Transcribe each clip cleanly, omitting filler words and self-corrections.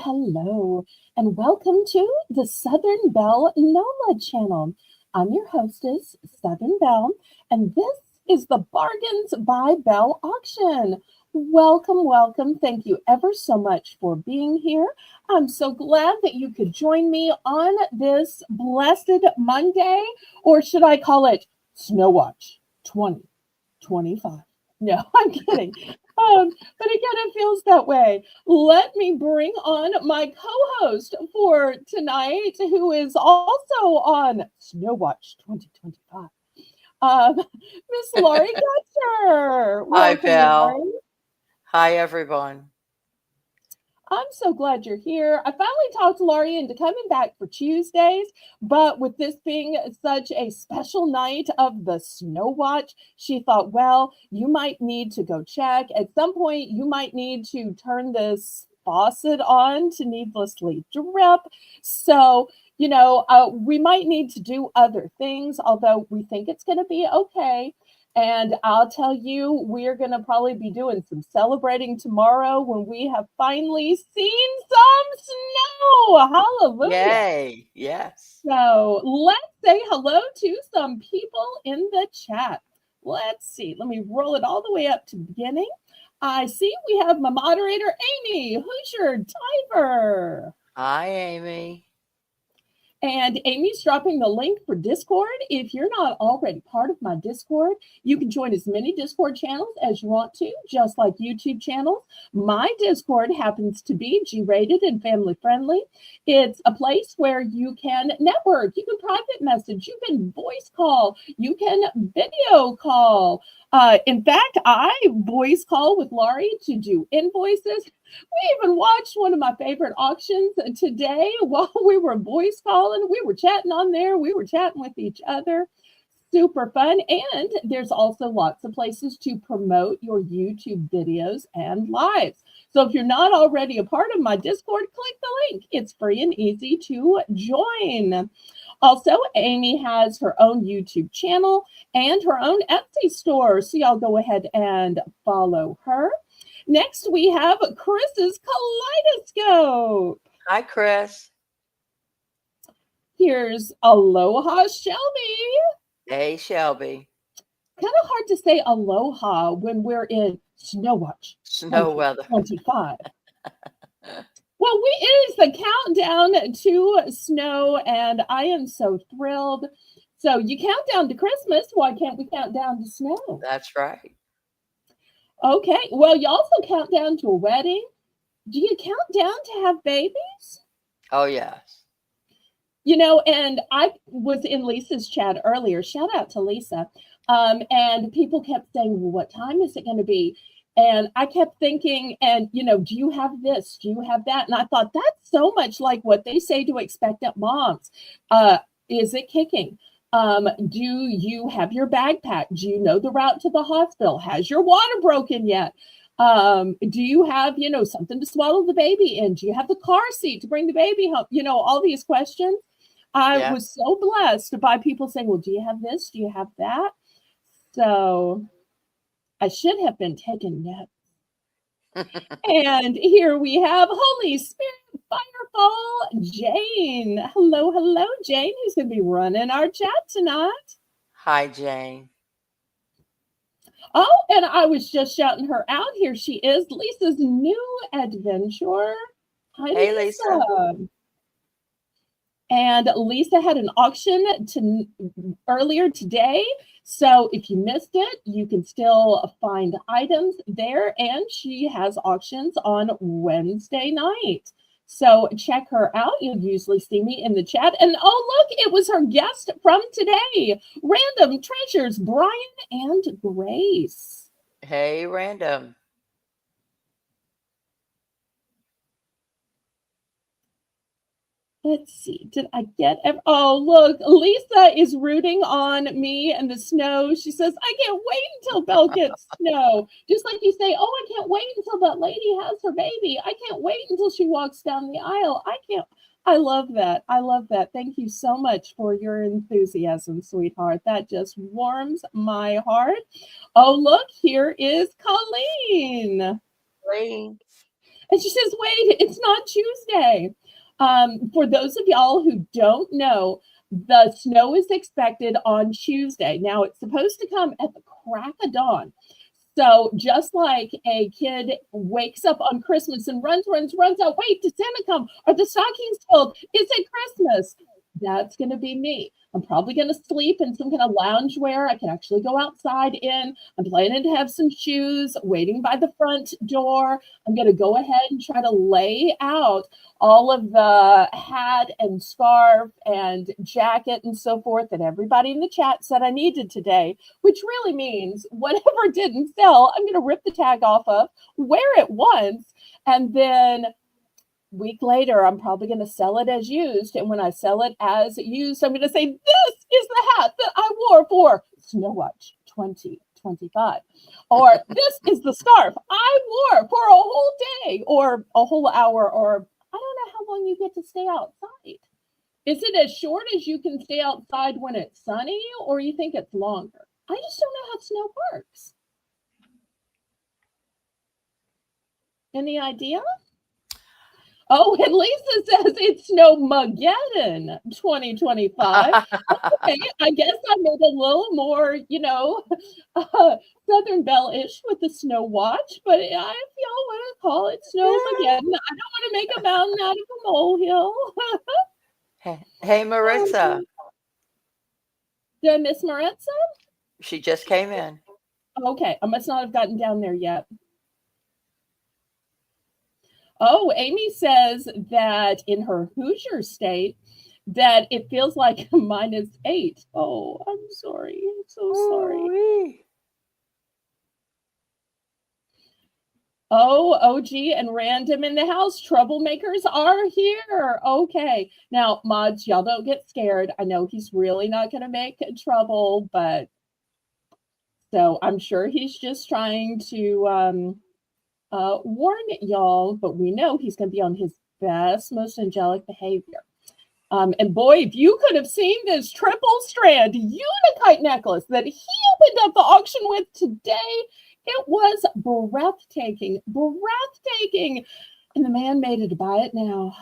Hello, and welcome to the Southern Belle NOLA channel. I'm your hostess, Southern Belle, and this is the Bargains by Belle auction. Welcome. Thank you ever so much for being here. I'm so glad that you could join me on this blessed Monday, or should I call it Snow Watch 2025? No, I'm kidding. But again, it feels that way. Let me bring on my co-host for tonight, who is also on Snow Watch 2025. Miss Laurie Gutcher. Hi, Welcome, Belle. Laurie. Hi, everyone. I'm so glad you're here. I finally talked Laurie into coming back for Tuesdays, but with this being such a special night of the Snow Watch, she thought, well, you might need to go check. At some point, you might need to turn this faucet on to needlessly drip. So, we might need to do other things, although we think it's going to be okay. And I'll tell you, we're going to probably be doing some celebrating tomorrow when we have finally seen some snow. Hallelujah. Yay. Yes. So let's say hello to some people in the chat. Let's see. Let me roll it all the way up to the beginning. I see we have my moderator, Amy Hoosier Diver. Hi, Amy. And Amy's dropping the link for Discord. If you're not already part of my Discord, you can join as many Discord channels as you want to, just like YouTube channels. My Discord happens to be G-rated and family friendly. It's a place where you can network, you can private message, you can voice call, you can video call. In fact, I voice call with Laurie to do invoices. We even watched one of my favorite auctions today while we were voice calling. We were chatting on there. We were chatting with each other. Super fun. And there's also lots of places to promote your YouTube videos and lives. So if you're not already a part of my Discord, click the link. It's free and easy to join. Also, Amy has her own YouTube channel and her own Etsy store. So y'all go ahead and follow her. Next, we have Chris's Kaleidoscope. Hi, Chris. Here's Aloha Shelby. Hey, Shelby. Kind of hard to say aloha when we're in Snow Watch Snow weather. 2025. Well, it is the countdown to snow, and I am so thrilled. So you count down to Christmas. Why can't we count down to snow? That's right. Okay. Well, you also count down to a wedding. Do you count down to have babies? Oh, yes. You know, and I was in Lisa's chat earlier. Shout out to Lisa. And people kept saying, well, what time is it going to be? And I kept thinking, and, you know, do you have this? Do you have that? And I thought, that's so much like what they say to expectant moms. Is it kicking? Do you have your bag packed? Do you know the route to the hospital? Has your water broken yet? Do you have, you know, something to swallow the baby in? Do you have the car seat to bring the baby home? You know, all these questions. I was so blessed by people saying, well, do you have this? Do you have that? So I should have been taking notes. And here we have Holy Spirit Firefall Jane. Hello, hello, Jane, who's going to be running our chat tonight. Hi, Jane. Oh, and I was just shouting her out. Here she is, Lisa's new adventure. Hi, Hey, Lisa. And Lisa had an auction earlier today. So if you missed it, you can still find items there. And she has auctions on Wednesday night. So check her out. You'll usually see me in the chat. And oh, look, it was her guest from today. Random Treasures, Brian and Grace. Hey, Random. Let's see. Did I get oh, look, Lisa is rooting on me and the snow. She says, I can't wait until Belle gets snow. Just like you say, oh, I can't wait until that lady has her baby. I can't wait until she walks down the aisle. I love that. I love that. Thank you so much for your enthusiasm, sweetheart. That just warms my heart. Oh, look, here is Colleen. Colleen. And she says, wait, it's not Tuesday. For those of y'all who don't know, the snow is expected on Tuesday. Now, it's supposed to come at the crack of dawn. So just like a kid wakes up on Christmas and runs out, wait, did Santa come? Are the stockings filled? Is it Christmas? That's going to be me. I'm probably going to sleep in some kind of lounge wear I can actually go outside in. I'm planning to have some shoes waiting by the front door. I'm going to go ahead and try to lay out all of the hat and scarf and jacket and so forth that everybody in the chat said I needed today, which really means whatever didn't sell, I'm going to rip the tag off of, wear it once, and then week later, I'm probably going to sell it as used. And when I sell it as used, I'm going to say, this is the hat that I wore for Snow Watch 2025. Or this is the scarf I wore for a whole day or a whole hour, or I don't know how long you get to stay outside. Is it as short as you can stay outside when it's sunny, or you think it's longer? I just don't know how snow works. Any idea? Oh, and Lisa says it's Snowmageddon 2025. Okay, I guess I made a little more, you know, Southern Belle-ish with the snow watch, but if y'all want to call it Snowmageddon, I don't want to make a mountain out of a molehill. Hey, Maritza. Did I miss Maritza? She just came in. Okay, I must not have gotten down there yet. Oh, Amy says that in her Hoosier state, that it feels like -8. Oh, I'm sorry. I'm so sorry. Oh, OG and Random in the house. Troublemakers are here. Okay. Now, mods, y'all don't get scared. I know he's really not going to make trouble, but so I'm sure he's just trying to warn y'all, but we know he's going to be on his best, most angelic behavior. And boy, if you could have seen this triple strand unikite necklace that he opened up the auction with today, it was breathtaking, breathtaking. And the man made it to buy it now.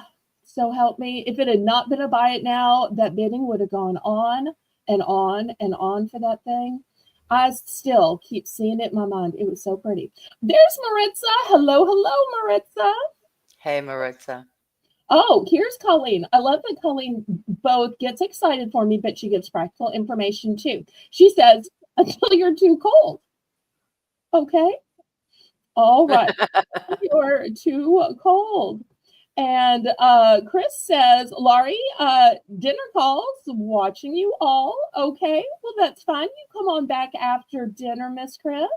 So help me. If it had not been a buy it now, that bidding would have gone on and on and on for that thing. I still keep seeing it in my mind. It was so pretty. There's Maritza. Hello, hello, Maritza. Hey, Maritza. Oh, here's Colleen. I love that Colleen both gets excited for me, but she gives practical information too. She says, until you're too cold. Okay. All right. You're too cold. And Chris says, Laurie, dinner calls, watching you all. Okay, well, that's fine. You come on back after dinner, Miss Chris.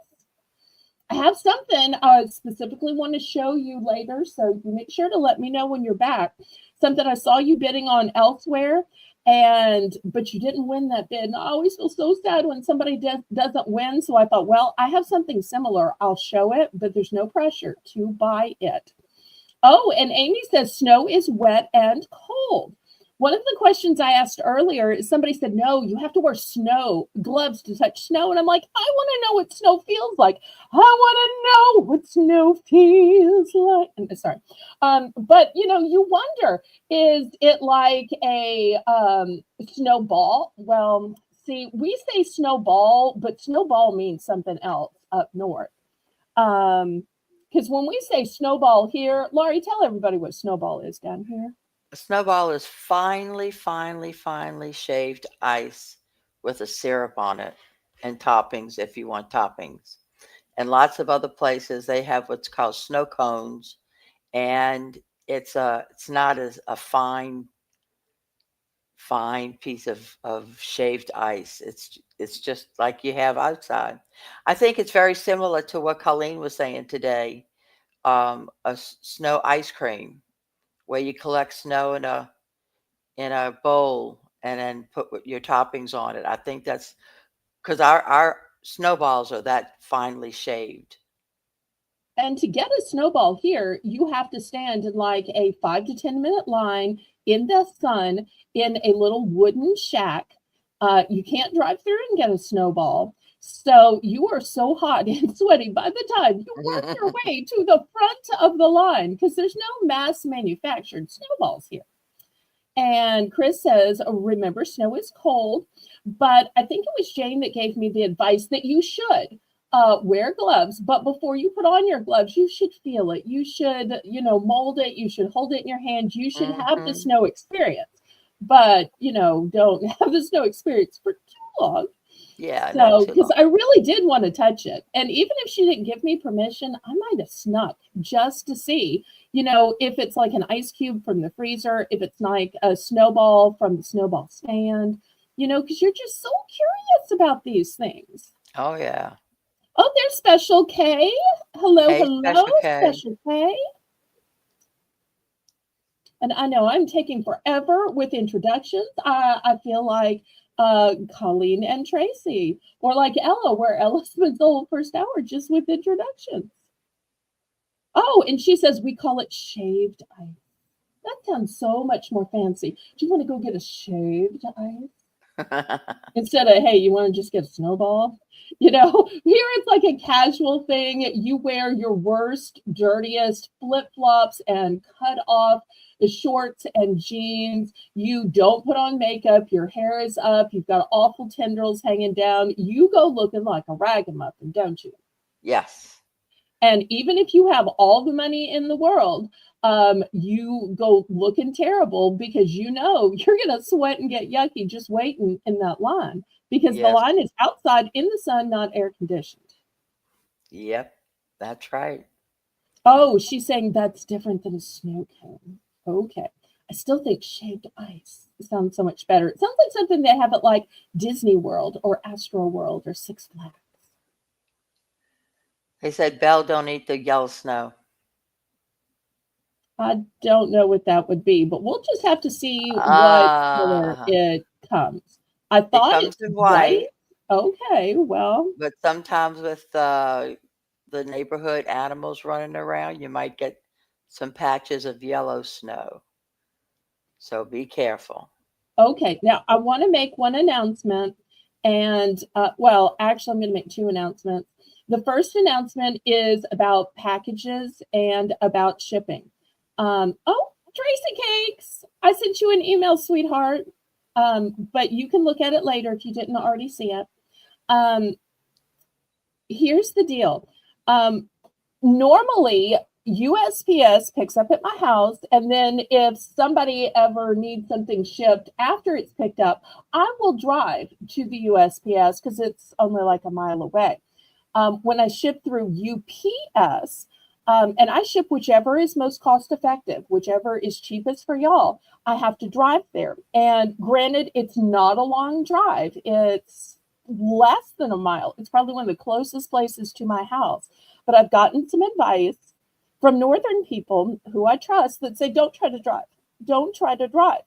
I have something I specifically want to show you later, so you make sure to let me know when you're back. Something I saw you bidding on elsewhere, but you didn't win that bid. And I always feel so sad when somebody doesn't win. So I thought, well, I have something similar. I'll show it, but there's no pressure to buy it. Oh, and Amy says snow is wet and cold. One of the questions I asked earlier is somebody said, no, you have to wear snow gloves to touch snow. And I'm like, I want to know what snow feels like. I want to know what snow feels like. Sorry. But, you wonder, is it like a snowball? Well, see, we say snowball, but snowball means something else up north. Because when we say snowball here, Laurie, tell everybody what snowball is down here. A snowball is finely, finely, finely shaved ice with a syrup on it and toppings if you want toppings. And lots of other places, they have what's called snow cones, and it's not as a fine piece of shaved ice. It's just like you have outside. I think it's very similar to what Colleen was saying today. Snow ice cream, where you collect snow in a bowl and then put your toppings on it. I think that's because our snowballs are that finely shaved. And to get a snowball here, you have to stand in like a 5 to 10 minute line in the sun in a little wooden shack. You can't drive through and get a snowball. So you are so hot and sweaty by the time you work your way to the front of the line because there's no mass manufactured snowballs here. And Chris says, remember, snow is cold. But I think it was Jane that gave me the advice that you should wear gloves. But before you put on your gloves, you should feel it. You should, mold it. You should hold it in your hand. You should have the snow experience. But, don't have the snow experience for too long. Yeah, so because I really did want to touch it. And even if she didn't give me permission, I might have snuck just to see, if it's like an ice cube from the freezer, if it's like a snowball from the snowball stand, because you're just so curious about these things. Oh, yeah. Oh, there's Special K. Hello, hey, hello, Special K. And I know I'm taking forever with introductions. I feel like Colleen and Tracy, or like Ella, where Ella spends the whole first hour just with introductions. Oh, and she says we call it shaved ice. That sounds so much more fancy. Do you want to go get a shaved ice? Instead of, hey, you want to just get a snowball? Here it's like a casual thing. You wear your worst, dirtiest flip-flops and cut off the shorts and jeans. You don't put on makeup. Your hair is up. You've got awful tendrils hanging down. You go looking like a ragamuffin, don't you? Yes. And even if you have all the money in the world, you go looking terrible because you're going to sweat and get yucky just waiting in that line because the line is outside in the sun, not air conditioned. Yep, that's right. Oh, she's saying that's different than a snow cone. Okay. I still think shaved ice sounds so much better. It sounds like something they have at like Disney World or Astro World or Six Flags. They said, Belle, don't eat the yellow snow. I don't know what that would be, but we'll just have to see what color it comes. I thought it comes in white. Okay, well. But sometimes with the neighborhood animals running around, you might get some patches of yellow snow. So be careful. Okay, now I want to make one announcement. And well, actually, I'm going to make two announcements. The first announcement is about packages and about shipping. Oh, Tracy Cakes, I sent you an email, sweetheart. But you can look at it later if you didn't already see it. Um, Here's the deal. Normally, USPS picks up at my house, and then if somebody ever needs something shipped after it's picked up, I will drive to the USPS because it's only like a mile away. When I ship through UPS, and I ship whichever is most cost effective, whichever is cheapest for y'all, I have to drive there. And granted, it's not a long drive, it's less than a mile. It's probably one of the closest places to my house. But I've gotten some advice from northern people who I trust that say, don't try to drive. Don't try to drive.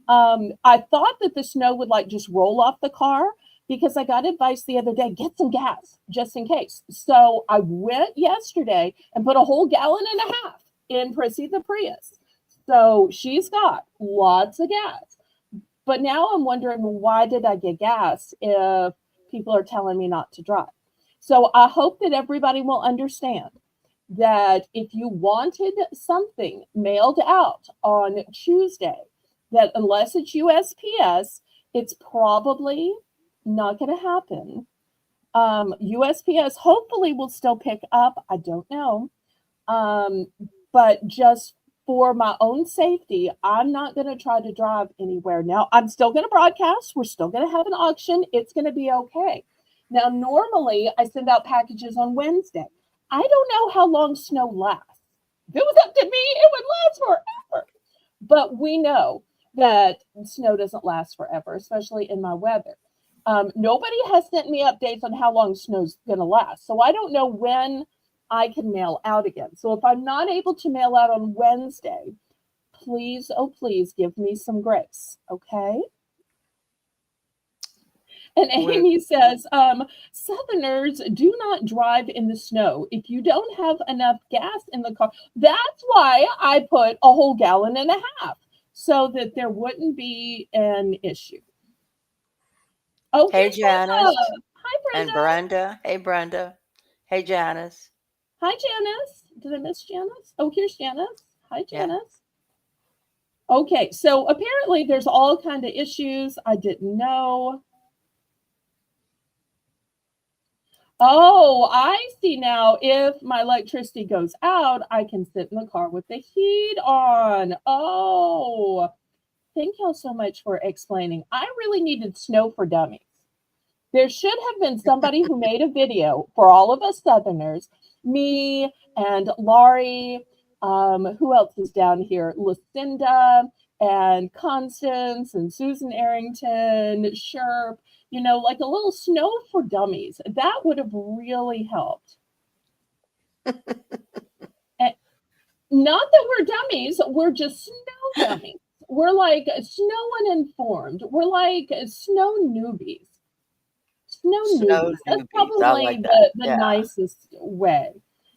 I thought that the snow would like just roll off the car because I got advice the other day, get some gas just in case. So I went yesterday and put a whole gallon and a half in Prissy the Prius. So she's got lots of gas. But now I'm wondering, well, why did I get gas if people are telling me not to drive? So I hope that everybody will understand that if you wanted something mailed out on Tuesday, that unless it's USPS, it's probably not going to happen. USPS hopefully will still pick up. I don't know. Um, but just for my own safety, I'm not going to try to drive anywhere. Now, I'm still going to broadcast. We're still going to have an auction. It's going to be okay. Now, normally I send out packages on Wednesday. I don't know how long snow lasts. If it was up to me, it would last forever. But we know that snow doesn't last forever, especially in my weather. Nobody has sent me updates on how long snow's going to last. So I don't know when I can mail out again. So if I'm not able to mail out on Wednesday, please, oh, please give me some grace. Okay. And Amy says, Southerners do not drive in the snow. If you don't have enough gas in the car, that's why I put a whole gallon and a half so that there wouldn't be an issue. Oh, Hey, here's Brenda. Janice Hi, and Brenda. Brenda. Hey, Brenda. Hey, Janice. Hi, Janice. Did I miss Janice? Oh, here's Janice. Hi, Yeah. Janice. Okay, so apparently there's all kind of issues I didn't know. Oh, I see now. If my electricity goes out, I can sit in the car with the heat on. Oh, thank y'all so much for explaining. I really needed snow for dummies. There should have been somebody who made a video for all of us Southerners, me and Laurie. Who else is down here? Lucinda and Constance and Susan Arrington, Sherp, like a little snow for dummies. That would have really helped. And not that we're dummies, we're just snow dummies. We're like snow uninformed. We're like snow newbies. Snow Snow newbies. That's newbies. I probably like that. the Yeah. nicest way.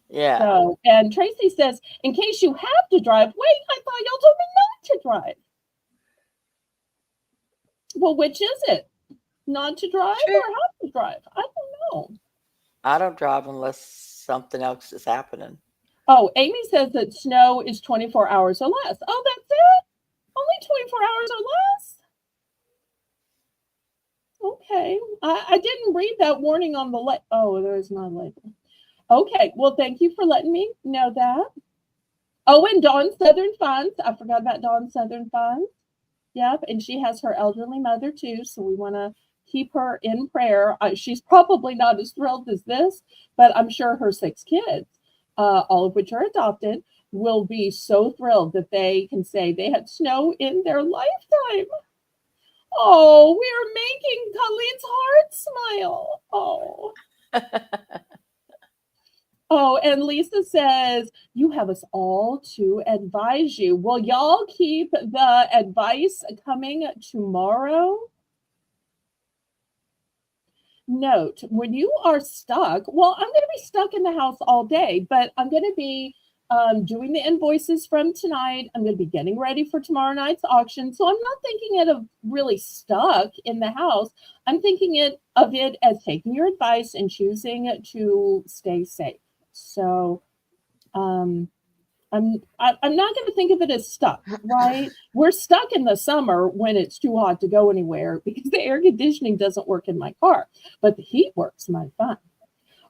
Yeah. So, and Tracy says, in case you have to drive, wait, I thought y'all told me not to drive. Well, which is it? Not to drive Sure. or have to drive? I don't know. I don't drive unless something else is happening. Oh, Amy says that snow is 24 hours or less. Oh, that's it? Only 24 hours or less? Okay. I didn't read that warning on the Oh, there's no label. Okay. Well, thank you for letting me know that. Oh, and Dawn Southern Funds. I forgot about Dawn Southern Funds. Yep. And she has her elderly mother too. So we want to keep her in prayer. She's probably not as thrilled as this, but I'm sure her 6 kids, all of which are adopted, will be so thrilled that they can say they had snow in their lifetime. Oh, we're making Colleen's heart smile. Oh. Oh, and Lisa says, you have us all to advise you. Will y'all keep the advice coming tomorrow? Note, when you are stuck, well, I'm going to be stuck in the house all day, but I'm going to be doing the invoices from tonight. I'm going to be getting ready for tomorrow night's auction. So I'm not thinking it of really stuck in the house. I'm thinking of it as taking your advice and choosing to stay safe. So I'm not going to think of it as stuck, right? We're stuck in the summer when it's too hot to go anywhere because the air conditioning doesn't work in my car, but the heat works mighty fine.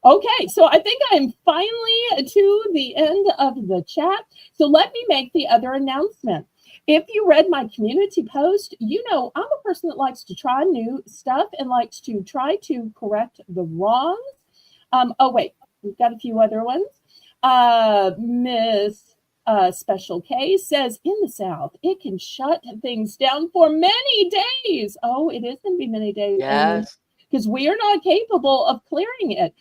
Okay, so I think I'm finally to the end of the chat. So let me make the other announcement. If you read my community post, you know I'm a person that likes to try new stuff and likes to try to correct the wrongs. Oh, wait, we've got a few other ones. Miss Special K says in the South, it can shut things down for many days. Oh, it is going to be many days. Yes. Because we are not capable of clearing it.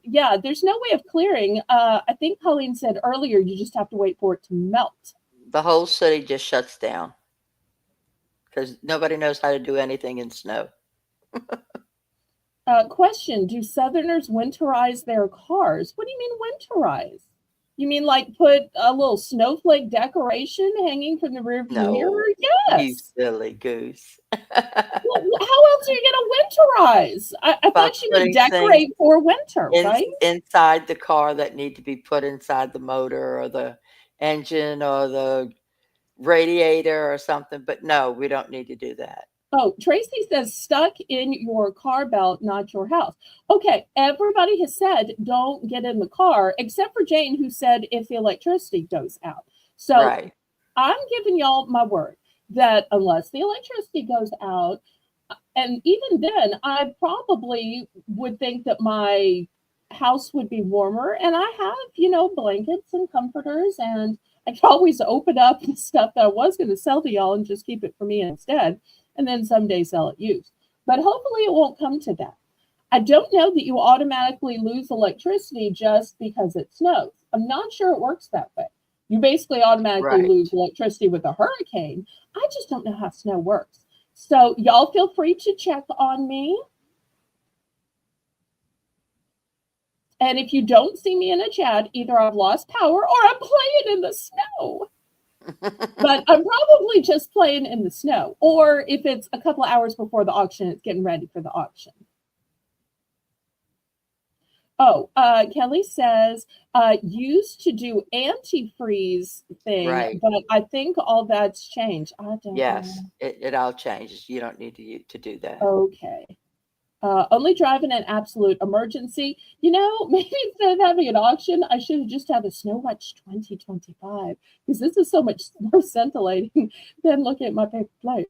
Yeah, there's no way of clearing. I think Colleen said earlier, you just have to wait for it to melt. The whole city just shuts down because nobody knows how to do anything in snow. Question, do Southerners winterize their cars? What do you mean winterize? You mean like put a little snowflake decoration hanging from the rearview mirror? You Yes. silly goose. Well, how else are you going to winterize? I By thought you would putting things decorate for winter, right? inside the car that need to be put inside the motor or the engine or the radiator or something. But no, we don't need to do that. Oh, Tracy says stuck in your car belt, not your house. Okay, everybody has said don't get in the car, except for Jane, who said if the electricity goes out. So Right. I'm giving y'all my word that unless the electricity goes out, and even then, I probably would think that my house would be warmer. And I have, blankets and comforters, and I could always open up the stuff that I was going to sell to y'all and just keep it for me instead, and then someday sell it used. But hopefully, it won't come to that. I don't know that you automatically lose electricity just because it snows. I'm not sure it works that way. You basically automatically Right. lose electricity with a hurricane. I just don't know how snow works. So y'all feel free to check on me. And if you don't see me in a chat, either I've lost power or I'm playing in the snow. But I'm probably just playing in the snow. Or if it's a couple of hours before the auction, it's getting ready for the auction. Oh, Kelly says, used to do antifreeze thing, Right. but I think all that's changed. I don't Yes. know. It all changes. You don't need to do that. Okay. Only drive in an absolute emergency. Maybe instead of having an auction, I should have just had a Snow Watch 2025 because this is so much more scintillating than looking at my paper plates.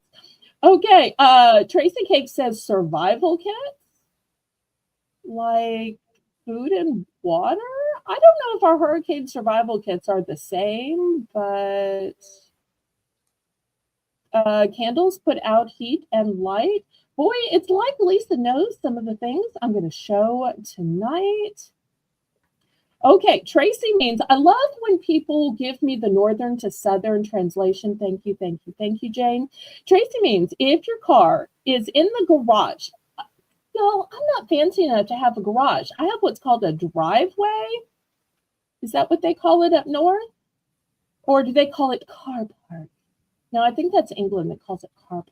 Okay, Tracy Cake says survival kits, like food and water. I don't know if our hurricane survival kits are the same, but candles put out heat and light. Boy, it's like Lisa knows some of the things I'm going to show tonight. Okay, Tracy means I love when people give me the northern to southern translation. Thank you, thank you, thank you, Jane. Tracy means if your car is in the garage, y'all, I'm not fancy enough to have a garage. I have what's called a driveway. Is that what they call it up north? Or do they call it car park? No, I think that's England that calls it car park.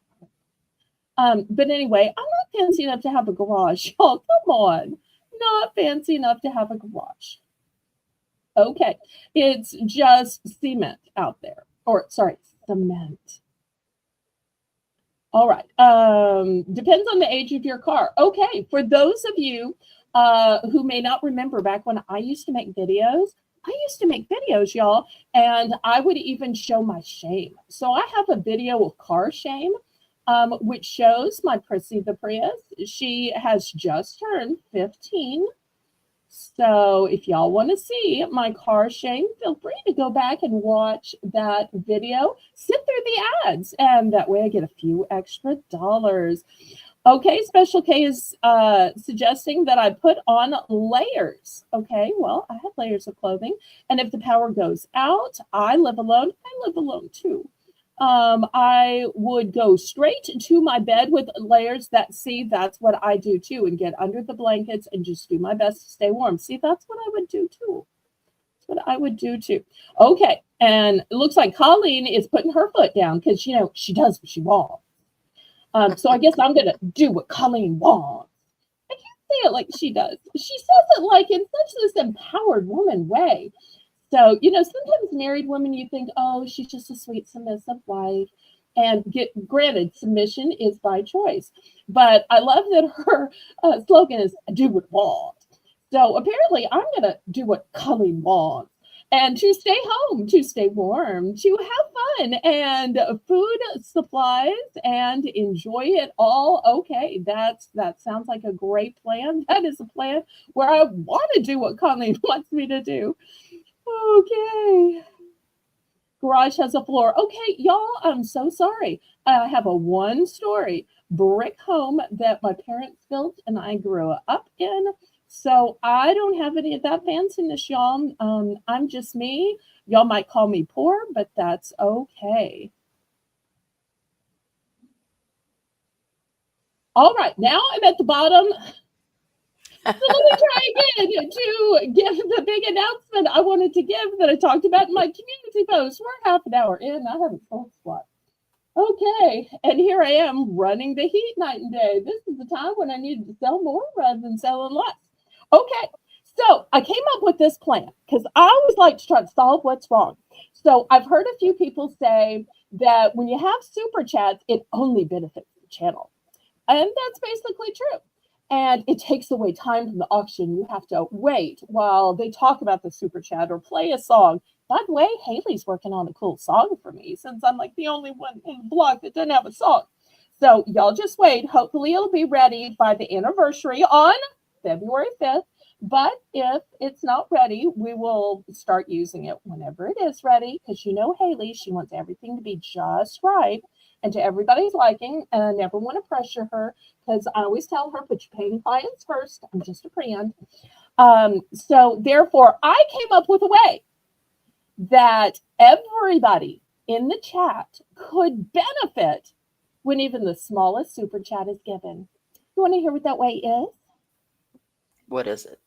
But anyway, I'm not fancy enough to have a garage. Y'all, come on. Not fancy enough to have a garage. Okay, it's just cement out there. Or, sorry, cement. All right. Depends on the age of your car. Okay, for those of you who may not remember back when I used to make videos, y'all, and I would even show my shame. So I have a video of car shame, which shows my Prissy the Prius. She has just turned 15. So if y'all want to see my car shame, feel free to go back and watch that video. Sit through the ads, and that way I get a few extra dollars. Okay, Special K is suggesting that I put on layers. Okay, well, I have layers of clothing. And if the power goes out, I live alone. I live alone too. I would go straight to my bed with layers that's what I do too, and get under the blankets and just do my best to stay warm. See, that's what I would do too. what I would do too. Okay. And it looks like Colleen is putting her foot down because, she does what she wants. So I guess I'm going to do what Colleen wants. I can't say it like she does. She says it like in such this empowered woman way. So, sometimes married women, you think, oh, she's just a sweet, submissive wife. And granted, submission is by choice. But I love that her slogan is, do what I want. So apparently, I'm going to do what Colleen wants. And to stay home, to stay warm, to have fun and food supplies and enjoy it all. Okay, that sounds like a great plan. That is a plan where I want to do what Colleen wants me to do. Okay. Garage has a floor. Okay, y'all, I'm so sorry. I have a one-story brick home that my parents built and I grew up in. So I don't have any of that fanciness, y'all. I'm just me. Y'all might call me poor, but that's okay. All right, now I'm at the bottom. So let me try again to give the big announcement I wanted to give that I talked about in my community post. We're half an hour in. I haven't sold squat. Okay, and here I am running the heat night and day. This is the time when I needed to sell more rather than selling less. Okay, so I came up with this plan because I always like to try to solve what's wrong. So I've heard a few people say that when you have super chats, it only benefits the channel. And that's basically true. And it takes away time from the auction. You have to wait while they talk about the super chat or play a song. By the way, Haley's working on a cool song for me since I'm like the only one in the blog that doesn't have a song. So y'all just wait. Hopefully it'll be ready by the anniversary on February 5th. But if it's not ready, we will start using it whenever it is ready because Haley, she wants everything to be just right and to everybody's liking. And I never want to pressure her because I always tell her, put your paying clients first. I'm just a friend. So therefore, I came up with a way that everybody in the chat could benefit when even the smallest super chat is given. You want to hear what that way is? What is it?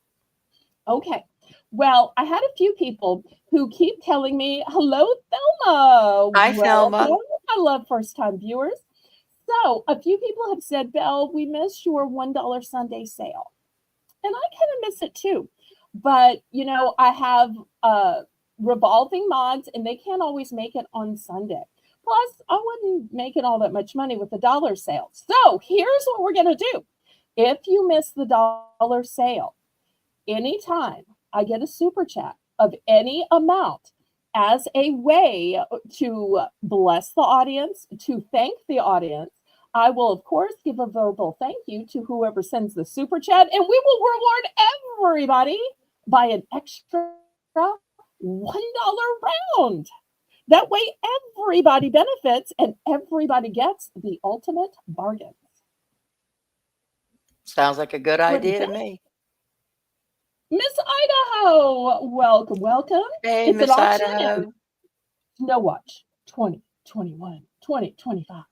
Okay. Well, I had a few people who keep telling me, hello, Thelma. Hi, Thelma. I love first-time viewers. So a few people have said, Belle, we missed your $1 Sunday sale. And I kind of miss it too. But, I have revolving mods and they can't always make it on Sunday. Plus, I wouldn't make it all that much money with the dollar sale. So here's what we're going to do. If you miss the dollar sale, anytime I get a super chat of any amount as a way to bless the audience, to thank the audience, I will, of course, give a verbal thank you to whoever sends the super chat, and we will reward everybody by an extra $1 round. That way, everybody benefits and everybody gets the ultimate bargain. Sounds like a good idea to me. Miss Idaho, welcome, welcome. Hey, Miss Idaho. Snow Watch 2021, 2025.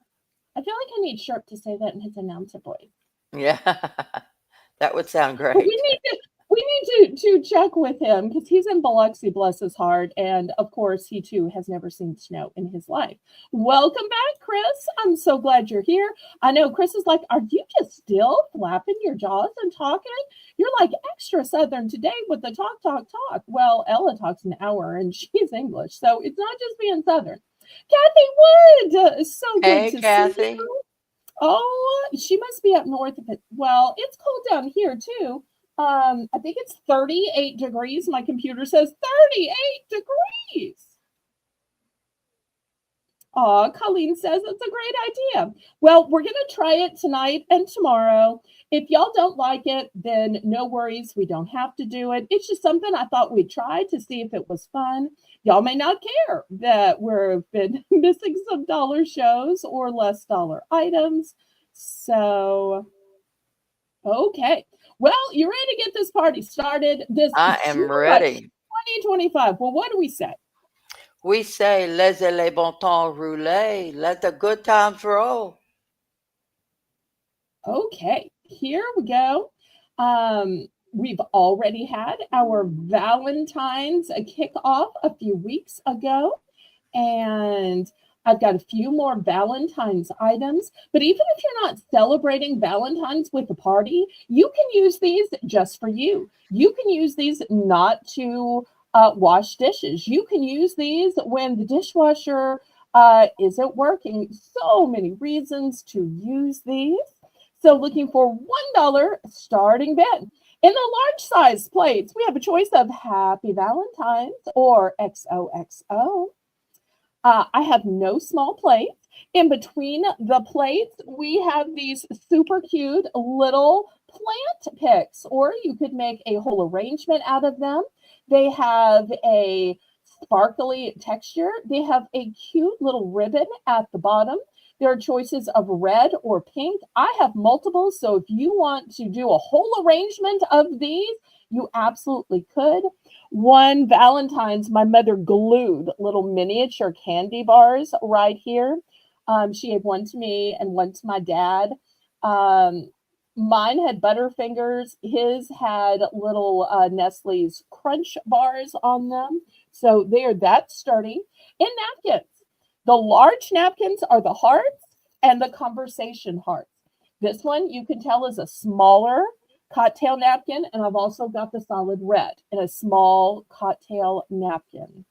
I feel like I need Sharp to say that in his announcer voice. Yeah, that would sound great. But we need to check with him because he's in Biloxi, bless his heart. And of course, he too has never seen snow in his life. Welcome back, Chris. I'm so glad you're here. I know Chris is like, are you just still flapping your jaws and talking? You're like extra Southern today with the talk. Well, Ella talks an hour and she's English. So it's not just being Southern. Kathy Wood, so good to Kathy. see you. Oh, she must be up north of it. Well, it's cold down here too. I think it's 38 degrees. My computer says 38 degrees. Oh, Colleen says it's a great idea. Well, we're going to try it tonight and tomorrow. If y'all don't like it, then no worries. We don't have to do it. It's just something I thought we'd try to see if it was fun. Y'all may not care that we've been missing some dollar shows or less dollar items. So, okay. Well, you ready to get this party started? I am ready. 2025. Well, what do we say? We say, laissez les bon temps rouler. Let the good times roll. Okay, here we go. We've already had our Valentine's kickoff a few weeks ago, and I've got a few more Valentine's items. But even if you're not celebrating Valentine's with a party, you can use these just for you. You can use these not to wash dishes. You can use these when the dishwasher isn't working. So many reasons to use these. So looking for $1 starting bid. In the large size plates, we have a choice of Happy Valentine's or XOXO. I have no small plates. In between the plates, we have these super cute little plant picks, or you could make a whole arrangement out of them. They have a sparkly texture. They have a cute little ribbon at the bottom. There are choices of red or pink. I have multiple, so if you want to do a whole arrangement of these, you absolutely could. One Valentine's, my mother glued little miniature candy bars right here. She gave one to me and one to my dad. Mine had Butterfingers. His had little Nestle's Crunch bars on them. So they are that sturdy. In napkins, the large napkins are the hearts and the conversation hearts. This one you can tell is a smaller cocktail napkin, and I've also got the solid red in a small cocktail napkin.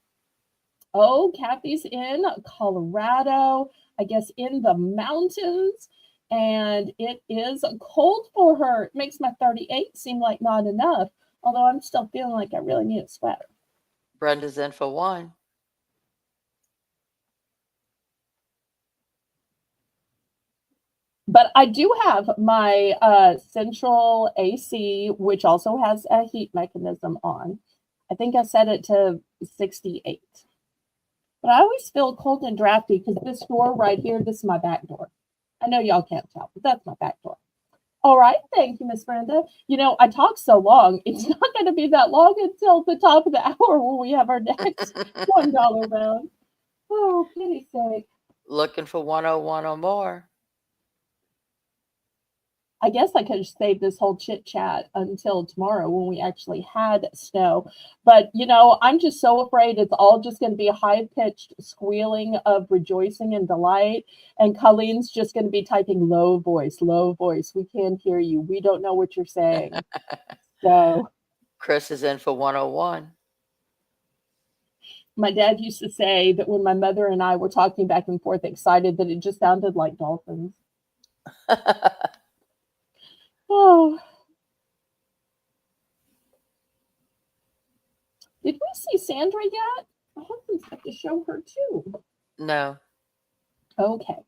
Oh, Kathy's in Colorado, I guess in the mountains, and it is cold for her. It makes my 38 seem like not enough, although I'm still feeling like I really need a sweater. Brenda's in for one. But I do have my central AC, which also has a heat mechanism on. I think I set it to 68. But I always feel cold and drafty because this door right here, this is my back door. I know y'all can't tell, but that's my back door. All right, thank you, Miss Brenda. You know, I talk so long, it's not going to be that long until the top of the hour when we have our next $1 round. Oh, pity's sake. Looking for 101 or more. I guess I could have saved this whole chit chat until tomorrow when we actually had snow. But, you know, I'm just so afraid it's all just going to be a high pitched squealing of rejoicing and delight. And Colleen's just going to be typing low voice, low voice. We can't hear you. We don't know what you're saying. So Chris is in for 101. my dad used to say that when my mother and I were talking back and forth excited, that it just sounded like dolphins. Oh. Did we see Sandra yet? My husband's got to show her too. No. Okay.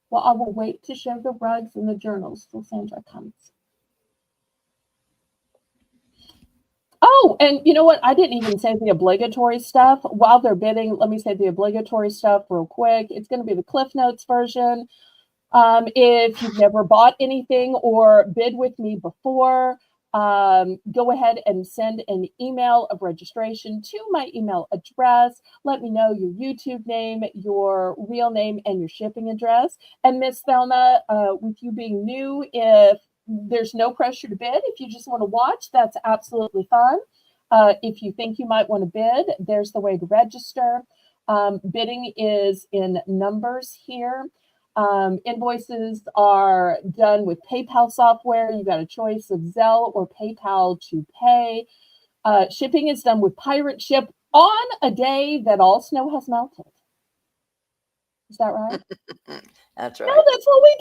Well, I will wait to show the rugs and the journals till Sandra comes. Oh, and you know what? I didn't even say the obligatory stuff. While they're bidding, let me say the obligatory stuff real quick. It's going to be the Cliff Notes version. If you've never bought anything or bid with me before, go ahead and send an email of registration to my email address. Let me know your YouTube name, your real name, and your shipping address. And Miss Thelma, with you being new, if there's no pressure to bid, if you just want to watch, that's absolutely fine. If you think you might want to bid, there's the way to register. Bidding is in numbers here. Invoices are done with PayPal software. You got a choice of Zelle or PayPal to pay. Shipping is done with Pirate Ship on a day that all snow has melted. Is that right? That's right. No, that's what we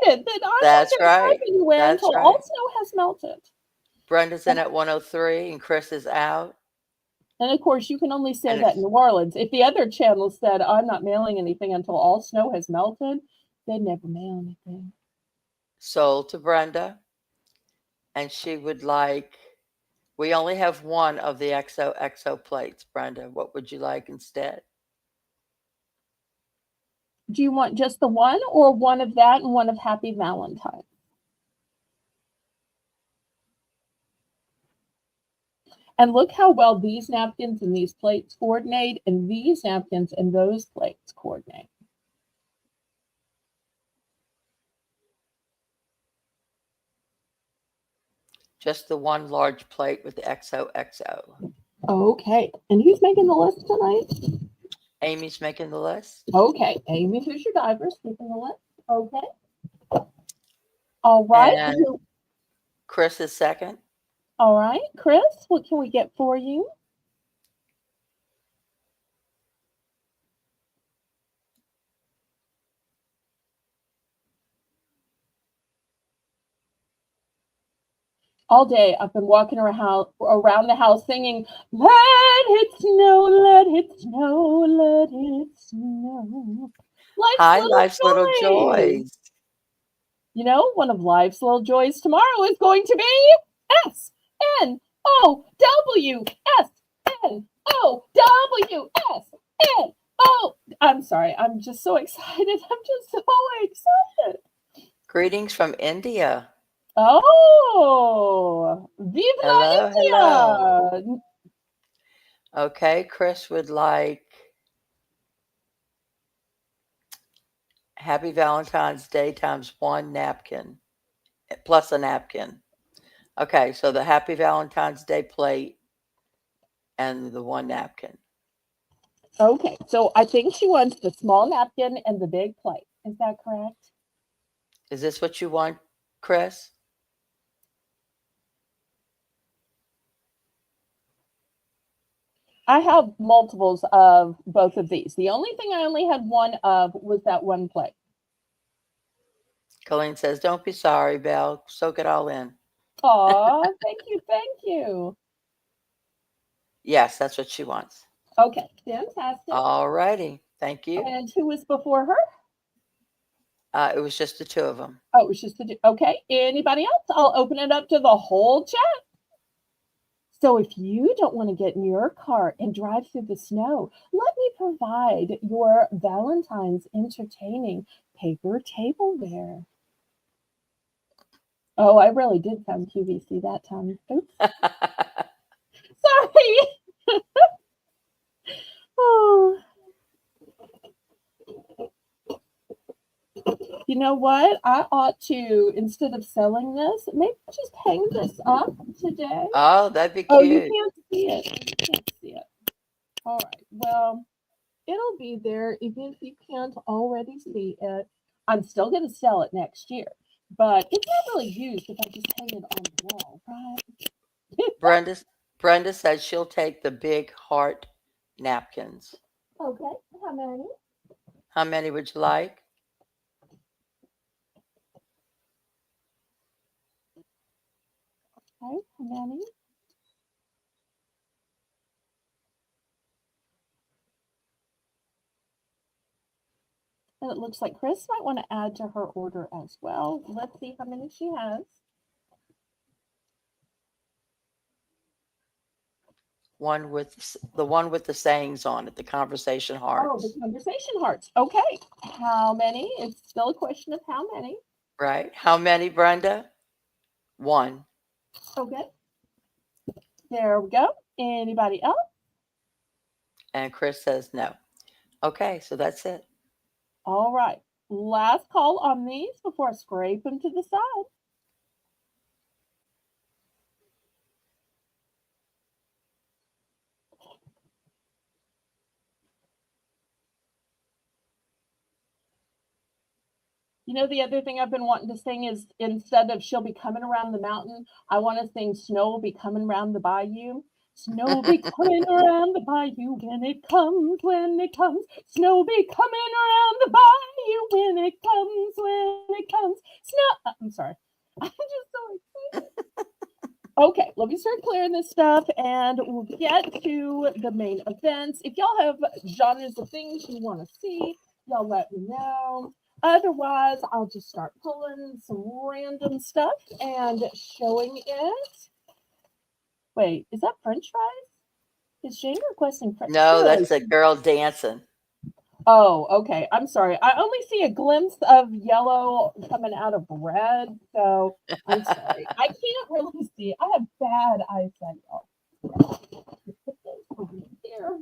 decided. That I'm That's not going to right. type anywhere That's until right. all snow has melted. Brenda's in at 103 and Chris is out. And of course, you can only say And that in New Orleans. If the other channel said, I'm not mailing anything until all snow has melted, they'd never mail anything. sold to Brenda. And she would like, we only have one of the XOXO plates, Brenda. What would you like instead? Do you want just the one or one of that and one of Happy Valentine? And look how well these napkins and these plates coordinate, and these napkins and those plates coordinate. Just the one large plate with the XOXO. Okay. And who's making the list tonight? Amy's making the list. Okay. Amy Fisher Divers making the list. Okay. All right. And Chris is second. All right. Chris, what can we get for you? All day I've been walking around the house singing, "Let it snow, let it snow, let it snow." Hi, Life's Little Joys. You know, one of life's little joys tomorrow is going to be SNOW. SNOW. I'm sorry. I'm just so excited. I'm just so excited. Greetings from India. Oh, vive la Hello. India. Okay, Chris would like Happy Valentine's Day times one napkin plus a napkin. Okay, so the Happy Valentine's Day plate and the one napkin. Okay, so I think she wants the small napkin and the big plate. Is that correct? Is this what you want, Chris? I have multiples of both of these. The only thing I only had one of was that one plate. Colleen says, don't be sorry, Belle. Soak it all in. Aw, thank you, thank you. Yes, that's what she wants. Okay, fantastic. All righty. Thank you. And who was before her? It was just the two of them. Oh, it was just okay. Anybody else? I'll open it up to the whole chat. So if you don't want to get in your car and drive through the snow, let me provide your Valentine's entertaining paper tableware. Oh, I really did sound QVC that time. Oops. Sorry. Oh. You know what? I ought to, instead of selling this, maybe just hang this up today. Oh, that'd be cute. Oh, you can't see it. You can't see it. All right. Well, it'll be there even if you can't already see it. I'm still going to sell it next year, but it's not really used if I just hang it on the wall, right? Brenda says she'll take the big heart napkins. Okay. How many? How many would you like? Okay. How many? And it looks like Chris might want to add to her order as well. Let's see how many she has. The one with the sayings on it, the conversation hearts. Oh, the conversation hearts. Okay. How many? It's still a question of how many. Right. How many, Brenda? One. Okay. There we go. Anybody else? And Chris says no. Okay, so that's it. All right. Last call on these before I scrape them to the side. You know, the other thing I've been wanting to sing is instead of "She'll be coming around the mountain," I want to sing "Snow will be coming around the bayou." Snow will be coming around the bayou when it comes, when it comes. Snow will be coming around the bayou when it comes, when it comes. Snow. I'm sorry. I'm just so excited. Okay, let me start clearing this stuff and we'll get to the main events. If y'all have genres of things you want to see, y'all let me know. Otherwise, I'll just start pulling some random stuff and showing it. Wait, is that French fries? Is Jane requesting French? No, that's a girl dancing. Oh, okay. I'm sorry. I only see a glimpse of yellow coming out of red, so I'm sorry. I can't really see. I have bad eyesight, y'all. Here.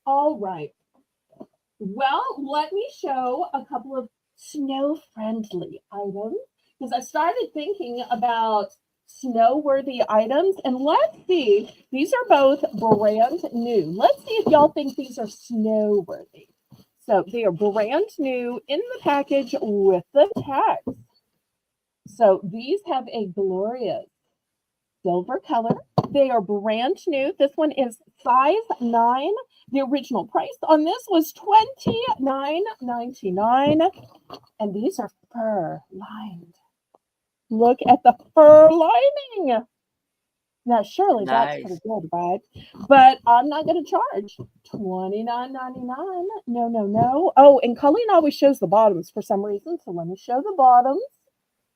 All right. Well, let me show a couple of snow-friendly items because I started thinking about snow-worthy items. And let's see, these are both brand new. Let's see if y'all think these are snow-worthy. So they are brand new in the package with the tags. So these have a glorious silver color. They are brand new. This one is size 9. The original price on this was $29.99. And these are fur lined. Look at the fur lining. Now, surely that's pretty Nice. good, right? But I'm not going to charge $29.99. No, no, no. Oh, and Colleen always shows the bottoms for some reason. So let me show the bottoms.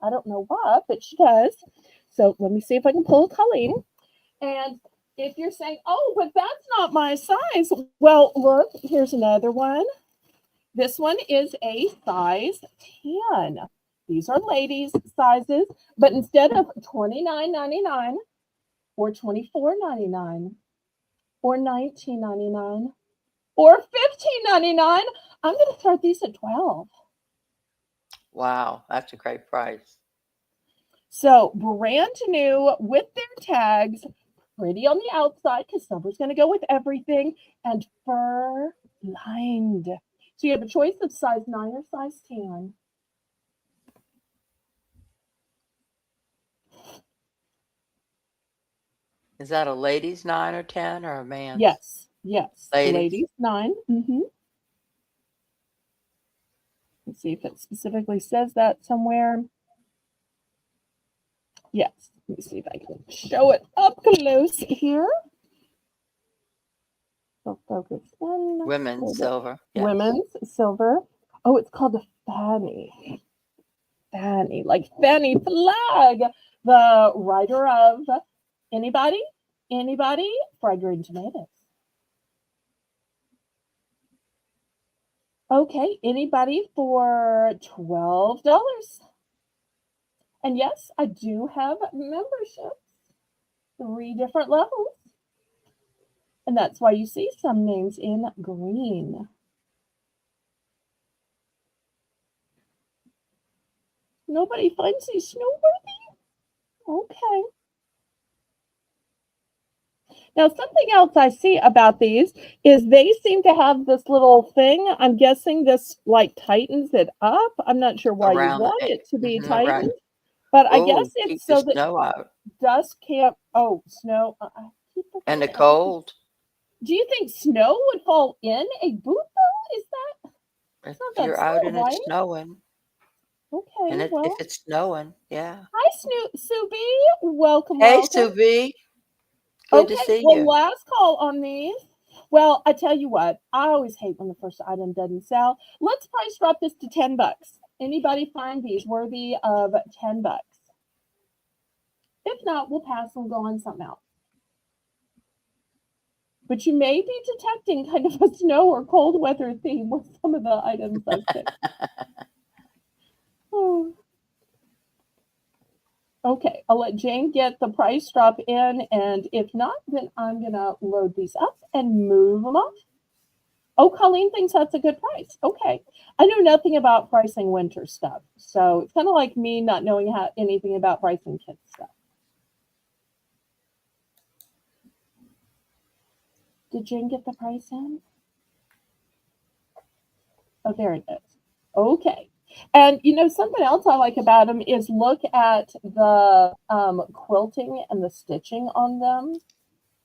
I don't know why, but she does. So let me see if I can pull Colleen. And if you're saying, oh, but that's not my size. Well, look, here's another one. This one is a size 10. These are ladies' sizes, but instead of $29.99 or $24.99 or $19.99 or $15.99, I'm going to start these at $12. Wow, that's a great price. So brand new with their tags, pretty on the outside because silver's going to go with everything, and fur lined. So you have a choice of size 9 or size 10. Is that a ladies 9 or 10 or a man's? Yes, yes. Ladies. Ladies, 9. Let's see if it specifically says that somewhere. Yes. Let me see if I can show it up close here. So focus in. Women's silver. Yes. Women's silver. Oh, it's called a fanny. Fanny, like Fanny Flag, the writer of Anybody? Anybody? Fried green tomatoes. Okay, anybody for $12? And yes, I do have memberships, 3 different levels. And that's why you see some names in green. Nobody finds these snowworthy? Okay. Now, something else I see about these is they seem to have this little thing. I'm guessing this like tightens it up. I'm not sure why you want it to be tightened, but I guess it's so that snow out. Dust can't. Oh, snow. And the cold. Do you think snow would fall in a boot though? Is that? If you're out and it's snowing. Okay. And Well, if it's snowing, yeah. Hi, Sue B. Welcome. Hey, welcome. Sue B. Good to see you. Last call on these. Well, I tell you what, I always hate when the first item doesn't sell. Let's price drop this to $10. Anybody find these worthy of $10? If not, we'll pass and go on something else. But you may be detecting kind of a snow or cold weather theme with some of the items I've picked. Oh. Okay, I'll let Jane get the price drop in, and if not, then I'm going to load these up and move them off. Oh, Colleen thinks that's a good price. Okay. I know nothing about pricing winter stuff, so it's kind of like me not knowing anything about pricing kids stuff. Did Jane get the price in? Oh, there it is. Okay. And you know, something else I like about them is look at the quilting and the stitching on them.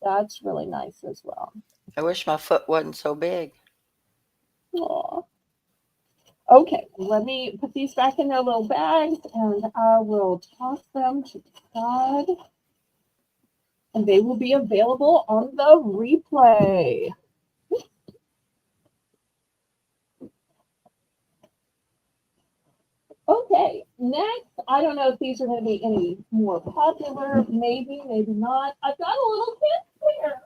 That's really nice as well. I wish my foot wasn't so big. Aw. Okay, let me put these back in their little bags and I will toss them to the side. And they will be available on the replay. Okay, next, I don't know if these are going to be any more popular. Maybe, maybe not. I've got a little kid here.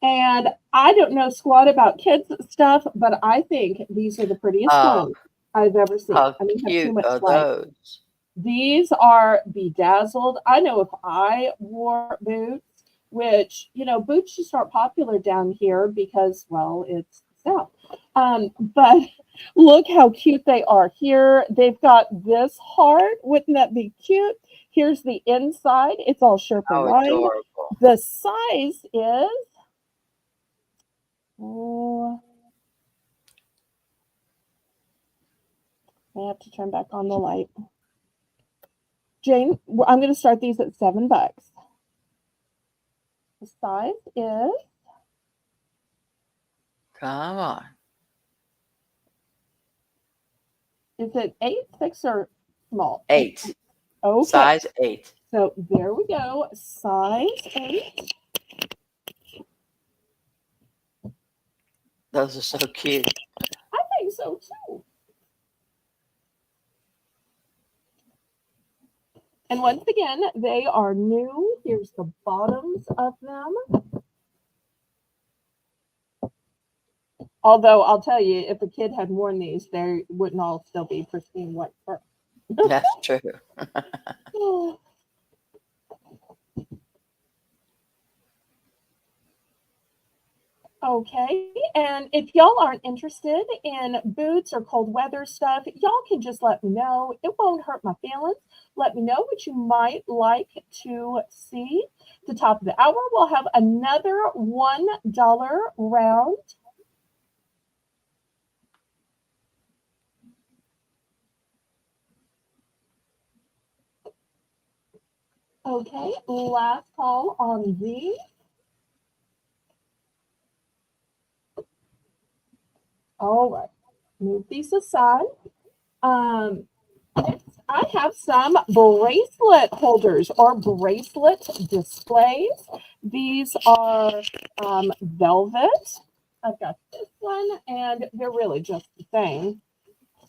And I don't know squat about kids stuff, but I think these are the prettiest ones I've ever seen. How I mean, have cute too much are light. those? These are bedazzled. I know if I wore boots, which, you know, boots just aren't popular down here because, well, it's south. But look how cute they are here. They've got this heart. Wouldn't that be cute? Here's the inside. It's all Sherpa Oh, lined. adorable. The size is, oh, I have to turn back on the light. Jane, I'm going to start these at $7. The size Come on. is it 8, 6, or small? 8. Okay. Size 8. So there we go. Size 8. Those are so cute. I think so too. And once again, they are new. Here's the bottoms of them. Although I'll tell you, if a kid had worn these, they wouldn't all still be pristine white fur. That's true. Okay, and if y'all aren't interested in boots or cold weather stuff, y'all can just let me know. It won't hurt my feelings. Let me know what you might like to see. At the top of the hour, we'll have another $1 round. Okay, last call on these. All right, move these aside. Next, I have some bracelet holders or bracelet displays. These are velvet. I've got this one, and they're really just the same.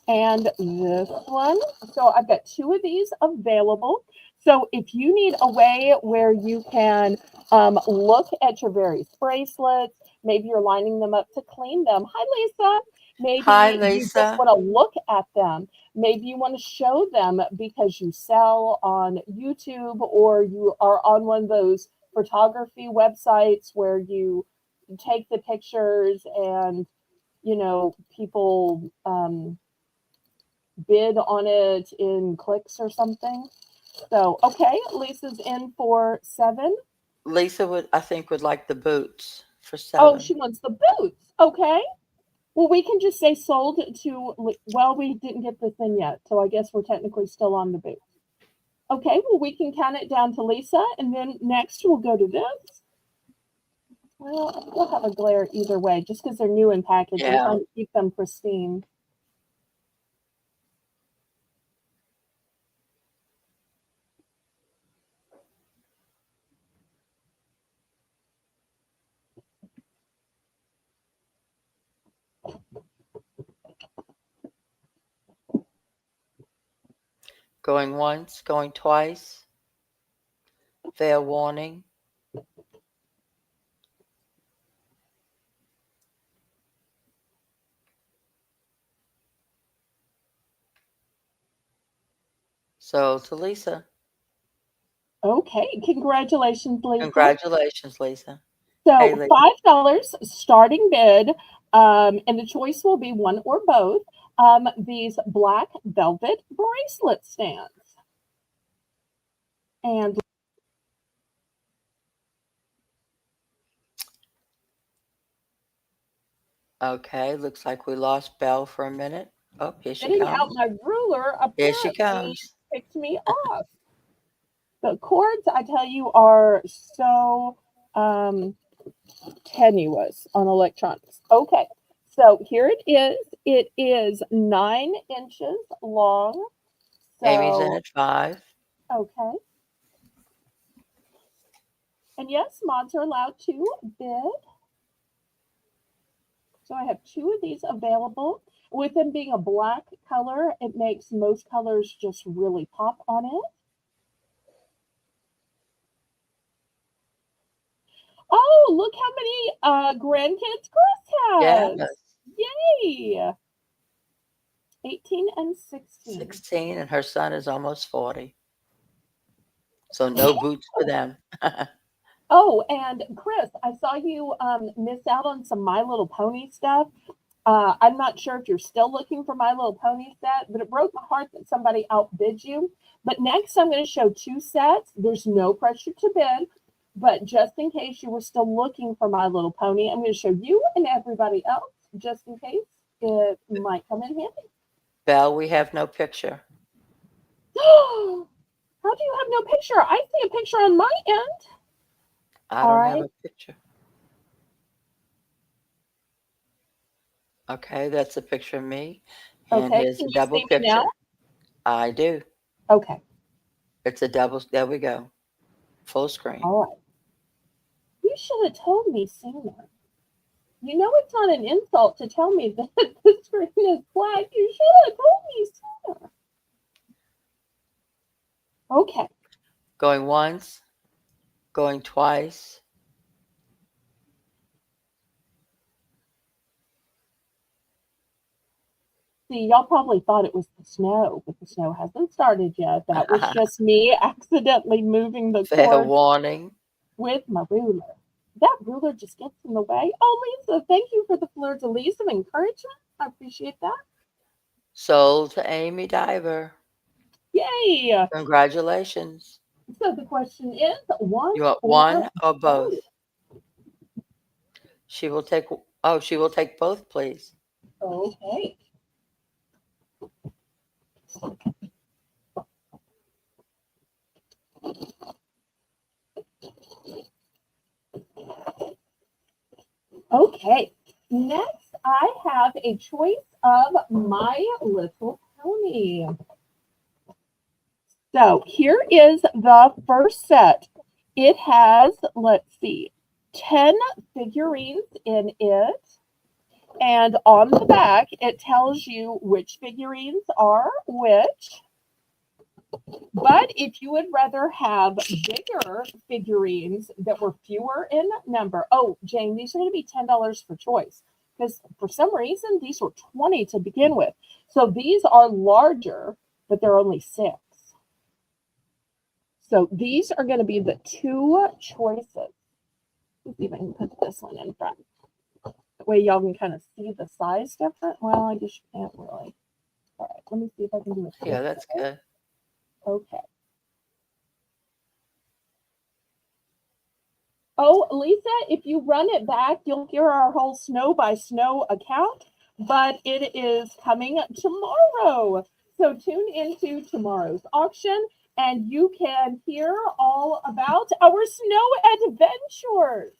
And this one. So I've got 2 of these available. So if you need a way where you can look at your various bracelets, maybe you're lining them up to clean them. Hi, Lisa. Maybe Hi, you just Lisa. want to look at them. Maybe you want to show them because you sell on YouTube or you are on one of those photography websites where you take the pictures and, people bid on it in clicks or something. So, okay, Lisa's in for 7. Lisa I think, would like the boots for Oh, 7. she wants the boots. Okay. Well, we can just say sold to, well, we didn't get this in yet, so I guess we're technically still on the boots. Okay, well, we can count it down to Lisa, and then next we'll go to this. Well, we'll have a glare either way, just because they're new in package. I'm Yeah. trying to keep them pristine. Going once, going twice. Fair warning. So to Lisa. Okay, congratulations, Lisa. Congratulations, Lisa. Hey, So Lisa. $5 starting bid, and the choice will be one or both. These black velvet bracelet stands. And Okay, looks like we lost Belle for a minute. Oh, here she getting out comes. my ruler Here she apparently comes. picked me off. The cords, I tell you, are so tenuous on electronics. Okay, so here it is. It is 9 inches long. Amy's in So, at 5. okay. And yes, mods are allowed to bid. So I have 2 of these available. With them being a black color, it makes most colors just really pop on it. Oh, look how many grandkids Chris Yes. has. Yay! 18 and 16. 16, and her son is almost 40. So no boots for them. Oh, and Chris, I saw you miss out on some My Little Pony stuff. I'm not sure if you're still looking for My Little Pony set, but it broke my heart that somebody outbid you. But next, I'm going to show 2 sets. There's no pressure to bid, but just in case you were still looking for My Little Pony, I'm going to show you and everybody else, just in case it might come in handy. Belle, we have no picture. How do you have no picture? I see a picture on my end. I All don't right. have a picture. Okay, that's a picture of me. And Okay. here's Can a you double see me now? picture. I do. Okay. It's a double. There we go. Full screen. All right. You should have told me sooner. You know it's not an insult to tell me that the screen is black. You should have told me sooner. Okay. Going once, going twice. See, y'all probably thought it was the snow, but the snow hasn't started yet. That was just me accidentally moving the Fair cord warning. with my ruler. That ruler just gets in the way. Oh, Lisa, thank you for the fleur-de-lis of encouragement. I appreciate that. Sold to Amy Diver. Yay! Congratulations. So the question is, one You want or one or both? both? She will take. Oh, she will take both, please. Okay. Okay. Next, I have a choice of My Little Pony. So here is the first set. It has, let's see, 10 figurines in it. And on the back, it tells you which figurines are which. But if you would rather have bigger figurines that were fewer in number, oh, Jane, these are going to be $10 for choice because for some reason these were 20 to begin with. So these are larger, but they're only 6. So these are going to be the 2 choices. Let's see if I can put this one in front. That way y'all can kind of see the size different. Well, I guess you can't really. All right, let me see if I can do it. Yeah, that's good. Okay. Oh, Lisa, if you run it back, you'll hear our whole Snow by Snow account, but it is coming tomorrow. So tune into tomorrow's auction and you can hear all about our snow adventures.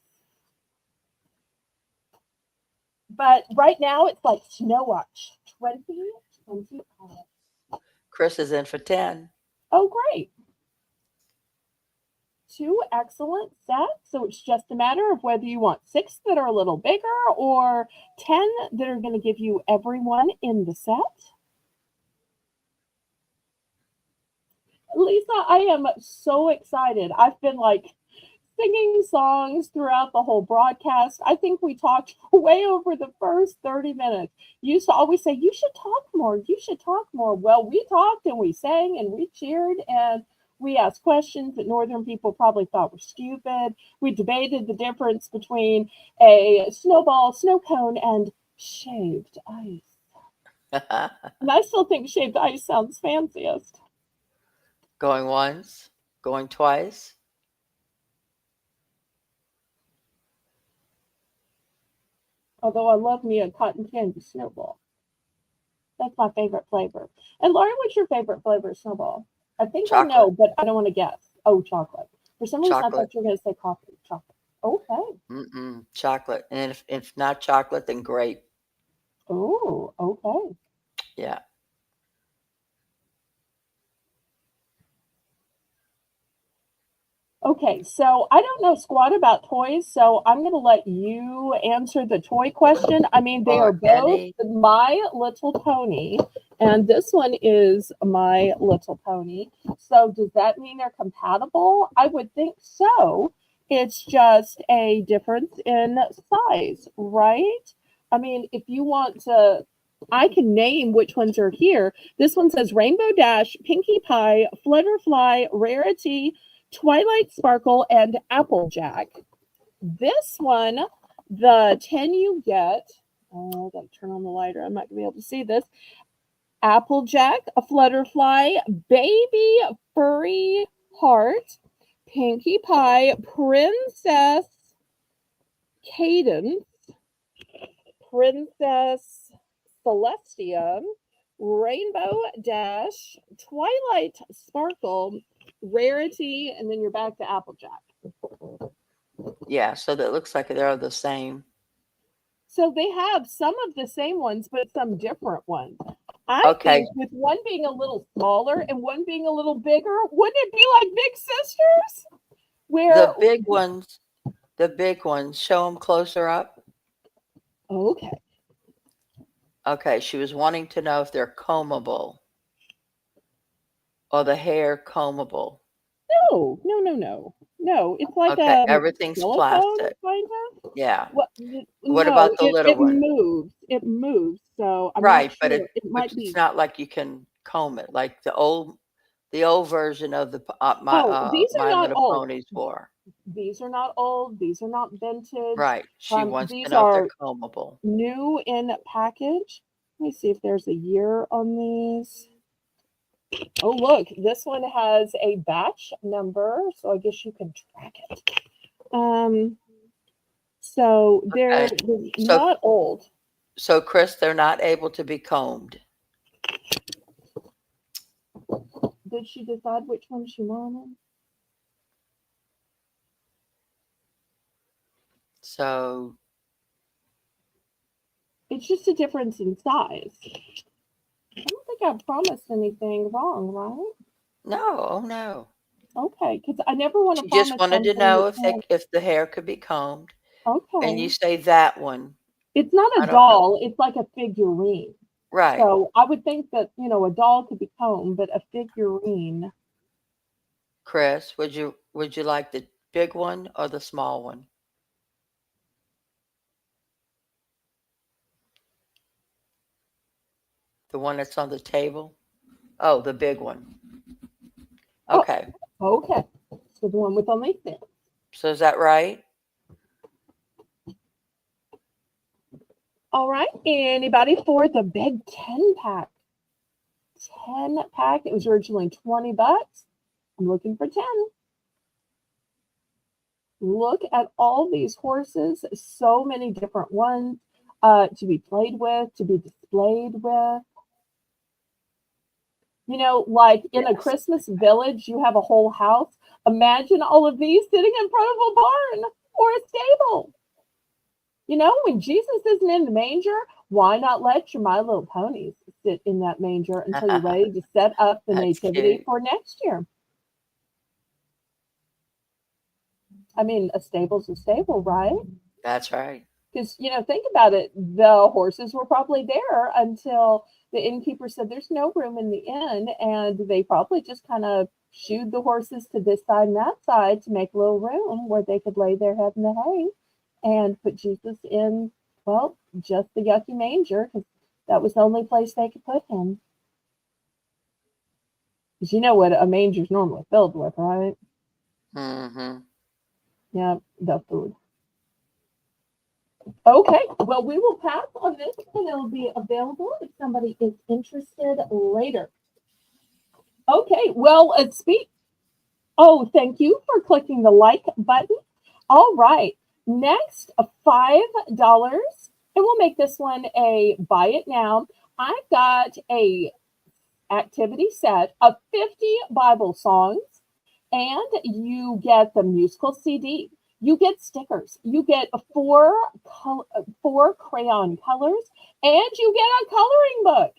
But right now it's like Snow Watch 2025. Chris is in for 10. Oh, great. 2 excellent sets. So it's just a matter of whether you want 6 that are a little bigger or 10 that are going to give you everyone in the set. Lisa, I am so excited. I've been like singing songs throughout the whole broadcast. I think we talked way over the first 30 minutes. You used to always say, you should talk more. You should talk more. Well, we talked and we sang and we cheered and we asked questions that Northern people probably thought were stupid. We debated the difference between a snowball, snow cone, and shaved ice. And I still think shaved ice sounds fanciest. Going once, going twice. Although I love me a cotton candy snowball. That's my favorite flavor. And Lauren, what's your favorite flavor of snowball? I think I know, Chocolate. but I don't want to guess. Oh, chocolate. For some reason, I Chocolate. thought you were going to say coffee. Chocolate. Okay. Chocolate. And if not chocolate, then grape. Oh, okay. Yeah. Okay, so I don't know squat about toys, so I'm going to let you answer the toy question. I mean, they are Or both any. My Little Pony, and this one is My Little Pony. So does that mean they're compatible? I would think so. It's just a difference in size, right? I mean, if you want to, I can name which ones are here. This one says Rainbow Dash, Pinkie Pie, Flutterfly, Rarity, Twilight Sparkle, and Applejack. This one, the 10 you get Oh, I gotta turn on the light or I'm not gonna be able to see this. Applejack, a flutterfly, baby furry heart, Pinkie Pie, Princess Cadence, Princess Celestia, Rainbow Dash, Twilight Sparkle, Rarity, and then you're back to Applejack. Yeah, so that looks like they're the same. So they have some of the same ones, but some different ones. I Okay, think with one being a little smaller and one being a little bigger, wouldn't it be like Big Sisters? Where, the big ones, show them closer up. okay. Okay, she was wanting to know if they're combable or the hair combable. No, no, no, no. No, it's like Okay, a everything's silicone plastic. kind of. Yeah. What? What No, about the little it one? moves. It moves. So I'm not Right, but sure. It might it's be. not like you can comb it like the old version of the Oh, these are My not Little old. Ponies wore. These are not old. These are not vintage. Right. She wants to These know if they're are combable. new in package. Let me see if there's a year on these. Oh, look, this one has a batch number, so I guess you can track it. So they're Okay. So not old. so Chris, they're not able to be combed. Did she decide which one she wanted? So It's just a difference in size. I don't think I promised anything wrong, right? no, oh no. Okay, because I never want to She just promise wanted to something know that can't. if the hair could be combed. And you Okay. say that one. It's not a I don't know. doll, it's like a figurine. Right. So I would think that, a doll could be combed, but a figurine. Chris, would you like the big one or the small one? The one that's on the table? Oh, the big one. Oh, Okay. okay. So the one with only thin. So is that right? All right. Anybody for the big 10 pack? 10 pack. It was originally $20. I'm looking for 10. Look at all these horses. So many different ones to be played with, to be displayed with. Like in a Yes. Christmas village, you have a whole house. Imagine all of these sitting in front of a barn or a stable. When Jesus isn't in the manger, why not let your My Little Ponies sit in that manger until you're ready to set up the That's nativity cute. for next year? I mean, a stable's a stable, right? That's right. Because, think about it. The horses were probably there until the innkeeper said there's no room in the inn. And they probably just kind of shooed the horses to this side and that side to make a little room where they could lay their head in the hay and put Jesus in, well, just the yucky manger because that was the only place they could put him. Because you know what a manger's normally filled with, right? Mm-hmm. Yeah, the food. Okay, well, we will pass on this and it'll be available if somebody is interested later. Okay, well, speak. Oh, thank you for clicking the like button. All right, next, $5, and we'll make this one a buy it now. I've got a activity set of 50 Bible songs, and you get the musical CD. You get stickers. You get four crayon colors, and you get a coloring book.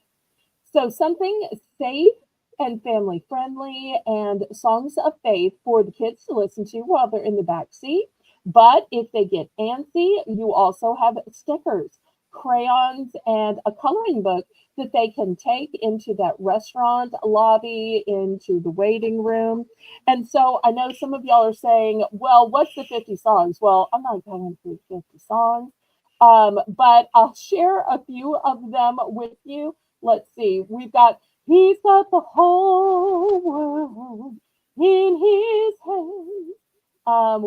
So something safe and family friendly and songs of faith for the kids to listen to while they're in the back seat. But if they get antsy, you also have stickers, crayons, and a coloring book that they can take into that restaurant lobby, into the waiting room. And so I know some of y'all are saying, well, what's the 50 songs? Well, I'm not going through 50 songs, but I'll share a few of them with you. Let's see. We've got He's got the whole world in his hands.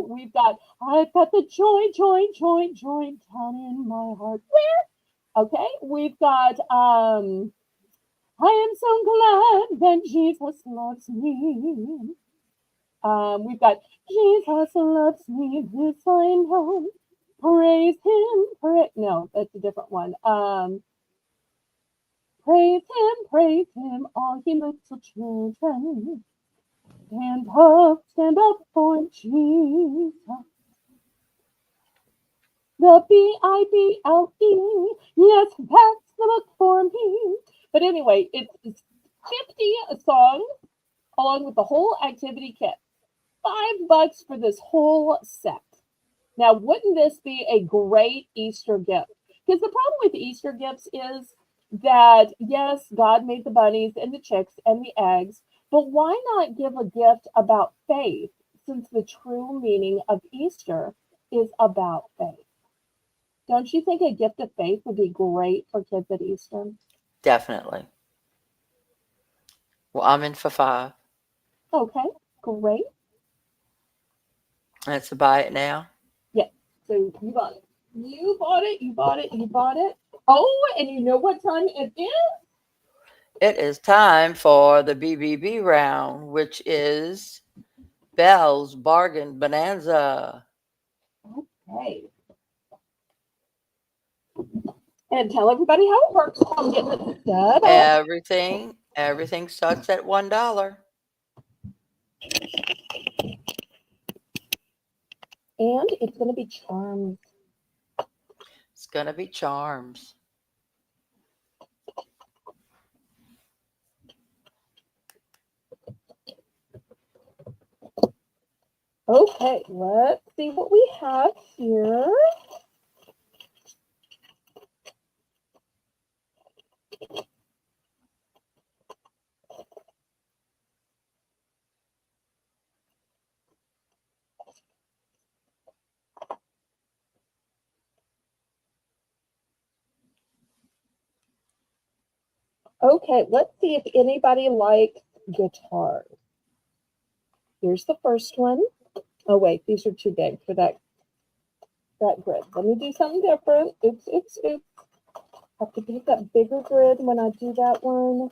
We've got I've got the joy, joy, joy, joy down in my heart. Where? Okay, we've got I am so glad that Jesus loves me. We've got Jesus loves me, this I know. Praise him, no, that's a different one. Praise him, all ye little children. Stand up for Jesus. The Bible, yes, that's the book for me. But anyway, it's 50 songs along with the whole activity kit. $5 for this whole set. Now, wouldn't this be a great Easter gift? Because the problem with Easter gifts is that, yes, God made the bunnies and the chicks and the eggs, but why not give a gift about faith since the true meaning of Easter is about faith? Don't you think a gift of faith would be great for kids at Easter? Definitely. Well, I'm in for 5. Okay, great. Let's buy it now. Yeah, so you bought it. You bought it, you bought it, you bought it. Oh, and you know what time it is? It is time for the BBB round, which is Belle's Bargain Bonanza. Okay. And tell everybody how it works. I'm getting it set up. Everything starts at $1. And it's going to be charms. It's gonna be charms. Okay, let's see what we have here. Okay, let's see if anybody likes guitars. Here's the first one. Oh, wait, these are too big for that grid. Let me do something different. Oops, oops, oops. Have to pick up bigger grid when I do that one.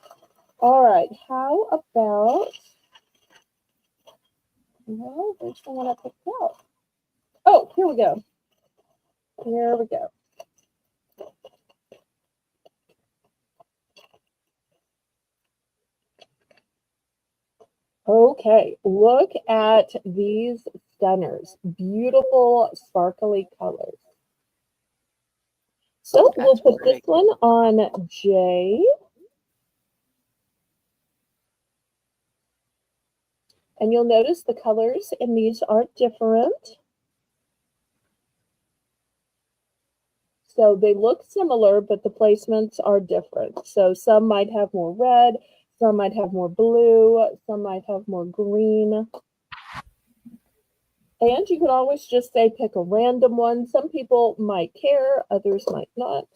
All right, how about, well, where's the one I picked out? Oh, here we go. Here we go. Okay, look at these stunners. Beautiful, sparkly colors. So we'll That's put this pretty. one on J. And you'll notice the colors in these are different. So they look similar, but the placements are different. So some might have more red, some might have more blue, some might have more green. And you could always just say pick a random one. Some people might care, others might not.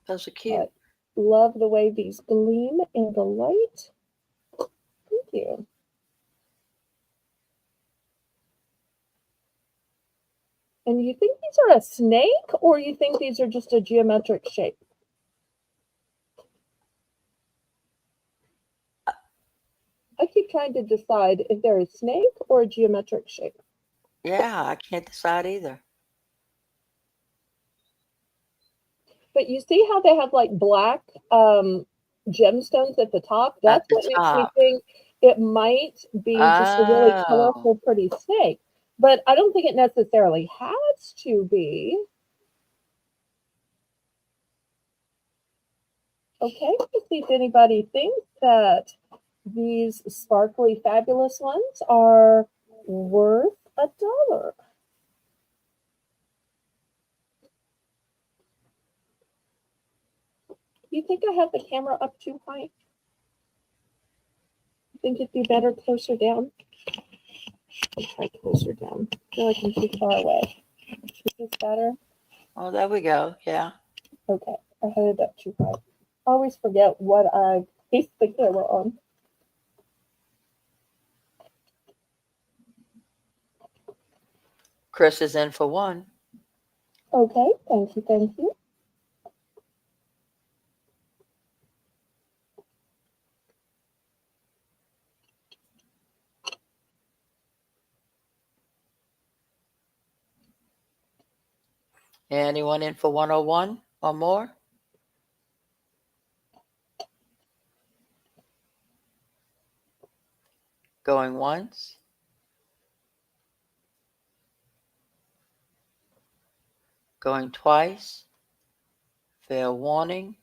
Those are cute. But love the way these gleam in the light. Thank you. And you think these are a snake or you think these are just a geometric shape? I keep trying to decide if they're a snake or a geometric shape. Yeah, I can't decide either. But you see how they have like black gemstones at the top? At That's the what makes me top. think it might be just a really Oh, colorful, pretty snake. But I don't think it necessarily has to be. Okay, let's see if anybody thinks that these sparkly, fabulous ones are worth $1. You think I have the camera up too high? Think it'd be better closer down? I'll try closer down. I feel like I'm too far away. Is this better? oh, there we go. Yeah. Okay, I had it up too high. I always forget what I placed the camera on. Chris is in for 1. Okay, thank you, thank you. Anyone in for 101 or more? Going once. Going twice. Fair warning.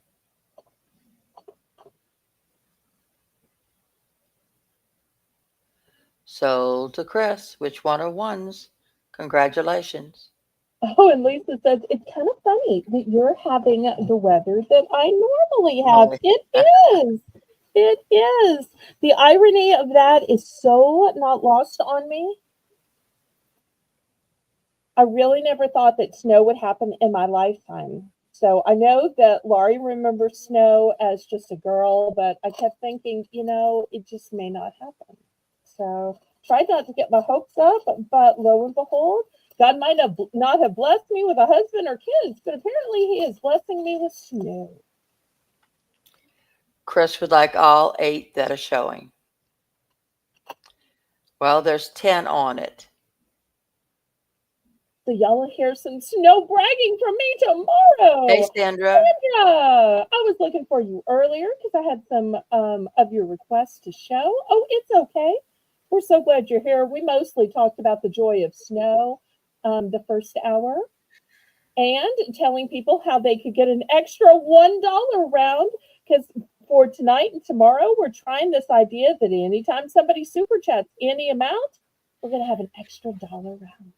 Sold to Chris. Which 101s? Congratulations. Oh, and Lisa says it's kind of funny that you're having the weather that I normally have. Really? It is. It is. The irony of that is so not lost on me. I really never thought that snow would happen in my lifetime. So I know that Laurie remembers snow as just a girl, but I kept thinking, it just may not happen. So tried not to get my hopes up, but lo and behold, God might have not have blessed me with a husband or kids, but apparently He is blessing me with snow. Chris would like all 8 that are showing. Well, there's 10 on it. So y'all will hear some snow bragging from me tomorrow. Hey, Sandra. Sandra, I was looking for you earlier because I had some of your requests to show. Oh, it's okay. We're so glad you're here. We mostly talked about the joy of snow the first hour and telling people how they could get an extra $1 round because for tonight and tomorrow, we're trying this idea that anytime somebody super chats any amount, we're going to have an extra dollar round.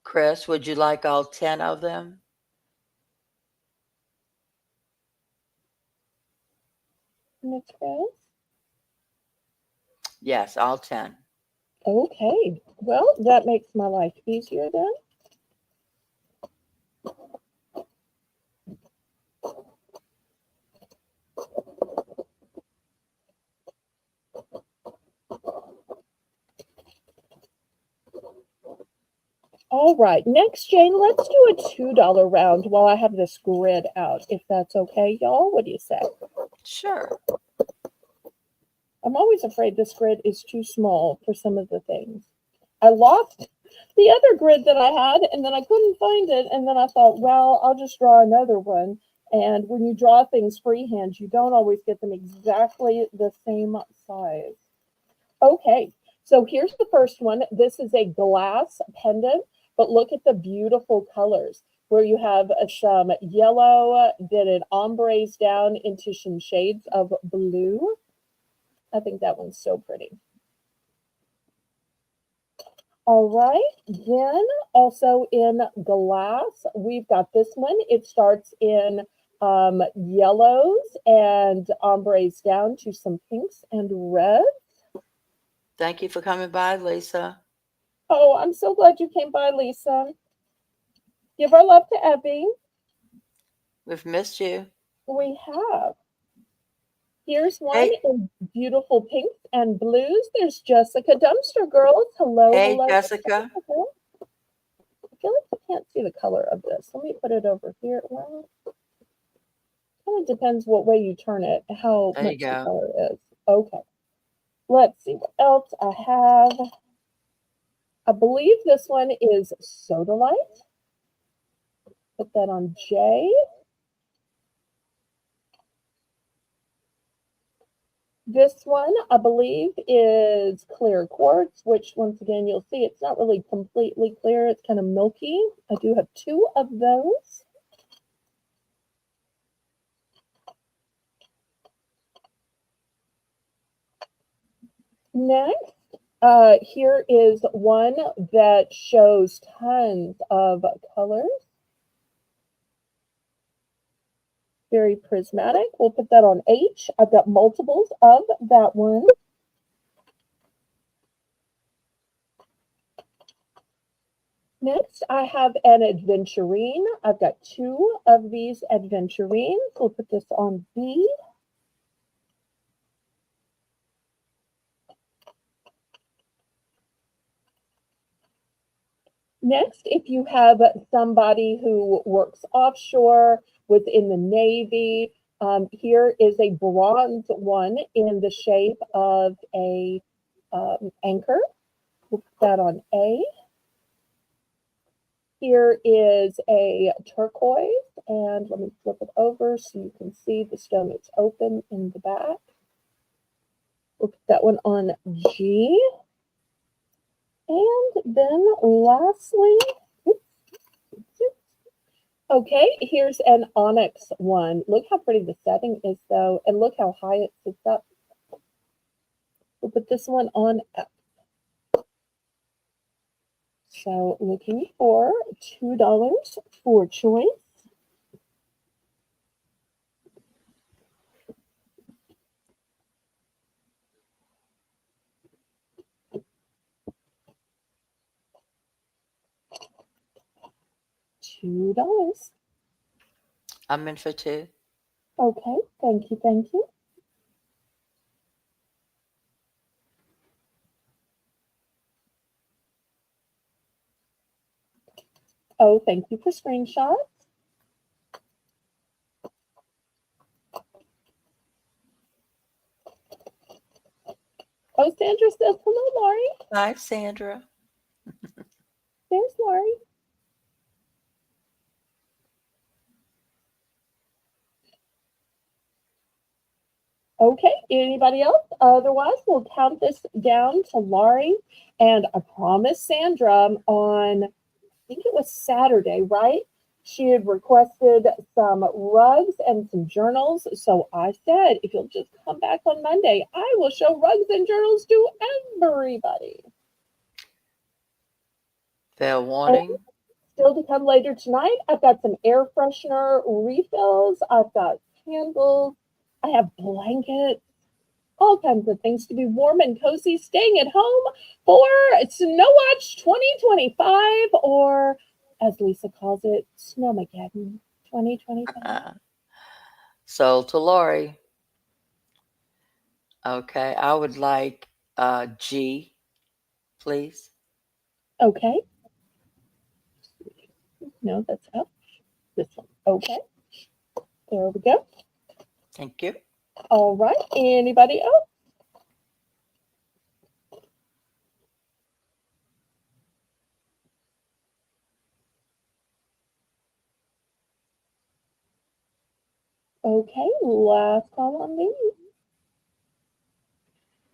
Chris, would you like all 10 of them? Miss Chris? Yes, all 10. Okay. Well, that makes my life easier then. All right. Next, Jane, let's do a $2 round while I have this grid out, if that's okay, y'all. What do you say? Sure. I'm always afraid this grid is too small for some of the things. I lost the other grid that I had, and then I couldn't find it. And then I thought, well, I'll just draw another one. And when you draw things freehand, you don't always get them exactly the same size. Okay, so here's the first one. This is a glass pendant, but look at the beautiful colors where you have some yellow that it ombres down into some shades of blue. I think that one's so pretty. All right, then also in glass, we've got this one. It starts in yellows and ombres down to some pinks and reds. Thank you for coming by, Lisa. Oh, I'm so glad you came by, Lisa. Give our love to Evie. We've missed you. We have. Here's one Hey, in beautiful pinks and blues. There's Jessica Dumpster Girls. Hello, hey, hello, Jessica. Jessica. I feel like you can't see the color of this. Let me put it over here. Well, kind of depends what way you turn it, how There you much the go. color is. Okay. Let's see what else I have. I believe this one is Soda Light. Put that on J. This one, I believe, is clear quartz, which once again, you'll see it's not really completely clear. It's kind of milky. I do have 2 of those. Next, here is one that shows tons of colors. Very prismatic. We'll put that on H. I've got multiples of that one. Next, I have an adventurine. I've got 2 of these adventurines. We'll put this on B. Next, if you have somebody who works offshore within the Navy, here is a bronze one in the shape of a anchor. We'll put that on A. Here is a turquoise, and let me flip it over so you can see the stone is open in the back. We'll put that one on G. And then lastly, okay, here's an onyx one. Look how pretty the setting is though, and look how high it sits up. We'll put this one on F. So looking for $2 for choice. $2. I'm in for 2. Okay, thank you, thank you. Oh, thank you for screenshots. Oh, Sandra says hello, Laurie. Hi, Sandra. There's Laurie. Okay, anybody else? Otherwise, we'll count this down to Laurie. And I promised Sandra on, I think it was Saturday, right? She had requested some rugs and some journals. So I said, if you'll just come back on Monday, I will show rugs and journals to everybody. Fair warning. And still to come later tonight, I've got some air freshener refills. I've got candles. I have blankets. All kinds of things to be warm and cozy, staying at home for Snow Watch 2025, or as Lisa calls it, Snowmageddon 2025. Sold to Lori. Okay, I would like G, please. Okay. No, that's up. This one. Okay. There we go. Thank you. All right. Anybody else? Okay. Last call on me.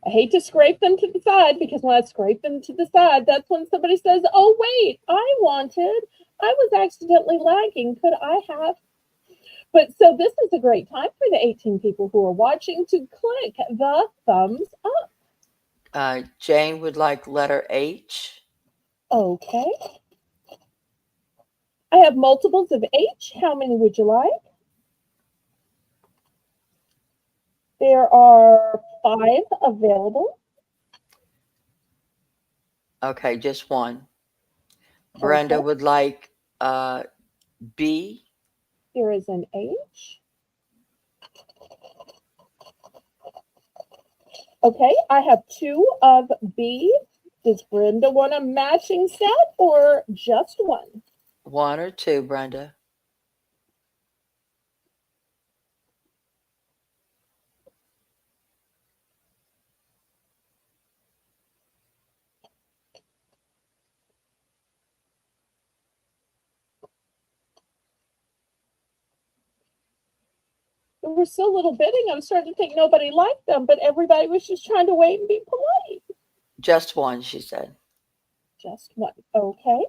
I hate to scrape them to the side because when I scrape them to the side, that's when somebody says, oh, wait, I was accidentally lagging. Could I have? But so this is a great time for the 18 people who are watching to click the thumbs up. Jane would like letter H. Okay. I have multiples of H. How many would you like? There are 5 available. Okay, just one. Brenda Okay. would like B. Here is an H. Okay, I have 2 of B. Does Brenda want a matching set or just one? 1 or 2, Brenda. There was so little bidding, I was starting to think nobody liked them, but everybody was just trying to wait and be polite. Just one, she said. Just one. Okay.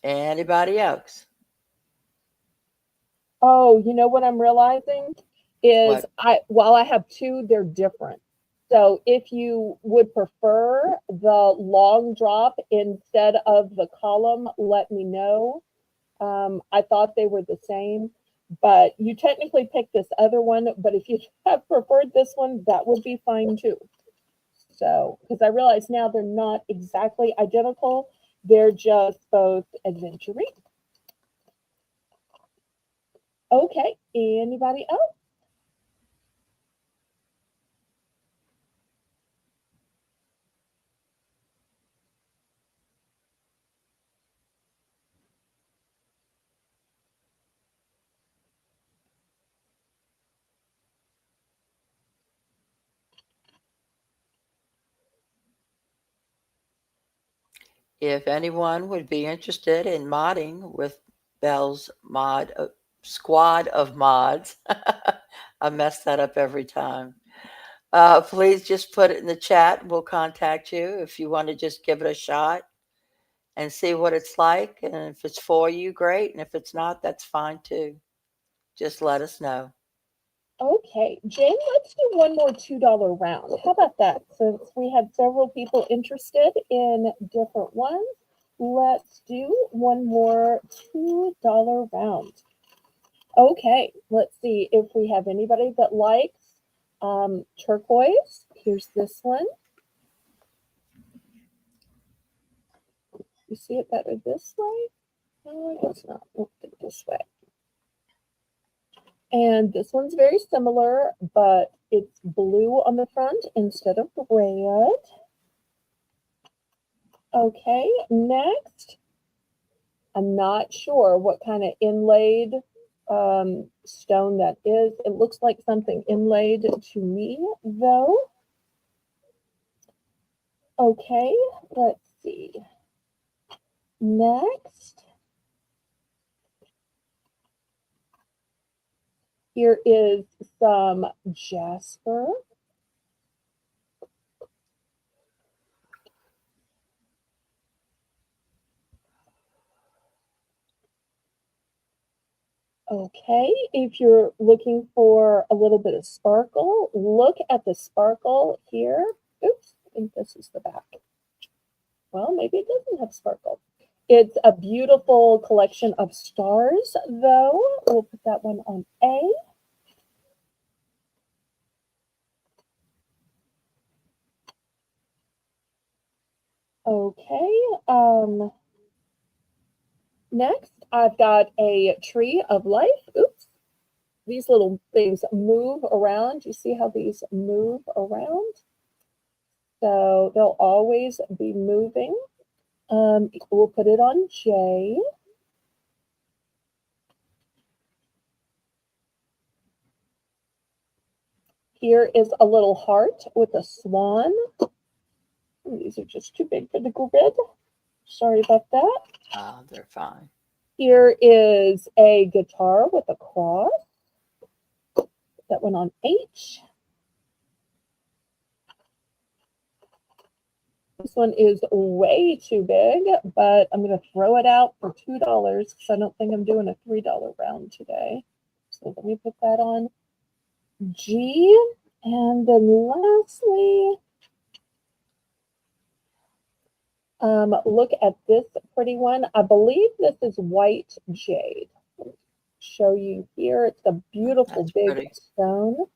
Anybody else? Oh, you know what I'm realizing is What? while I have 2, they're different. So if you would prefer the long drop instead of the column, let me know. I thought they were the same, but you technically picked this other one. But if you have preferred this one, that would be fine too. So, because I realize now they're not exactly identical, they're just both adventure-y. Okay, anybody else? If anyone would be interested in modding with Belle's mod squad of mods, I mess that up every time. Please just put it in the chat. We'll contact you if you want to just give it a shot and see what it's like. And if it's for you, great. And if it's not, that's fine too. Just let us know. Okay, Jane, let's do one more $2 round. How about that? Since we had several people interested in different ones, let's do one more $2 round. Okay, let's see if we have anybody that likes turquoise. Here's this one. You see it better this way? No, I guess not. We'll do it this way. And this one's very similar, but it's blue on the front instead of red. Okay, next. I'm not sure what kind of inlaid stone that is. It looks like something inlaid to me, though. Okay, let's see. Next. Here is some jasper. Okay, if you're looking for a little bit of sparkle, look at the sparkle here. Oops, I think this is the back. Well, maybe it doesn't have sparkle. It's a beautiful collection of stars, though. We'll put that one on A. Okay, next I've got a tree of life. Oops. These little things move around. You see how these move around? So they'll always be moving. We'll put it on J. Here is a little heart with a swan. These are just too big for the grid. Sorry about that. Oh, they're fine. Here is a guitar with a cross. That one on H. This one is way too big, but I'm going to throw it out for $2 because I don't think I'm doing a $3 round today. So let me put that on G. And then lastly, look at this pretty one. I believe this is white jade. Let me show you here. It's a beautiful big stone.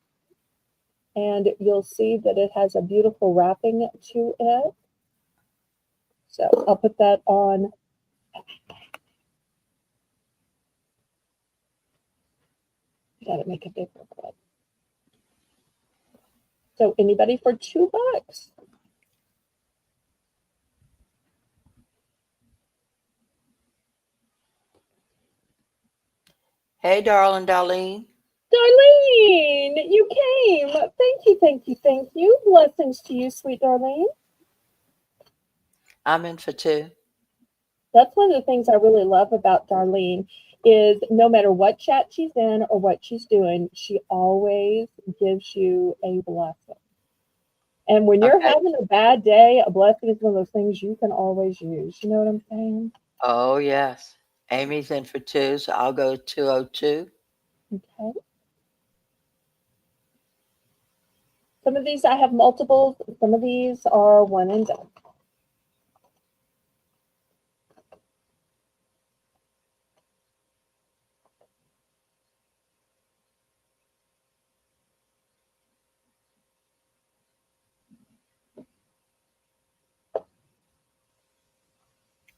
And you'll see that it has a beautiful wrapping to it. So I'll put that on. Got to make a bigger one. So anybody for $2? Hey, darling Darlene. Darlene, you came. Thank you, thank you, thank you. Blessings to you, sweet Darlene. I'm in for 2. That's one of the things I really love about Darlene is no matter what chat she's in or what she's doing, she always gives you a blessing. And when you're having a bad day, a blessing is one of those things you can always use. You know what I'm saying? Oh, yes. Amy's in for 2, so I'll go 202. Okay. Some of these I have multiples. Some of these are one and done.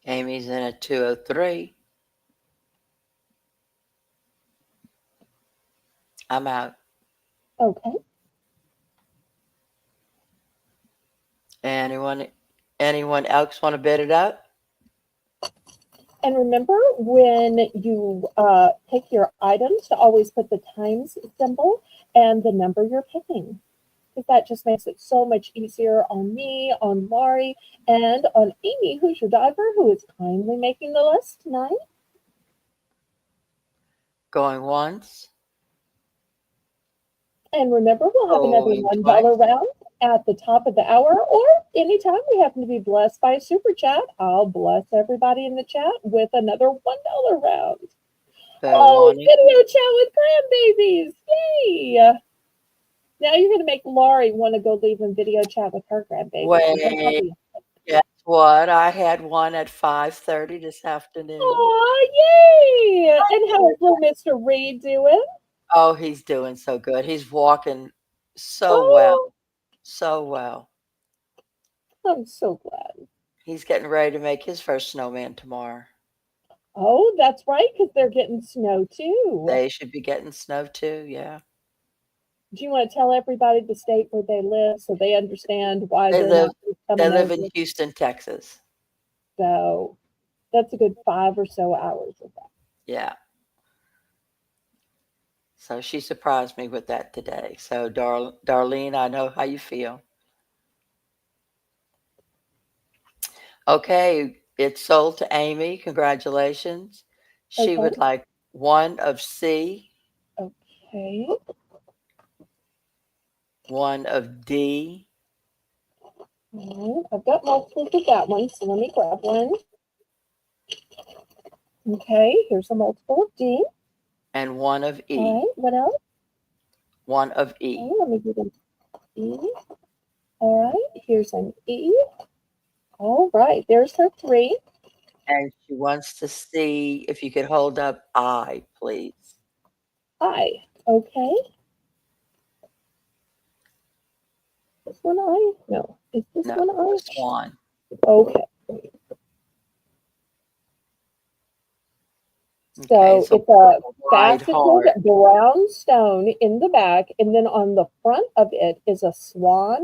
Amy's in at 203. I'm out. Okay. Anyone else want to bid it up? And remember, when you pick your items, to always put the times symbol and the number you're picking. because that just makes it so much easier on me, on Laurie, and on Amy, who's your diver, who is kindly making the list tonight. Going once. And remember, we'll have another Going $1 twice. round at the top of the hour, or anytime we happen to be blessed by a super chat, I'll bless everybody in the chat with another $1 round. Oh, video chat with grandbabies! Yay! Now you're going to make Laurie want to go leave and video chat with her grandbaby. Wait, guess what? I had one at 5:30 this afternoon. Oh, yay! And how is little Mr. Reed doing? Oh, he's doing so good. He's walking so well. So well. I'm so glad. He's getting ready to make his first snowman tomorrow. Oh, that's right, because they're getting snow too. They should be getting snow too, yeah. Do you want to tell everybody the state where they live so they understand why They they're live not coming they live over? in Houston, Texas. So that's a good 5 or so hours of that. Yeah. So she surprised me with that today. So Darlene, I know how you feel. Okay, it's sold to Amy. Congratulations. She Okay. would like one of C, Okay. one of D, I've got multiples of that one, so let me grab one. Okay, here's a multiple of D. and one of E. All right, what else? One of E. Okay, let me do the E. All right, here's an E. All right, there's her 3. And she wants to see if you could hold up I, please. I. Okay. This one I? No. Is this one I? Swan. Okay. Okay, So it's a faceted brown stone in the back, and then on the front of it is a swan,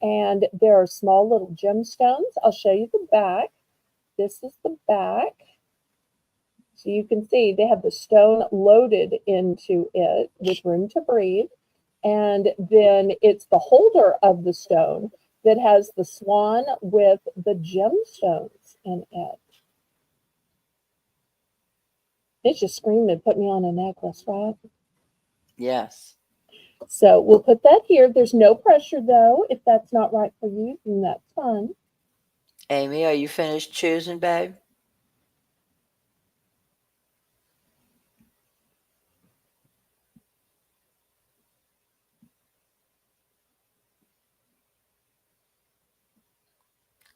and there are small little gemstones. I'll show you the back. This is the back. So you can see they have the stone loaded into it with room to breathe. And then it's the holder of the stone that has the swan with the gemstones in it. It just screamed and put me on a necklace, right? Yes. So we'll put that here. There's no pressure, though. If that's not right for you, then that's fine. Amy, are you finished choosing, babe?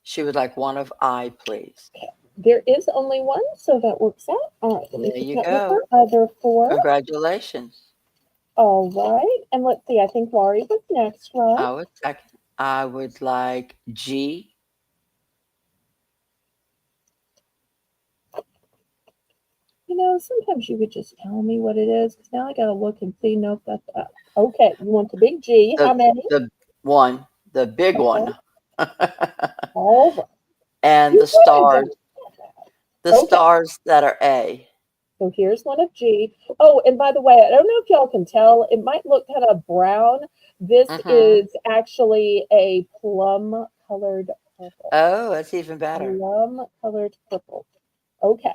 She would like one of I, please. Okay. There is only one, so that works out. All right, let me There you put that go. with her other 4. Congratulations. All right, and let's see. I think Laurie was next, right? I would second. I would like G. You know, sometimes you could just tell me what it is, because now I got to look and see. Nope, that's okay. You want the big G? How many? The one, the big one. All right. And the stars. The stars that are A. So here's one of G. Oh, and by the way, I don't know if y'all can tell. It might look kind of brown. This is actually a plum colored purple. Oh, that's even better. Plum colored purple. Okay.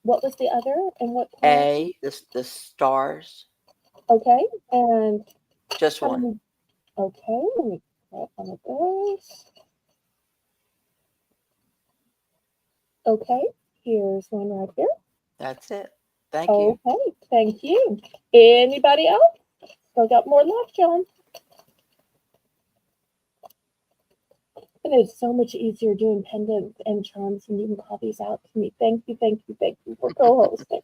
What was the other? And what color? A, the stars. Okay. And just one. Okay. Let me grab one of those. Okay. Here's one right here. That's it. Thank you. Okay. Thank you. Anybody else? Still got more left, John. And it's so much easier doing pendants and charms and you can call these out to me. Thank you, thank you, thank you for co-hosting.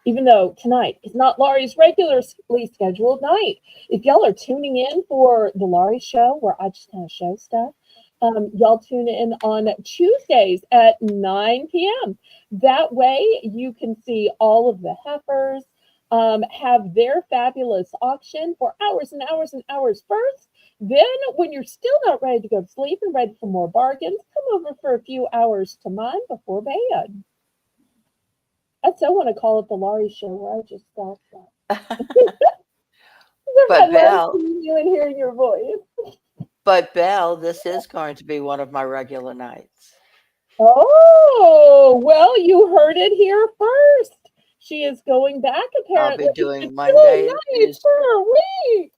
Even though tonight is not Laurie's regularly scheduled night. If y'all are tuning in for the Laurie show, where I just kind of show stuff, y'all tune in on Tuesdays at 9 p.m. That way you can see all of the heifers, have their fabulous auction for hours and hours and hours first. Then, when you're still not ready to go to sleep and ready for more bargains, come over for a few hours to mine before bed. I still want to call it the Laurie Show, where I just stop that. But I love Belle, seeing you and hearing your voice. but Belle, this is going to be one of my regular nights. Oh, well, you heard it here first. She is going back I'll be apparently to doing 2 Monday and nights Tuesday. per week.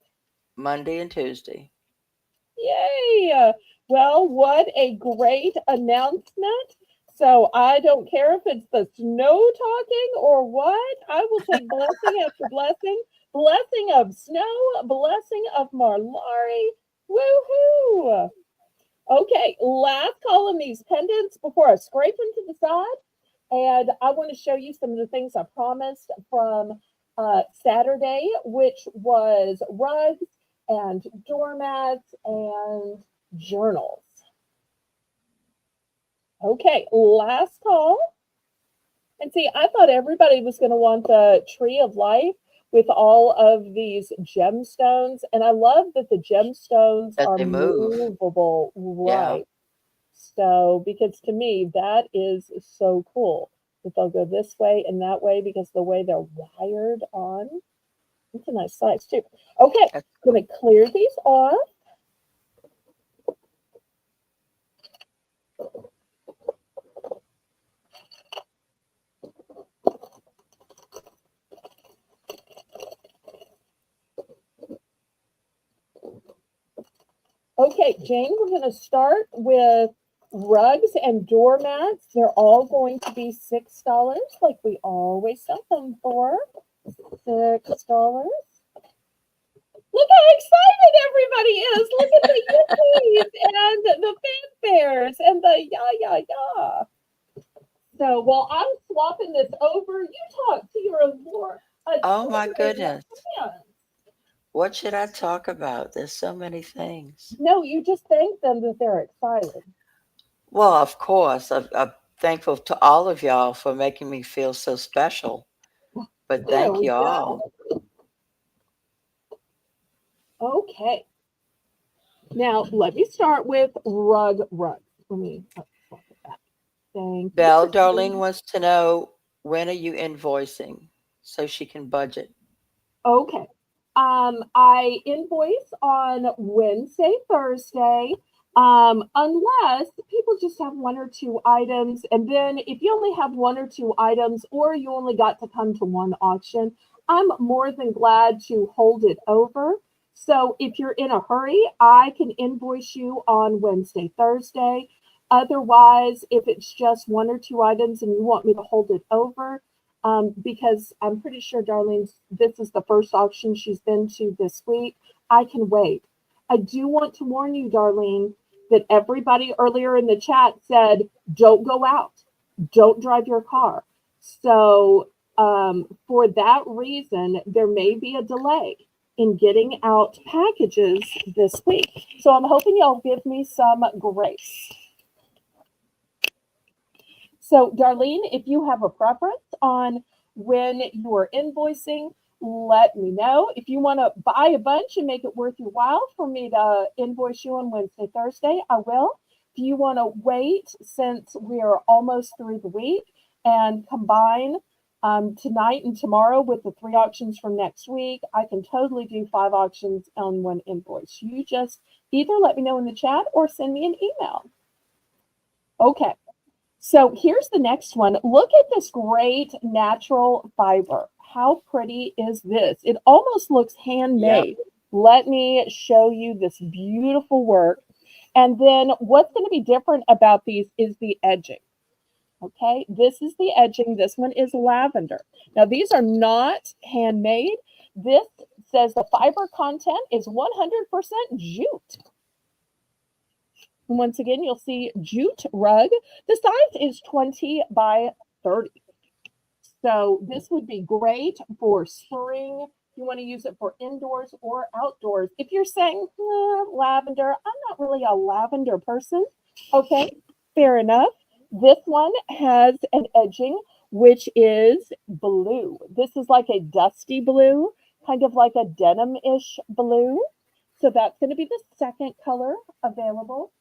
Monday and Tuesday. Yay! Well, what a great announcement. So I don't care if it's the snow talking or what. I will take blessing after blessing. Blessing of snow, blessing of Marlari. Woohoo! Okay, last call on these pendants before I scrape them to the side. And I want to show you some of the things I promised from Saturday, which was rugs and doormats and journals. Okay, last call. And see, I thought everybody was going to want the tree of life with all of these gemstones. And I love that the gemstones That are they move. movable, Yeah. right? So, because to me, that is so cool that they'll go this way and that way because the way they're wired on. It's a nice size too. Okay, That's I'm going to clear these off. Okay, Jane, we're going to start with rugs and doormats. They're all going to be $6 like we always sell them for. $6. Look how excited everybody is. Look at the yippies and the fanfares and the ya. So while I'm swapping this over, you talk to your Oh my adoring goodness. fans. What should I talk about? There's so many things. No, you just thank them that they're excited. Well, of course, I'm thankful to all of y'all for making me feel so special. But There thank we you all. go. Okay. Now let me start with rugs. Let me swap it back. Thank you, Belle, Darlene Christine. wants to know, when are you invoicing so she can budget? Okay. I invoice on Wednesday, Thursday, unless people just have one or two items. And then if you only have one or two items, or you only got to come to one auction, I'm more than glad to hold it over. So if you're in a hurry, I can invoice you on Wednesday, Thursday. Otherwise, if it's just one or two items and you want me to hold it over, because I'm pretty sure Darlene's, this is the first auction she's been to this week. I can wait. I do want to warn you, Darlene, that everybody earlier in the chat said, don't go out, don't drive your car. So, for that reason, there may be a delay in getting out packages this week. So, I'm hoping y'all give me some grace. So, Darlene, if you have a preference on when you are invoicing, let me know. If you want to buy a bunch and make it worth your while for me to invoice you on Wednesday, Thursday, I will. If you want to wait since we are almost through the week and combine tonight and tomorrow with the 3 auctions from next week, I can totally do 5 auctions on one invoice. You just either let me know in the chat or send me an email. Okay. So here's the next one. Look at this great natural fiber. How pretty is this? It almost looks Yep. handmade. Let me show you this beautiful work. And then what's going to be different about these is the edging. Okay, this is the edging. This one is lavender. Now, these are not handmade. This says the fiber content is 100% jute. And once again, you'll see jute rug. The size is 20 by 30. So this would be great for spring. You want to use it for indoors or outdoors. If you're saying lavender, I'm not really a lavender person. Okay, fair enough. This one has an edging, which is blue. This is like a dusty blue, kind of like a denim-ish blue. So that's going to be the second color available.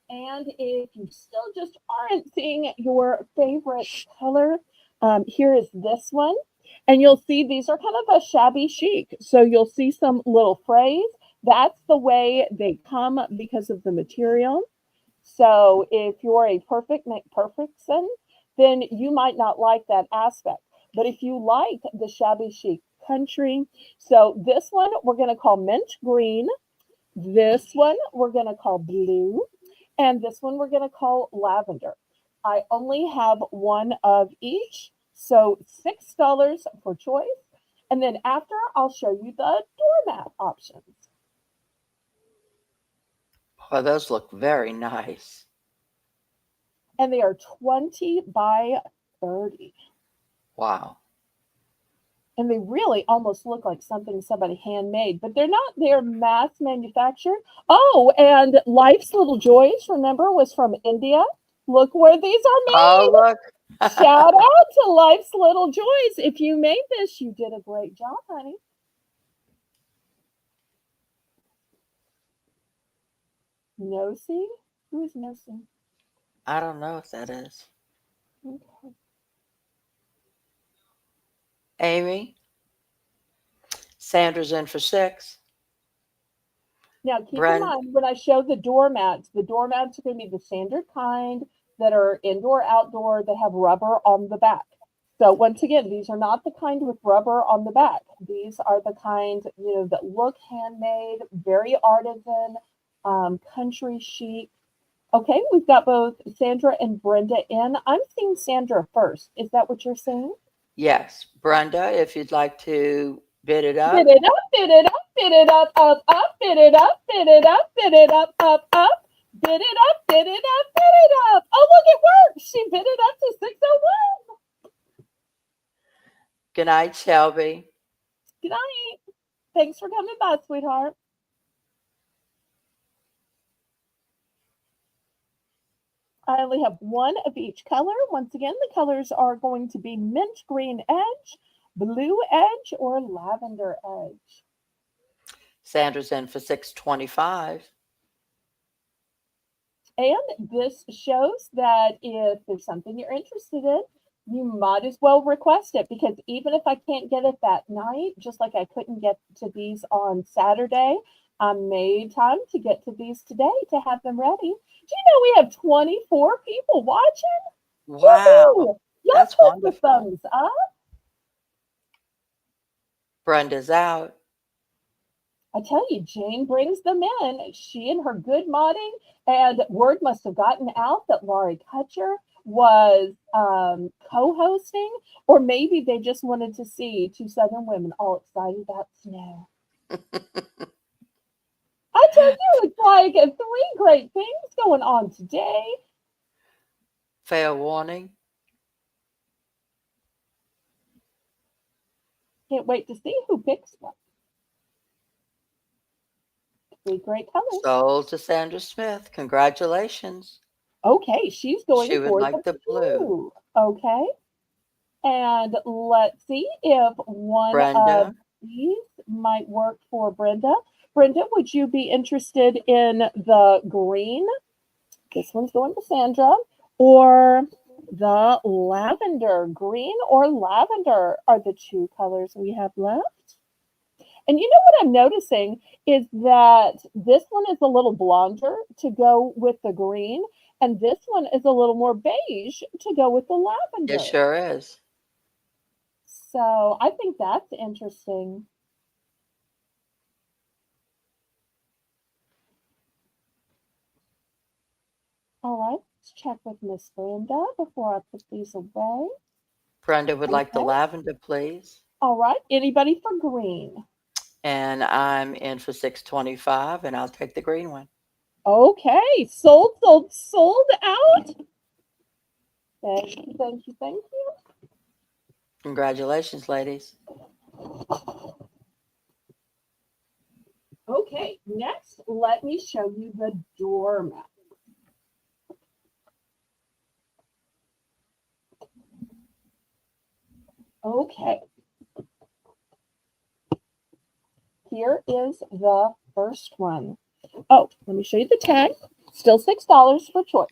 And if you still just aren't seeing your favorite color, here is this one. And you'll see these are kind of a shabby chic. So you'll see some little phrase. That's the way they come because of the material. So if you're a perfect McPerfectson, then you might not like that aspect. But if you like the shabby chic country, so this one we're going to call mint green. This one we're going to call blue. And this one we're going to call lavender. I only have one of each. So $6 for choice. And then after, I'll show you the doormat options. Oh, those look very nice. And they are 20 by 30. Wow. And they really almost look like something somebody handmade, but they're not. They're mass manufactured. Oh, and Life's Little Joys, remember, was from India. Look where these are Oh, made. look. Shout out to Life's Little Joys. If you made this, you did a great job, honey. Nosy? Who is Nosy? I don't know if that is. Okay. Amy? Sandra's in for 6. Now, keep in Brent? mind, when I show the doormats are going to be the standard kind that are indoor, outdoor, that have rubber on the back. So once again, these are not the kind with rubber on the back. These are the kind, that look handmade, very artisan, country chic. Okay, we've got both Sandra and Brenda in. I'm seeing Sandra first. Is that what you're saying? Yes. Brenda, if you'd like to bid it up. Bid it up, bid it up, bid it up, up, bid it up, bid it up, bid it up, up. Bid it up, bid it up, bid it up. Oh, look, it worked. She bid it up to 601. Good night, Shelby. Good night. Thanks for coming by, sweetheart. I only have one of each color. Once again, the colors are going to be mint green edge, blue edge, or lavender edge. Sandra's in for $6.25. And this shows that if there's something you're interested in, you might as well request it, because even if I can't get it that night, just like I couldn't get to these on Saturday, I made time to get to these today to have them ready. Do you know we have 24 people watching? Wow. Woo-hoo! Y'all That's put wonderful. the thumbs up. Brenda's out. I tell you, Jane brings them in. She and her good modding, and word must have gotten out that Laurie Kutcher was co-hosting, or maybe they just wanted to see two Southern women all excited about snow. I tell you, it's like 3 great things going on today. Fair warning. Can't wait to see who picks one. 3 great colors. Sold to Sandra Smith. Congratulations. Okay, she's going She would for like the blue. Okay. And let's see if one Brenda. of these might work for Brenda. Brenda, would you be interested in the green? This one's going to Sandra. Or the lavender? Green or lavender are the 2 colors we have left. And you know what I'm noticing is that this one is a little blonder to go with the green, and this one is a little more beige to go with the lavender. It sure is. So I think that's interesting. All right, let's check with Miss Brenda before I put these away. Brenda would like the Okay. lavender, please. All right, anybody for green? And I'm in for $6.25, and I'll take the green one. Okay, sold out. Thank you, thank you, thank you. Congratulations, ladies. Okay, next, let me show you the doormat. Okay. Here is the first one. Oh, let me show you the tag. Still $6 for choice.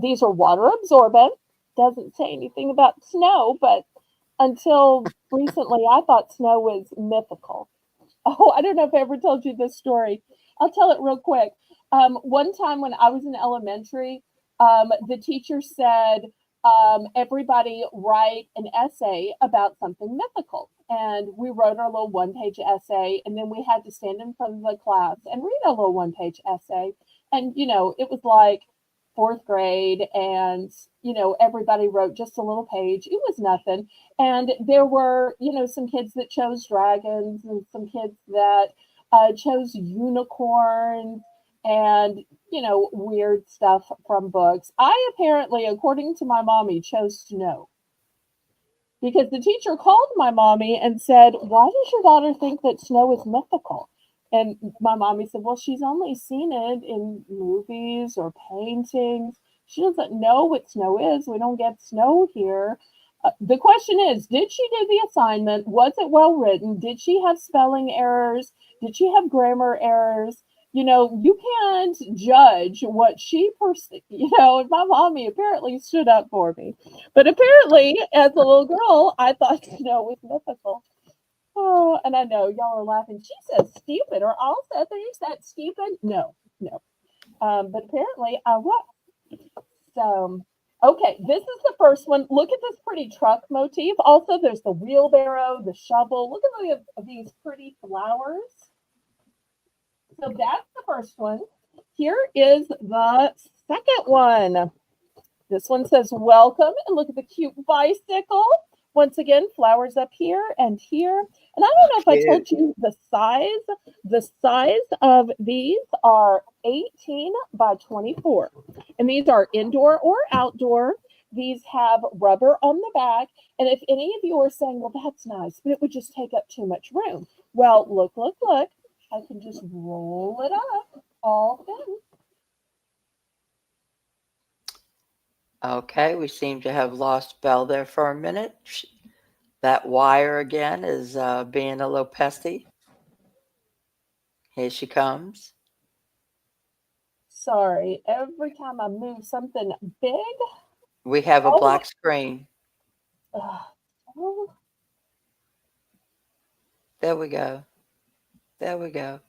These are water absorbent. Doesn't say anything about snow, but until recently, I thought snow was mythical. Oh, I don't know if I ever told you this story. I'll tell it real quick. One time when I was in elementary, the teacher said, everybody write an essay about something mythical. And we wrote our little one-page essay, and then we had to stand in front of the class and read a little one-page essay. And, it was like fourth grade, and, everybody wrote just a little page. It was nothing. And there were, some kids that chose dragons and some kids that chose unicorns and, weird stuff from books. I apparently, according to my mommy, chose snow because the teacher called my mommy and said, "Why does your daughter think that snow is mythical?" And my mommy said, "Well, she's only seen it in movies or paintings. She doesn't know what snow is. We don't get snow here." The question is, did she do the assignment? Was it well written? Did she have spelling errors? Did she have grammar errors? You can't judge what and my mommy apparently stood up for me. But apparently, as a little girl, I thought snow was mythical. Oh, and I know y'all are laughing. She says stupid, or all Southerners that stupid? No, no. But apparently I was. So, okay, this is the first one. Look at this pretty truck motif. Also, there's the wheelbarrow, the shovel. Look at these pretty flowers. So that's the first one. Here is the second one. This one says welcome, and look at the cute bicycle. Once again, flowers up here and here. And I don't know if I told you the size. The size of these are 18 by 24. And these are indoor or outdoor. These have rubber on the back. And if any of you are saying, well, that's nice, but it would just take up too much room. Well, look, look, look. I can just roll it up all thin. Okay, we seem to have lost Belle there for a minute. That wire again is being a little pesty. Here she comes. Sorry, every time I move something big. We have a black screen. Oh. There we go. There we go.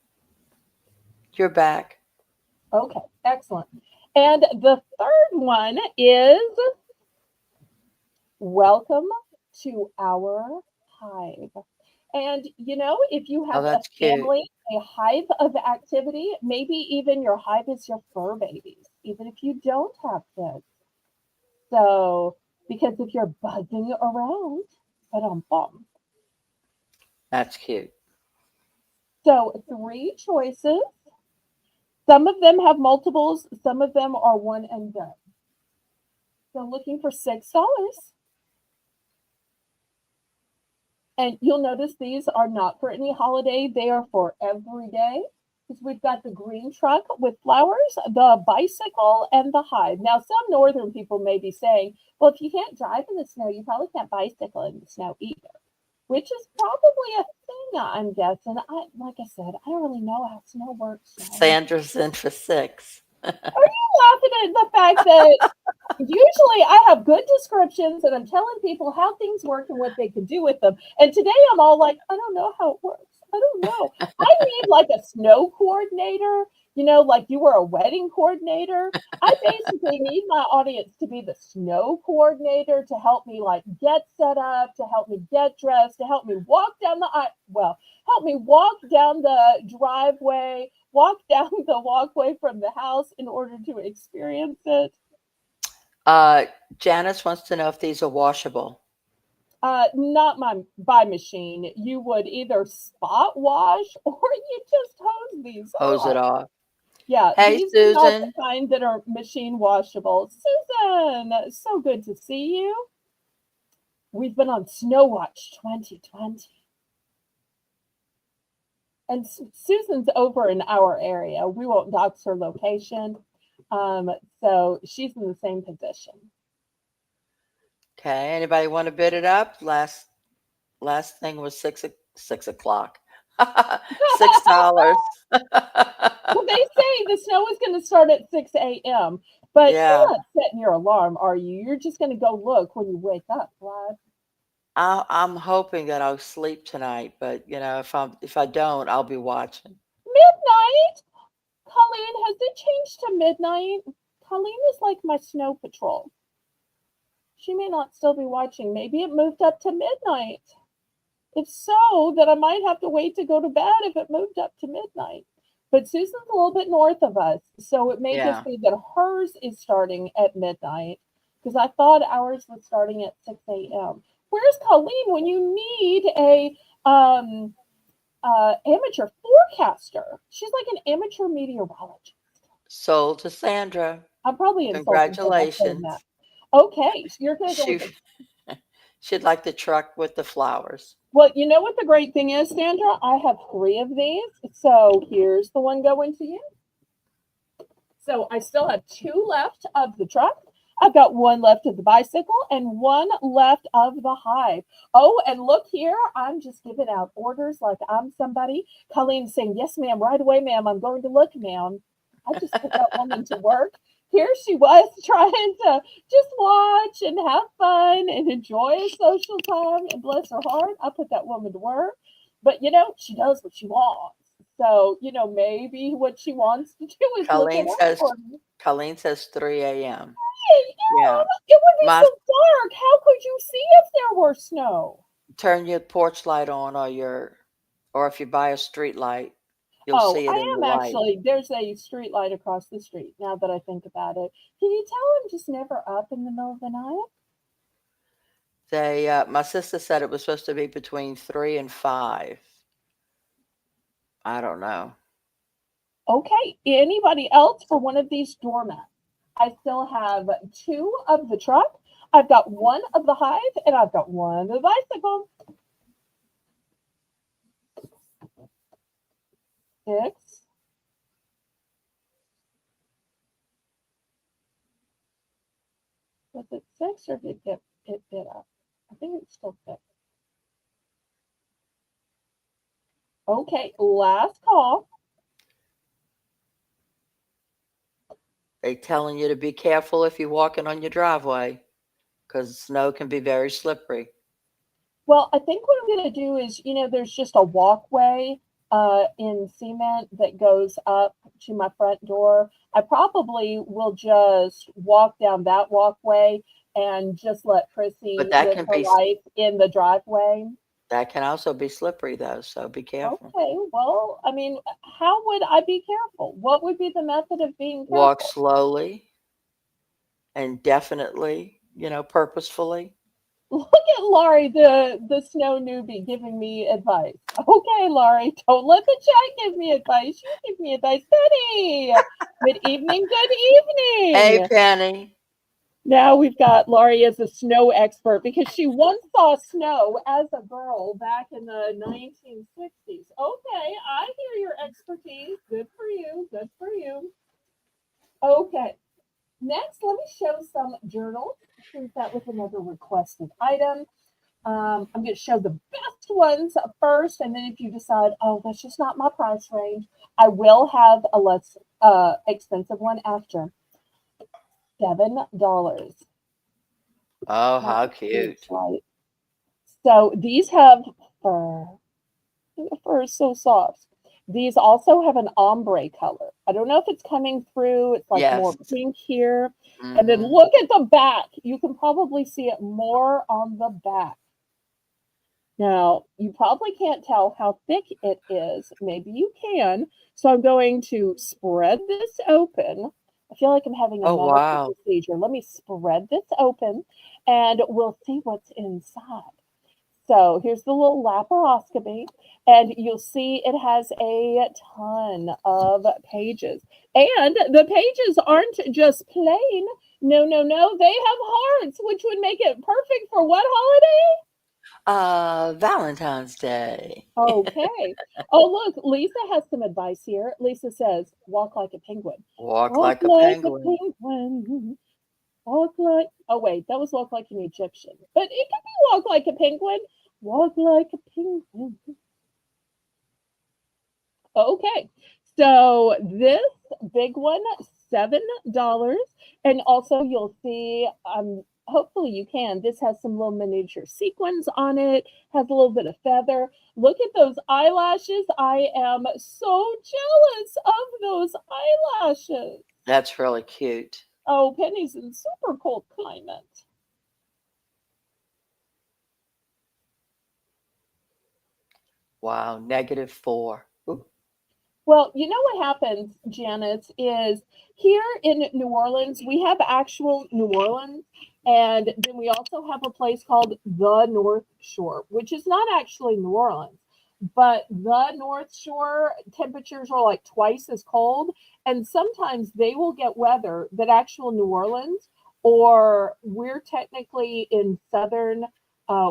You're back. Okay, excellent. And the third one is welcome to our hive. And if you have a family, a hive of activity, maybe even your hive is your fur babies, even if you don't have kids. So, because if you're buzzing around, ba-dum-bum. That's cute. So, 3 choices. Some of them have multiples, some of them are one and done. So, looking for $6. And you'll notice these are not for any holiday, they are for every day. Because we've got the green truck with flowers, the bicycle, and the hive. Now, some northern people may be saying, well, if you can't drive in the snow, you probably can't bicycle in the snow either. Which is probably a thing, I'm guessing. Like I said, I don't really know how snow works. Sandra's in for 6. Are you laughing at the fact that usually I have good descriptions and I'm telling people how things work and what they can do with them. And today I'm all like, I don't know how it works. I don't know. I need like a snow coordinator, like you were a wedding coordinator. I basically need my audience to be the snow coordinator to help me like get set up, to help me get dressed, to help me walk down help me walk down the driveway, walk down the walkway from the house in order to experience it. Janice wants to know if these are washable. Not by machine. You would either spot wash or you just hose these Hose it off. Yeah, hey, these Susan. are not the kind that are machine washable. Susan, so good to see you. We've been on Snow Watch 2020. And Susan's over in our area. We won't dox her location. So she's in the same position. Okay, anybody want to bid it up? Last thing was $6. $6. Well, they say the snow is going to start at 6 a.m. But yeah. You're not setting your alarm, are you? You're just going to go look when you wake up, right? I'm hoping that I'll sleep tonight, but if I don't, I'll be watching. Midnight? Colleen, has it changed to midnight? Colleen is like my snow patrol. She may not still be watching. Maybe it moved up to midnight. If so, then I might have to wait to go to bed if it moved up to midnight. But Susan's a little bit north of us, so it may just Yeah. be that hers is starting at midnight because I thought ours was starting at 6 a.m. Where's Colleen when you need a amateur forecaster? She's like an amateur meteorologist. Sold to Sandra. I'm probably insulting her by saying that. Congratulations. Okay, so you're going to go with She the. she'd like the truck with the flowers. Well, you know what the great thing is, Sandra? I have 3 of these. So here's the one going to you. So I still have 2 left of the truck. I've got 1 left of the bicycle and 1 left of the hive. Oh, and look here. I'm just giving out orders like I'm somebody. Colleen's saying, yes, ma'am, right away, ma'am. I'm going to look, ma'am. I just put that woman to work. Here she was trying to just watch and have fun and enjoy a social time. And bless her heart, I put that woman to work. But, she does what she wants. So, maybe what she wants to do is look at Colleen our says orders. Colleen says 3 a.m. Hey, Yeah. it would be My so dark. How could you see if there were snow? Turn your porch light on or if you buy a street light, you'll Oh, see it in I the am light. actually. There's a street light across the street. Now that I think about it, can you tell I'm just never up in the middle of the night? My sister said it was supposed to be between 3 and 5. I don't know. Okay. Anybody else for one of these doormats? I still have 2 of the truck. I've got 1 of the hive, and I've got 1 of the bicycle. 6. Was it 6 or did it get up? I think it's still 6. Okay, last call. They telling you to be careful if you're walking on your driveway because snow can be very slippery. Well, I think what I'm going to do is, there's just a walkway in cement that goes up to my front door. I probably will just walk down that walkway and just let Chrissy But live her life in the driveway. that can also be slippery though, so be careful. Okay, well, I mean, how would I be careful? What would be the method of being Walk careful? slowly and definitely, purposefully. Look at Laurie, the snow newbie, giving me advice. Okay, Laurie, don't let the chat give me advice. You give me advice, Penny. Good evening. Good Hey, evening. Penny. Now we've got Laurie as a snow expert because she once saw snow as a girl back in the 1960s. Okay, I hear your expertise. Good for you. Good for you. Okay. Next, let me show some journals since that was another requested item. I'm going to show the best ones first, and then if you decide, oh, that's just not my price range, I will have a less expensive one after. $7. Oh, Not how huge, cute. right? So these have fur. The fur is so soft. These also have an ombre color. I don't know if it's coming through. It's like more Yes. pink here. And then Hmm. look at the back. You can probably see it more on the back. Now, you probably can't tell how thick it is. Maybe you can. So I'm going to spread this open. I feel like I'm having a Oh, medical wow. procedure. Let me spread this open and we'll see what's inside. So here's the little laparoscopy, and you'll see it has a ton of pages. And the pages aren't just plain. No, no, no. They have hearts, which would make it perfect for what holiday? Valentine's Day. Okay. Oh, look, Lisa has some advice here. Lisa says, walk like a penguin. Walk Walk like a like a penguin. penguin. Walk like, oh, wait, that was walk like an Egyptian. But it could be walk like a penguin. Walk like a penguin. Okay. So this big one, $7. And also you'll see hopefully you can. This has some little miniature sequins on it, has a little bit of feather. Look at those eyelashes. I am so jealous of those eyelashes. That's really cute. Oh, Penny's in super cold climate. Wow, -4. Ooh. Well, you know what happens, Janice, is here in New Orleans, we have actual New Orleans, and then we also have a place called the North Shore, which is not actually New Orleans, but the North Shore temperatures are like twice as cold, and sometimes they will get weather that actual New Orleans, or we're technically in southern,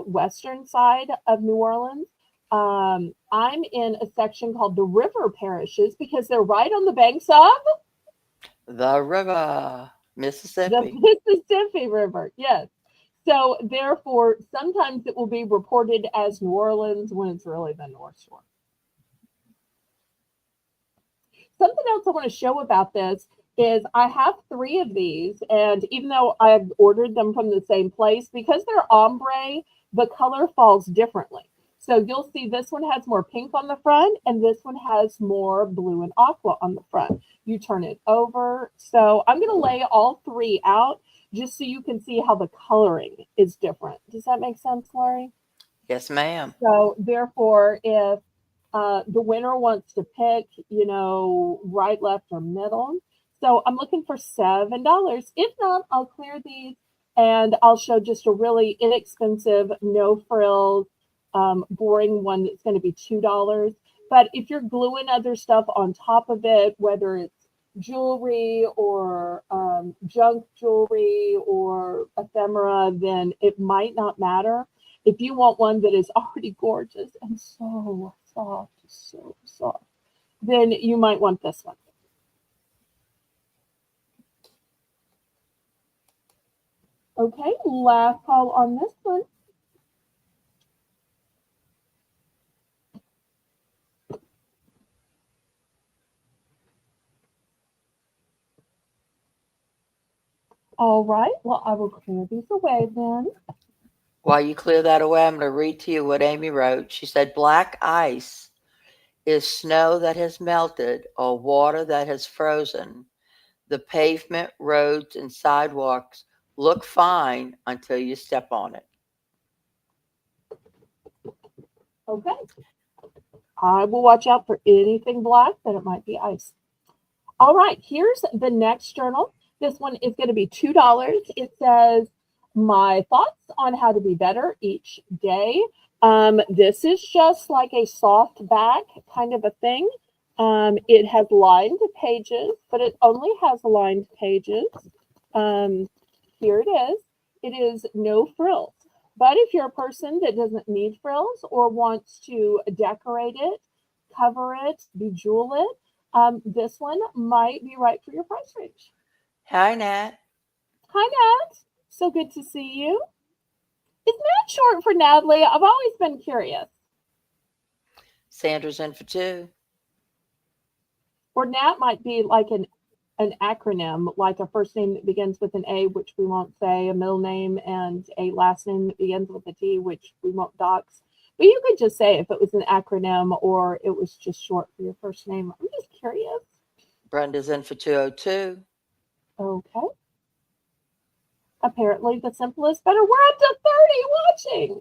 western side of New Orleans. I'm in a section called the river parishes because they're right on the banks of The river, the Mississippi. Mississippi River. Yes. So therefore, sometimes it will be reported as New Orleans when it's really the North Shore. Something else I want to show about this is I have 3 of these, and even though I've ordered them from the same place, because they're ombre, the color falls differently. So you'll see this one has more pink on the front, and this one has more blue and aqua on the front. You turn it over. So I'm going to lay all 3 out just so you can see how the coloring is different. Does that make sense, Lori? Yes, ma'am. So therefore, if the winner wants to pick, right, left, or middle. So I'm looking for $7. If not, I'll clear these and I'll show just a really inexpensive, no frills, boring one that's going to be $2. But if you're gluing other stuff on top of it, whether it's jewelry or junk jewelry or ephemera, then it might not matter. If you want one that is already gorgeous and so soft, then you might want this one. Okay, last call on this one. All right, well, I will clear these away then. While you clear that away, I'm going to read to you what Amy wrote. She said, "Black ice is snow that has melted or water that has frozen. The pavement, roads, and sidewalks look fine until you step on it." Okay, I will watch out for anything black that it might be ice. All right, here's the next journal. This one is going to be $2. It says, "My thoughts on how to be better each day." This is just like a soft back kind of a thing. It has lined pages, but it only has lined pages. Here it is. It is no frills. But if you're a person that doesn't need frills or wants to decorate it, cover it, bejewel it, this one might be right for your price range. Hi, Nat. Hi, Nat. So good to see you. Is Nat short for Natalie? I've always been curious. Sandra's in for 2. Or Nat might be like an acronym, like a first name that begins with an A, which we won't say, a middle name, and a last name that begins with a T, which we won't dox. But you could just say if it was an acronym or it was just short for your first name. I'm just curious. Brenda's in for 202. Okay. Apparently the simplest better. We're up to 30 watching.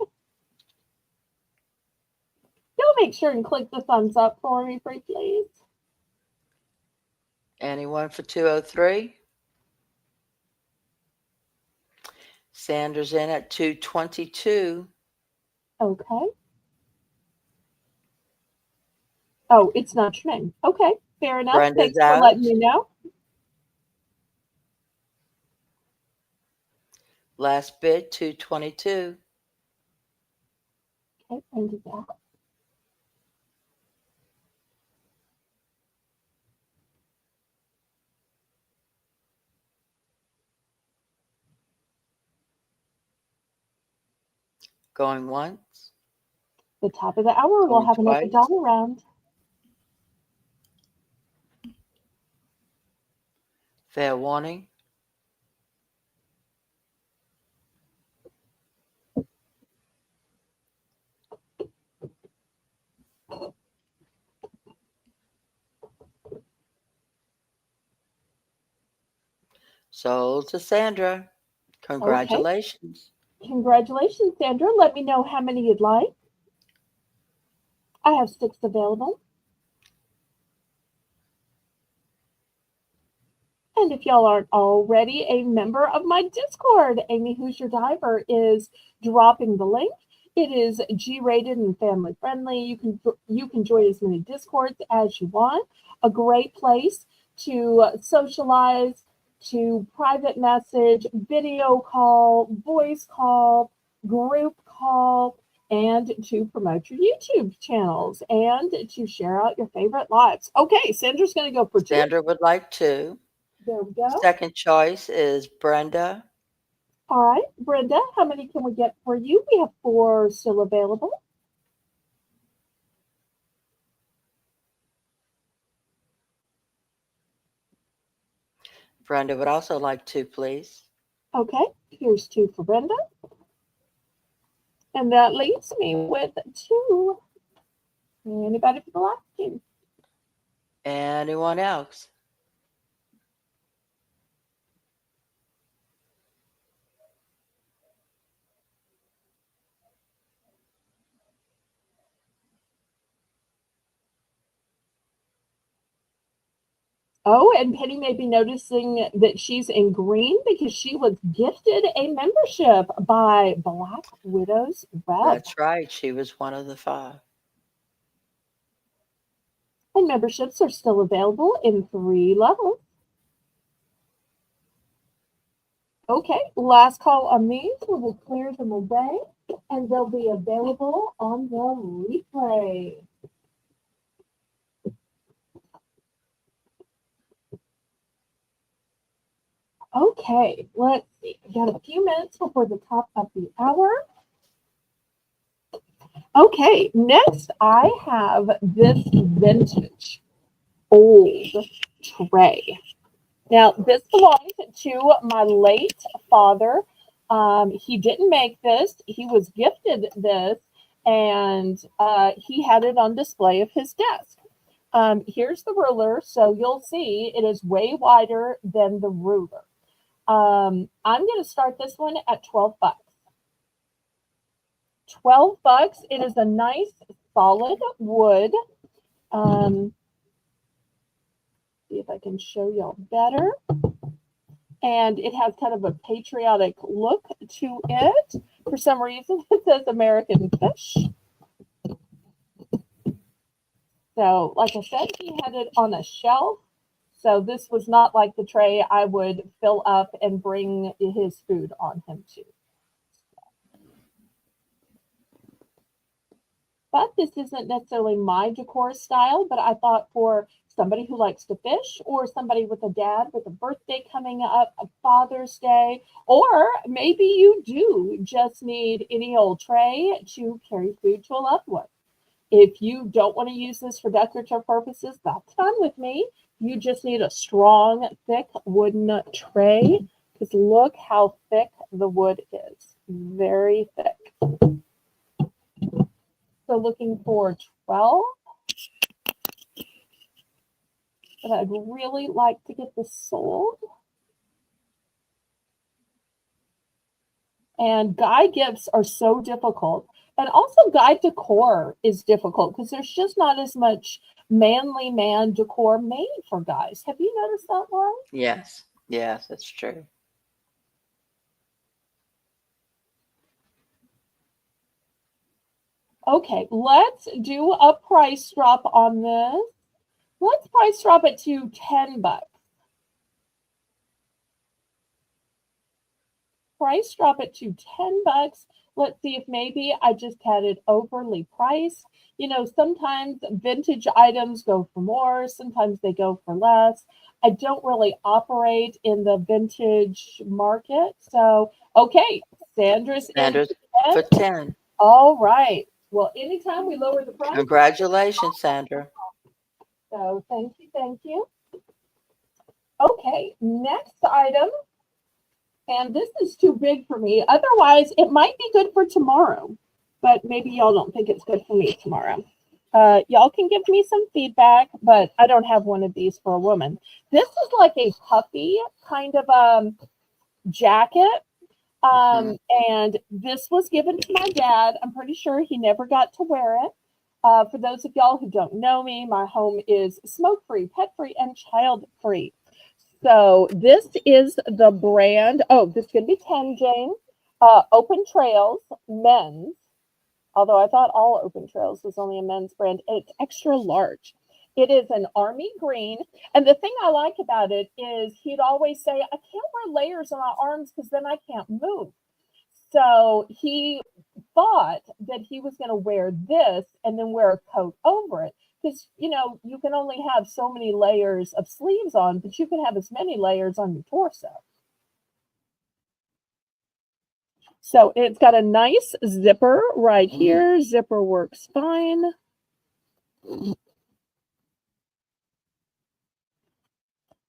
Y'all make sure and click the thumbs up for me, please. Anyone for 203? Sandra's in at 222. Okay. Oh, it's not your name. Okay, fair enough. Brenda's Thanks for out. letting me know. Last bid, 222. Okay, Brenda's out. Going once. The top of the hour, we'll Going have another twice. dollar round. Fair warning. Sold to Sandra. Okay. Congratulations. Congratulations, Sandra. Let me know how many you'd like. I have 6 available. And if y'all aren't already a member of my Discord, Amy Who's Your Diver is dropping the link. It is G-rated and family friendly. You can join as many Discords as you want. A great place to socialize, to private message, video call, voice call, group call, and to promote your YouTube channels and to share out your favorite lives. Okay, Sandra's going to go for 2. Sandra would like 2. There we go. Second choice is Brenda. All right, Brenda, how many can we get for you? We have 4 still available. Brenda would also like 2, please. Okay, here's 2 for Brenda. And that leaves me with 2. Anybody for the last 2? Anyone else? Oh, and Penny may be noticing that she's in green because she was gifted a membership by Black Widow's Web. That's right. She was one of the 5. And memberships are still available in 3 levels. Okay, last call on these. We will clear them away and they'll be available on the replay. Okay, let's see. We got a few minutes before the top of the hour. Okay, next I have this vintage old tray. Now, this belongs to my late father. He didn't make this. He was gifted this, and he had it on display of his desk. Here's the ruler, so you'll see it is way wider than the ruler. I'm going to start this one at $12. $12. It is a nice solid wood. See if I can show y'all better. And it has kind of a patriotic look to it. For some reason, it says American Fish. So, like I said, he had it on a shelf. So this was not like the tray I would fill up and bring his food on him to. But this isn't necessarily my decor style, but I thought for somebody who likes to fish or somebody with a dad with a birthday coming up, a Father's Day, or maybe you do just need any old tray to carry food to a loved one. If you don't want to use this for decorative purposes, that's fine with me. You just need a strong, thick wooden tray because look how thick the wood is. Very thick. So looking for 12. But I'd really like to get this sold. And guy gifts are so difficult. And also guy decor is difficult because there's just not as much manly man decor made for guys. Have you noticed that, Lauren? Yes. Yes, that's true. Okay, let's do a price drop on this. Let's price drop it to $10. Price drop it to $10. Let's see if maybe I just had it overly priced. You know, sometimes vintage items go for more, sometimes they go for less. I don't really operate in the vintage market. So, okay, Sandra's Sandra's in for 10. 10. All right. Well, anytime we lower the price. Congratulations, Sandra. So, thank you, thank you. Okay, next item. And this is too big for me. Otherwise, it might be good for tomorrow. But maybe y'all don't think it's good for me tomorrow. Y'all can give me some feedback, but I don't have one of these for a woman. This is like a puffy kind of jacket. And this was given to my dad. I'm pretty sure he never got to wear it. For those of y'all who don't know me, my home is smoke-free, pet-free, and child-free. So this is the brand. Oh, this is going to be 10, Jane. Open Trails men's. Although I thought all Open Trails was only a men's brand. It's extra large. It is an army green. And the thing I like about it is he'd always say, I can't wear layers on my arms because then I can't move. So he thought that he was going to wear this and then wear a coat over it. Because, you know, you can only have so many layers of sleeves on, but you can have as many layers on your torso. So it's got a nice zipper right here. Zipper works fine.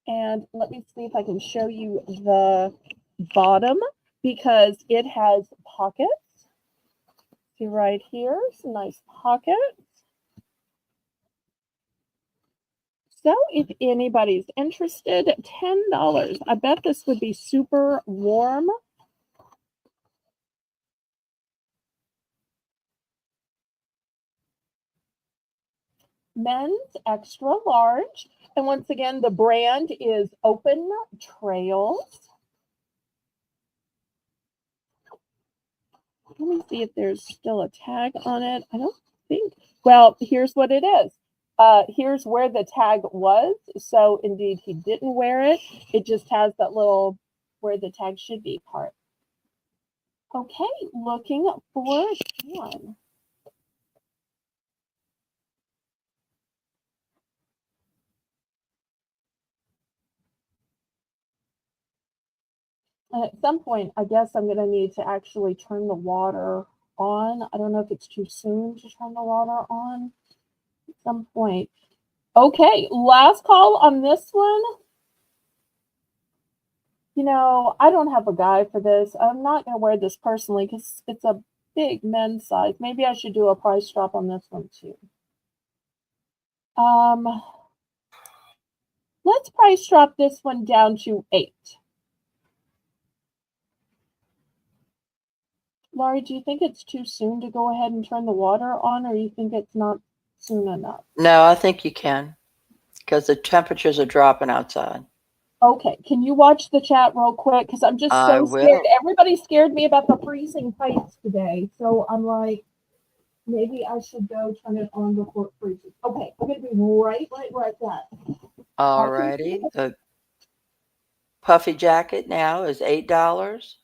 And let me see if I can show you the bottom because it has pockets. See right here, some nice pockets. So if anybody's interested, $10. I bet this would be super warm. Men's extra large. And once again, the brand is Open Trails. Let me see if there's still a tag on it. I don't think. Well, here's what it is. Here's where the tag was. So indeed, he didn't wear it. It just has that little where the tag should be part. Okay, looking for one. And at some point, I guess I'm going to need to actually turn the water on. I don't know if it's too soon to turn the water on at some point. Okay, last call on this one. You know, I don't have a guy for this. I'm not going to wear this personally because it's a big men's size. Maybe I should do a price drop on this one too. Let's price drop this one down to 8. Laurie, do you think it's too soon to go ahead and turn the water on, or you think it's not soon enough? No, I think you can because the temperatures are dropping outside. Okay, can you watch the chat real quick? Because I'm just so scared. Everybody scared me about the freezing pipes today. So I'm like, maybe I should go turn it on before it freezes. Okay, I'm going to be right back. All righty. The puffy jacket now is $8.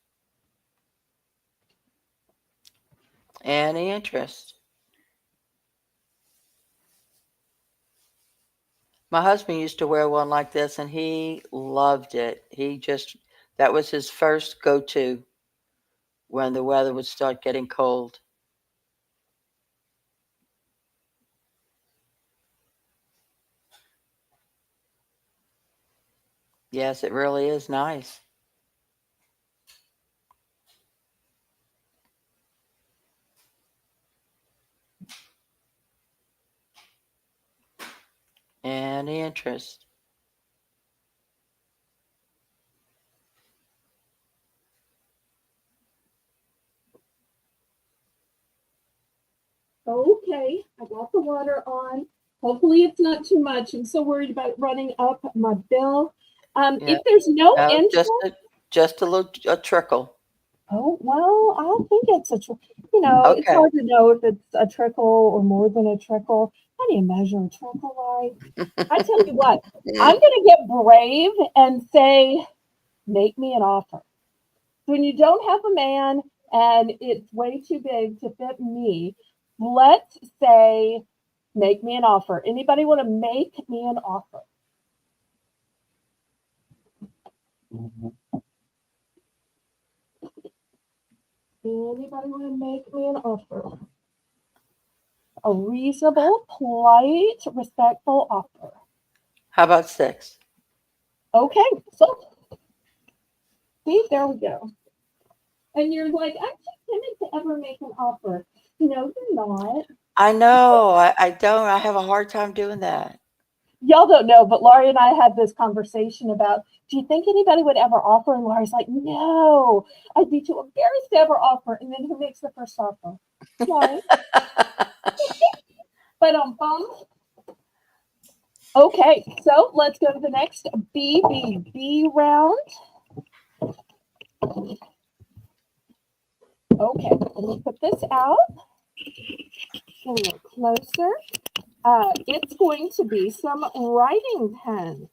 Any interest? My husband used to wear one like this and he loved it. That was his first go-to when the weather would start getting cold. Yes, it really is nice. Any interest? Okay, I got the water on. Hopefully it's not too much. I'm so worried about running up my bill. If there's no interest, just a trickle. Oh, well, I don't think it's a trickle. You know, it's hard to know if it's a trickle or more than a trickle. How do you measure a trickle, Laurie? I tell you what, I'm going to get brave and say, make me an offer. When you don't have a man and it's way too big to fit me, let's say, make me an offer. Anybody want to make me an offer? Anybody want to make me an offer? A reasonable, polite, respectful offer. How about 6? Okay, so see, there we go. And you're like, I'm too timid to ever make an offer. You know, you're not. I know. I don't. I have a hard time doing that. Y'all don't know, but Laurie and I had this conversation about, do you think anybody would ever offer? And Laurie's like, no, I'd be too embarrassed to ever offer. And then who makes the first offer? Laurie. But okay, so let's go to the next BBB round. Okay, let me put this out. A little closer. It's going to be some writing pens.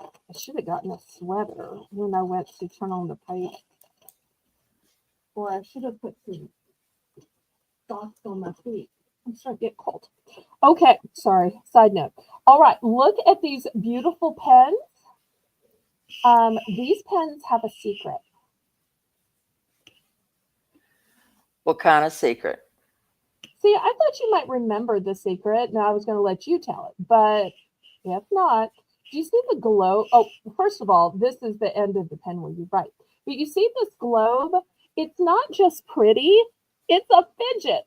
I should have gotten a sweater when I went to turn on the page. Or I should have put some socks on my feet. I'm starting to get cold. Okay, sorry, side note. All right, look at these beautiful pens. These pens have a secret. What kind of secret? See, I thought you might remember the secret, and I was going to let you tell it. But if not, do you see the globe? Oh, first of all, this is the end of the pen where you write. But you see this globe? It's not just pretty, it's a fidget.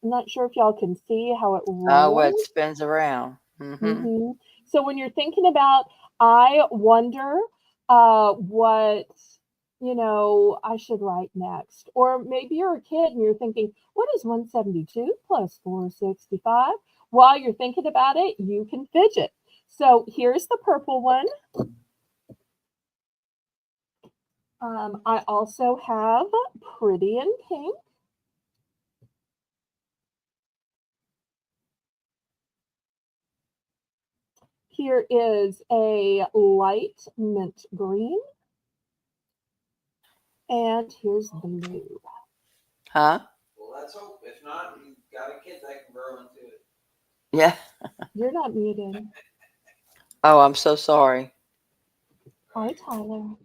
I'm not sure if y'all can see how it Oh, well, it rolls. spins around. So when you're thinking about, I wonder what, I should write next. Or maybe you're a kid and you're thinking, what is 172 plus 465? While you're thinking about it, you can fidget. So here's the purple one. I also have pretty in pink. Here is a light mint green. And here's blue. Huh? Well, let's hope. If not, you got a kid that can grow into it. Yeah. You're not muted. Oh, I'm so sorry. Hi, Tyler.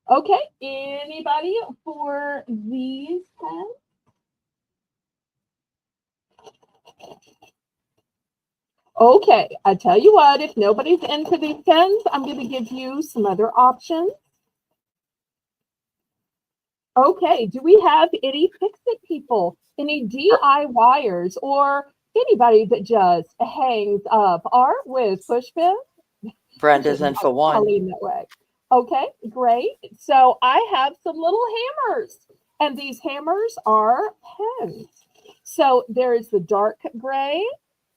Okay, anybody for these pens? Okay, I tell you what, if nobody's into these pens, I'm going to give you some other options. Okay, do we have any fix-it people, any DIYers, or anybody that just hangs up art with push pins? Brenda's in for one. Colleen that way. Okay, great. So I have some little hammers, and these hammers are pens. So there is the dark gray,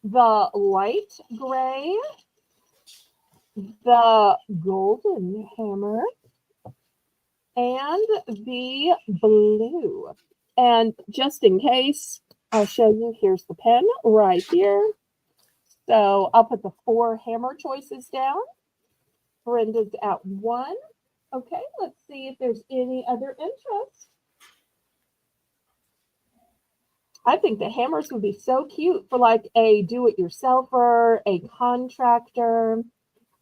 the light gray, the golden hammer, and the blue. And just in case, I'll show you, here's the pen right here. So I'll put the 4 hammer choices down. Brenda's at 1. Okay, let's see if there's any other interest. I think the hammers would be so cute for like a do-it-yourselfer, a contractor.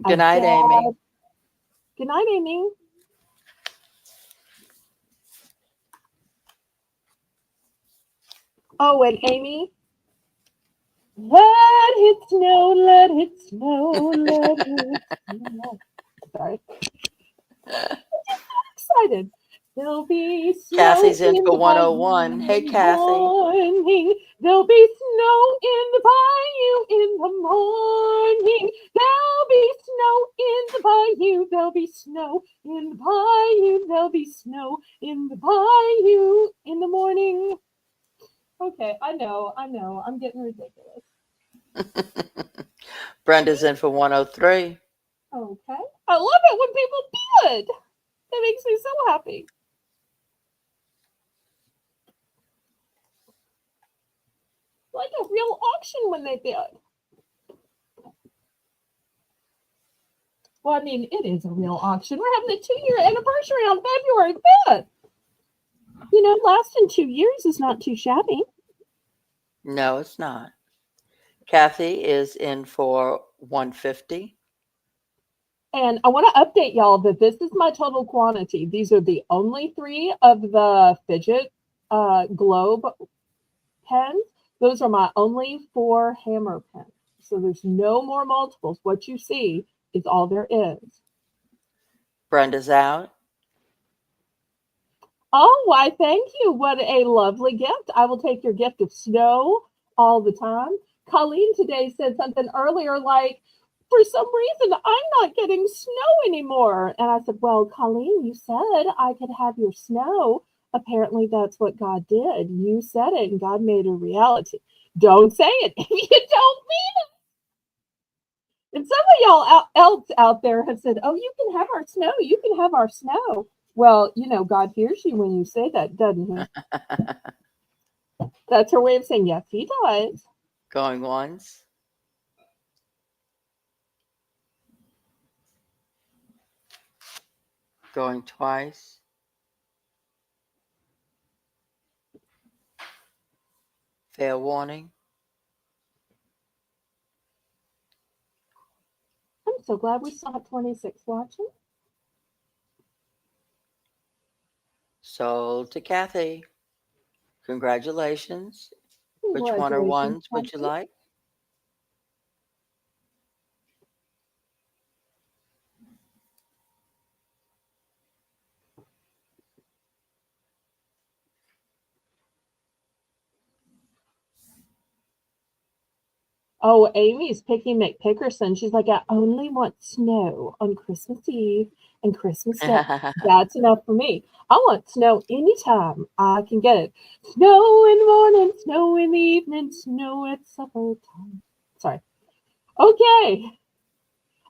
Good night, Amy. Good night, Amy. Oh, and Amy, let it snow, let it snow, let it snow. Sorry. I'm excited. There'll be snow Cassie's in in for the 101. Hey, Kathy. morning. There'll be snow in the bayou in the morning. There'll be snow in the bayou. There'll be snow in the bayou. There'll be snow in the bayou in the morning. Okay, I know. I'm getting ridiculous. Brenda's in for 103. Okay. I love it when people bid. That makes me so happy. Like a real auction when they bid. Well, I mean, it is a real auction. We're having a 2-year anniversary on February 5th. Lasting 2 years is not too shabby. No, it's not. Kathy is in for 150. And I want to update y'all that this is my total quantity. These are the only 3 of the fidget globe pens. Those are my only 4 hammer pens. So there's no more multiples. What you see is all there is. Brenda's out. Oh, why, thank you. What a lovely gift. I will take your gift of snow all the time. Colleen today said something earlier like, for some reason, I'm not getting snow anymore. And I said, well, Colleen, you said I could have your snow. Apparently, that's what God did. You said it, and God made it a reality. Don't say it if you don't mean it. And some of y'all else out there have said, oh, you can have our snow. You can have our snow. Well, God hears you when you say that, doesn't he? That's her way of saying, yes, he does. Going once. Going twice. Fair warning. I'm so glad we saw 26 watching. Sold to Kathy. Congratulations. Which one or ones would you like? Oh, Amy's picking McPickerson. She's like, I only want snow on Christmas Eve and Christmas Day. That's enough for me. I want snow anytime I can get it. Snow in the morning, snow in the evening, snow at supper time. Sorry. Okay.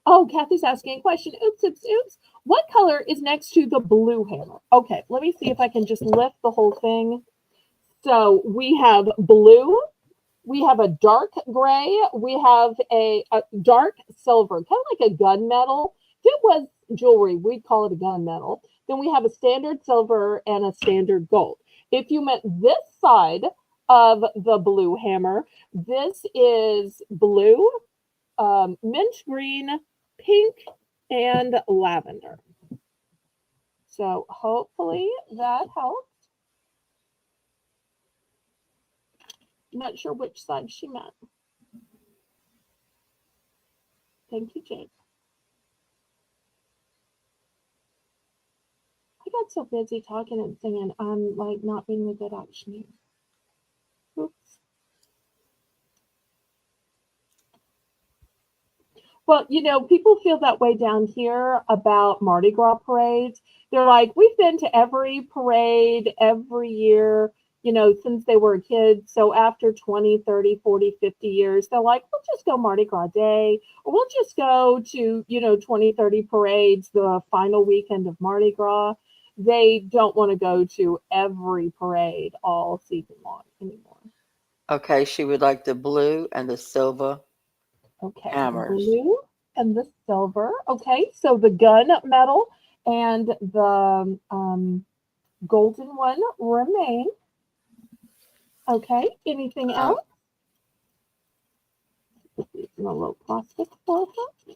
Oh, Kathy's asking a question. Oops, oops, oops. What color is next to the blue hammer? Okay, let me see if I can just lift the whole thing. So we have blue. We have a dark gray. We have a dark silver, kind of like a gunmetal. If it was jewelry, we'd call it a gunmetal. Then we have a standard silver and a standard gold. If you meant this side of the blue hammer, this is blue, mint green, pink, and lavender. So hopefully that helps. Not sure which side she meant. Thank you, Jake. I got so busy talking and singing, I'm like not being a good auctioneer. Oops. Well, people feel that way down here about Mardi Gras parades. They're like, we've been to every parade every year, since they were a kid. So after 20, 30, 40, 50 years, they're like, we'll just go Mardi Gras Day, or we'll just go to, 20, 30 parades the final weekend of Mardi Gras. They don't want to go to every parade all season long anymore. Okay, she would like the blue and the silver Okay, hammers. blue and the silver. Okay, so the gun metal and the golden one remain. Okay, anything else? A little plastic for her.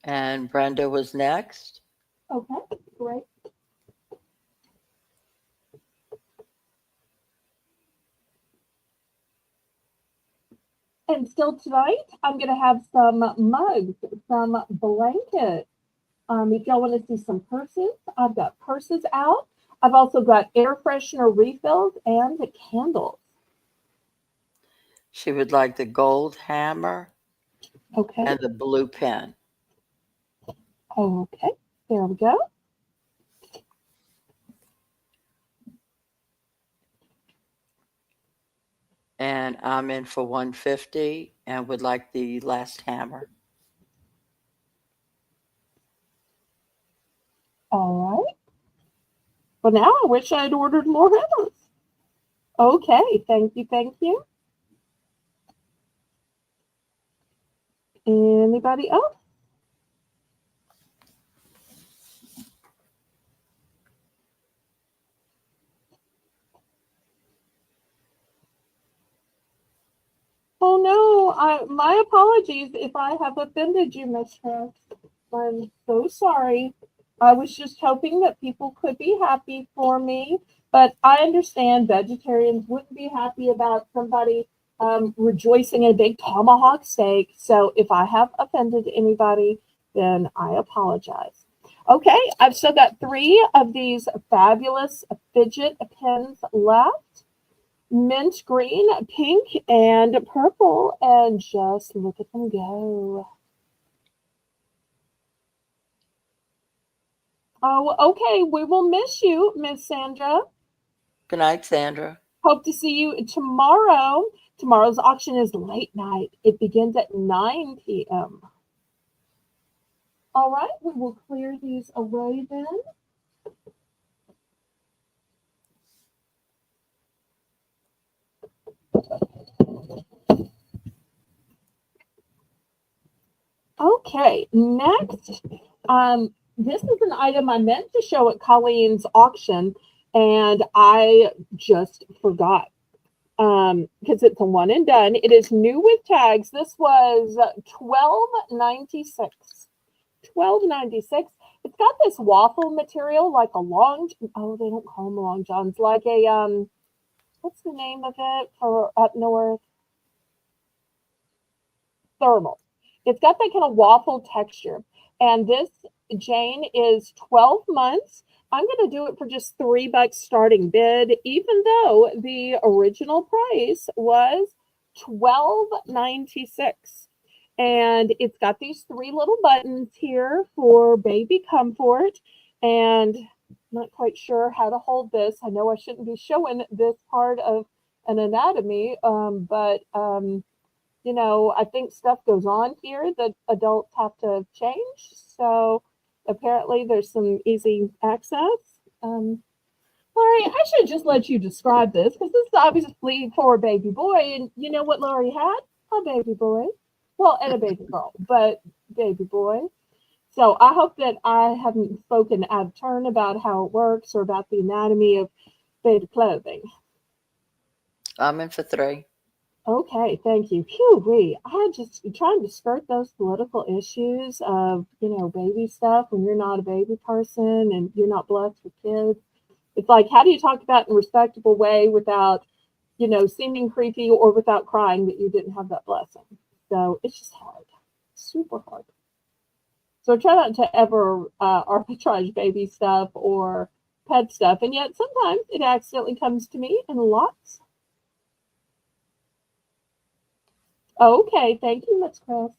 And Brenda was next. Okay, great. And still tonight, I'm going to have some mugs, some blankets. If y'all want to see some purses, I've got purses out. I've also got air freshener refills and candles. She would like the gold hammer Okay. and the blue pen. Okay, there we go. And I'm in for 150 and would like the last hammer. All right. Well, now I wish I'd ordered more hammers. Okay, thank you, thank you. Anybody else? Oh no, my apologies if I have offended you, Miss Trent. I'm so sorry. I was just hoping that people could be happy for me, but I understand vegetarians wouldn't be happy about somebody rejoicing in a big tomahawk steak. So if I have offended anybody, then I apologize. Okay, I've still got 3 of these fabulous fidget pins left. Mint green, pink, and purple. And just look at them go. Oh, okay. We will miss you, Miss Sandra. Good night, Sandra. Hope to see you tomorrow. Tomorrow's auction is late night. It begins at 9 p.m. All right, we will clear these away then. Okay, next, this is an item I meant to show at Colleen's auction, and I just forgot because it's a one and done. It is new with tags. This was $12.96. $12.96. It's got this waffle material, like a long. Oh, they don't call them long johns. Like a what's the name of it for up north? Thermal. It's got that kind of waffle texture. And this, Jane, is 12 months. I'm going to do it for just $3 starting bid, even though the original price was $12.96. And it's got these 3 little buttons here for baby comfort. And I'm not quite sure how to hold this. I know I shouldn't be showing this part of an anatomy, but you know, I think stuff goes on here that adults have to change. So apparently there's some easy access. Laurie, I should just let you describe this because this is obviously for a baby boy. And you know what Laurie had? A baby boy. Well, and a baby girl, but baby boy. So I hope that I haven't spoken out of turn about how it works or about the anatomy of baby clothing. I'm in for 3. Okay, thank you. Phew, I just trying to skirt those political issues of, you know, baby stuff when you're not a baby person and you're not blessed with kids. It's like, how do you talk about it in a respectable way without, you know, seeming creepy or without crying that you didn't have that blessing? So it's just hard, super hard. So I try not to ever arbitrage baby stuff or pet stuff, and yet sometimes it accidentally comes to me in lots. Okay, thank you, Miss Chris.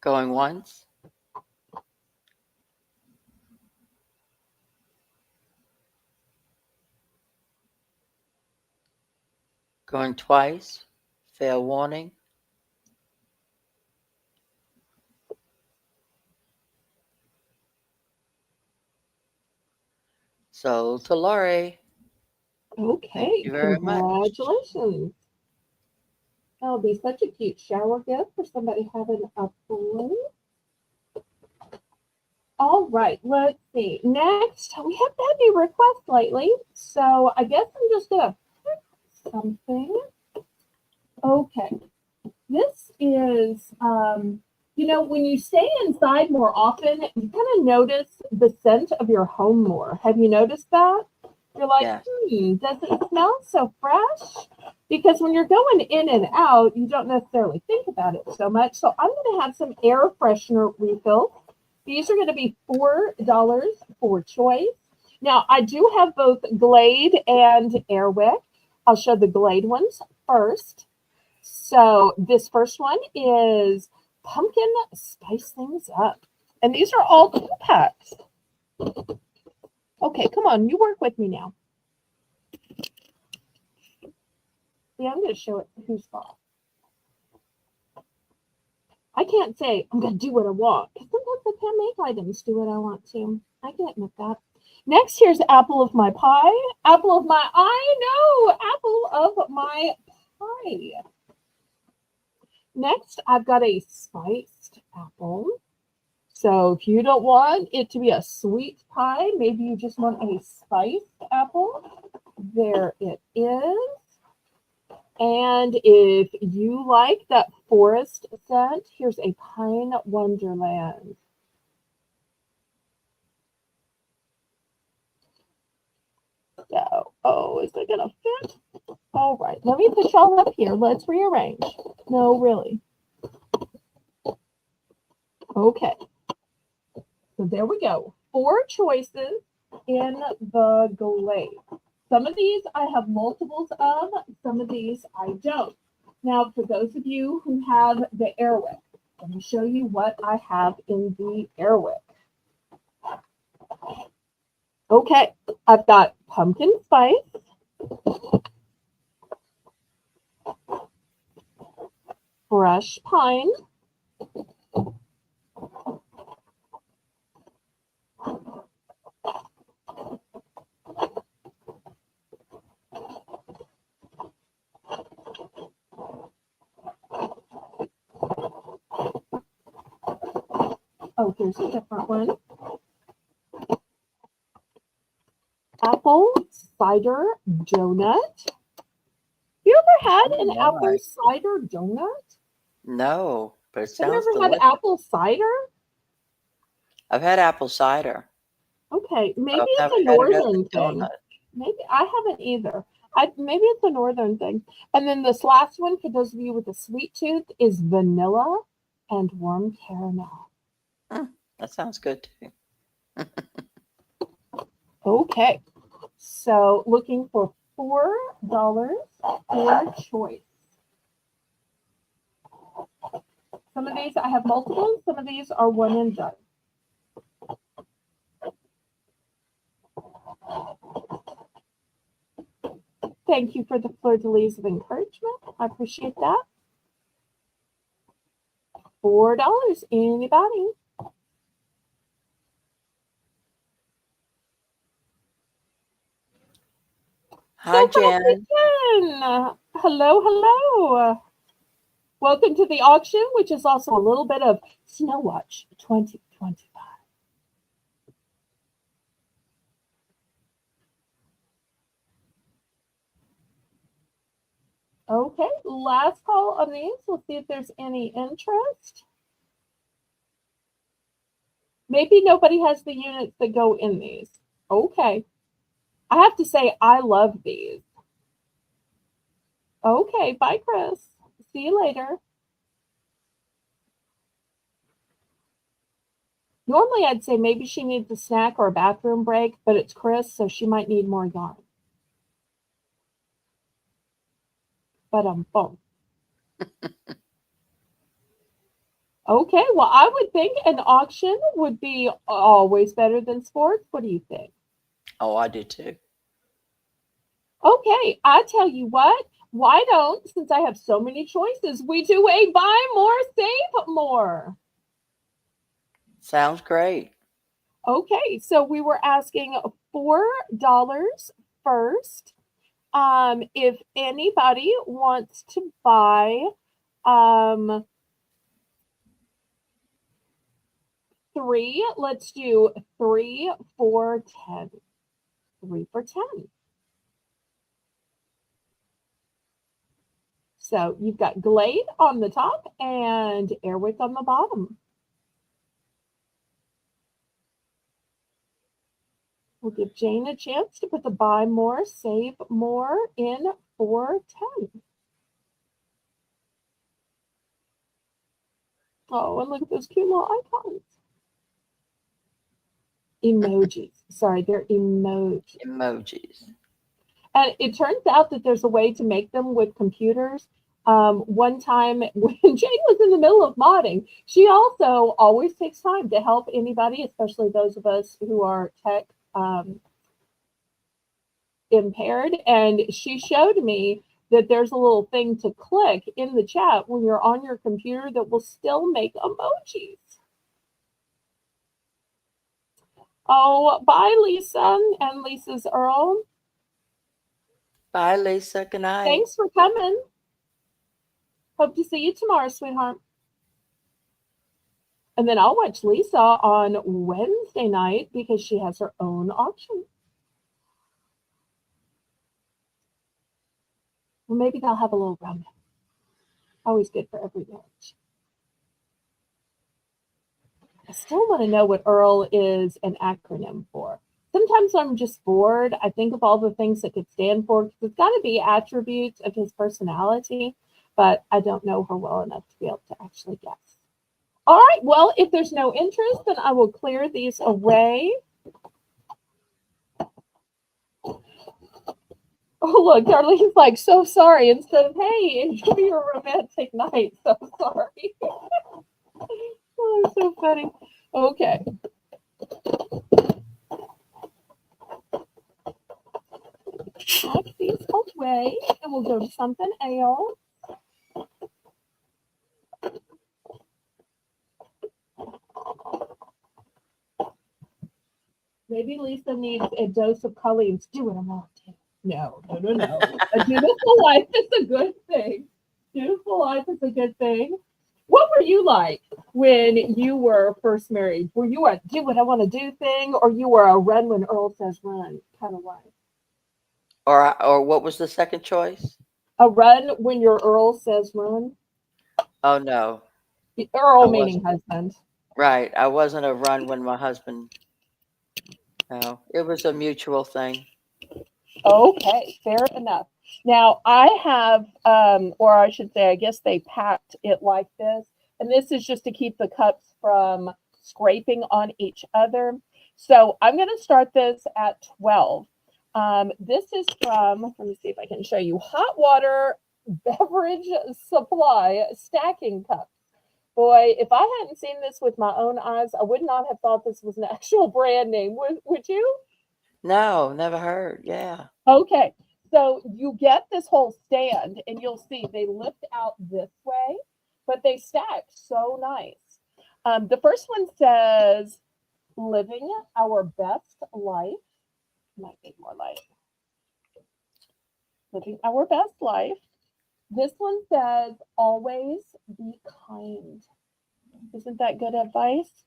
Going once. Going twice. Fair warning. Sold to Laurie. Okay, Thank you very much. congratulations. That'll be such a cute shower gift for somebody having a balloon. All right, let's see. Next, we haven't had any requests lately, so I guess I'm just gonna pick something. Okay, this is, you know, when you stay inside more often, you kind of notice the scent of your home more. Have you noticed that? You're like, Yes. does it smell so fresh? Because when you're going in and out, you don't necessarily think about it so much. So I'm going to have some air freshener refills. These are going to be $4 for choice. Now, I do have both Glade and Airwick. I'll show the Glade ones first. So this first one is Pumpkin Spice Things Up. And these are all 2 packs. Okay, come on, you work with me now. Yeah, I'm going to show it who's fault. I can't say I'm going to do what I want because sometimes I can't make items do what I want to. I can admit that. Next, here's Apple of My Pie. Apple of my, I know, Apple of My Pie. Next, I've got a spiced apple. So if you don't want it to be a sweet pie, maybe you just want a spiced apple. There it is. And if you like that forest scent, here's a Pine Wonderland. Oh, is it gonna fit? All right, let me put y'all up here. Let's rearrange. No, really. Okay, so there we go. 4 choices in the Glade. Some of these I have multiples of, some of these I don't. Now, for those of you who have the Airwick, let me show you what I have in the Airwick. Okay, I've got pumpkin spice, fresh pine, oh, here's a different one, apple cider donut. You ever had an apple cider donut? No, but it Have you sounds ever had delicious. apple cider? I've had apple cider. Okay, maybe I've it's never a had it as a northern thing. donut. Maybe I haven't either. Maybe it's a northern thing. And then this last one, for those of you with a sweet tooth, is vanilla and warm caramel. That sounds good too. Okay, so looking for $4 for choice. Some of these I have multiples, some of these are one and done. Thank you for the fleur-de-lis of encouragement. I appreciate that. $4. Anybody? Hi, Jen. Jen. Hello, hello. Welcome to the auction, which is also a little bit of Snow Watch 2025. Okay, last call on these. We'll see if there's any interest. Maybe nobody has the units that go in these. Okay. I have to say, I love these. Okay, bye, Chris. See you later. Normally, I'd say maybe she needs a snack or a bathroom break, but it's Chris, so she might need more yarn. But boom. Okay, well, I would think an auction would be always better than sports. What do you think? Oh, I do too. Okay, I tell you what, why don't, since I have so many choices, we do a buy more, save more. Sounds great. Okay, so we were asking $4 first. If anybody wants to buy 3, let's do 3 for 10. 3 for 10. So you've got Glade on the top and Airwick on the bottom. We'll give Jane a chance to put the buy more, save more in for 10. Oh, and look at those cute little icons. Emojis. Sorry, they're emojis. Emojis. And it turns out that there's a way to make them with computers. One time when Jane was in the middle of modding, she also always takes time to help anybody, especially those of us who are tech impaired. And she showed me that there's a little thing to click in the chat when you're on your computer that will still make emojis. Oh, bye, Lisa and Lisa's Earl. Bye, Lisa. Good night. Thanks for coming. Hope to see you tomorrow, sweetheart. And then I'll watch Lisa on Wednesday night because she has her own auction. Well, maybe they'll have a little round. Always good for every match. I still want to know what Earl is an acronym for. Sometimes I'm just bored. I think of all the things it could stand for. 'Cause it's got to be attributes of his personality, but I don't know her well enough to be able to actually guess. All right. Well, if there's no interest, then I will clear these away. Oh, look, Darlene's like, so sorry. Instead of, hey, enjoy your romantic night. So sorry. Oh, so funny. Okay. Pack these away, and we'll go to something else. Maybe Lisa needs a dose of Colleen's. Do what I want to. No. A dutiful life is a good thing. Dutiful life is a good thing. What were you like when you were first married? Were you a do what I want to do thing, or you were a run when Earl says run kind of wife? Or what was the second choice? A run when your Earl says run? Oh no, Earl I meaning wasn't. husband. Right, I wasn't a run when my husband. No, it was a mutual thing. Okay, fair enough. Now I have, or I should say, I guess they packed it like this, and this is just to keep the cups from scraping on each other. So I'm going to start this at 12. This is from, let me see if I can show you, Hot Water Beverage Supply Stacking Cups. Boy, if I hadn't seen this with my own eyes, I would not have thought this was an actual brand name. Would you? No, never heard. Yeah. Okay, so you get this whole stand, and you'll see they lift out this way, but they stack so nice. The first one says, "Living our best life." Might need more light. Living our best life. This one says, "Always be kind." Isn't that good advice?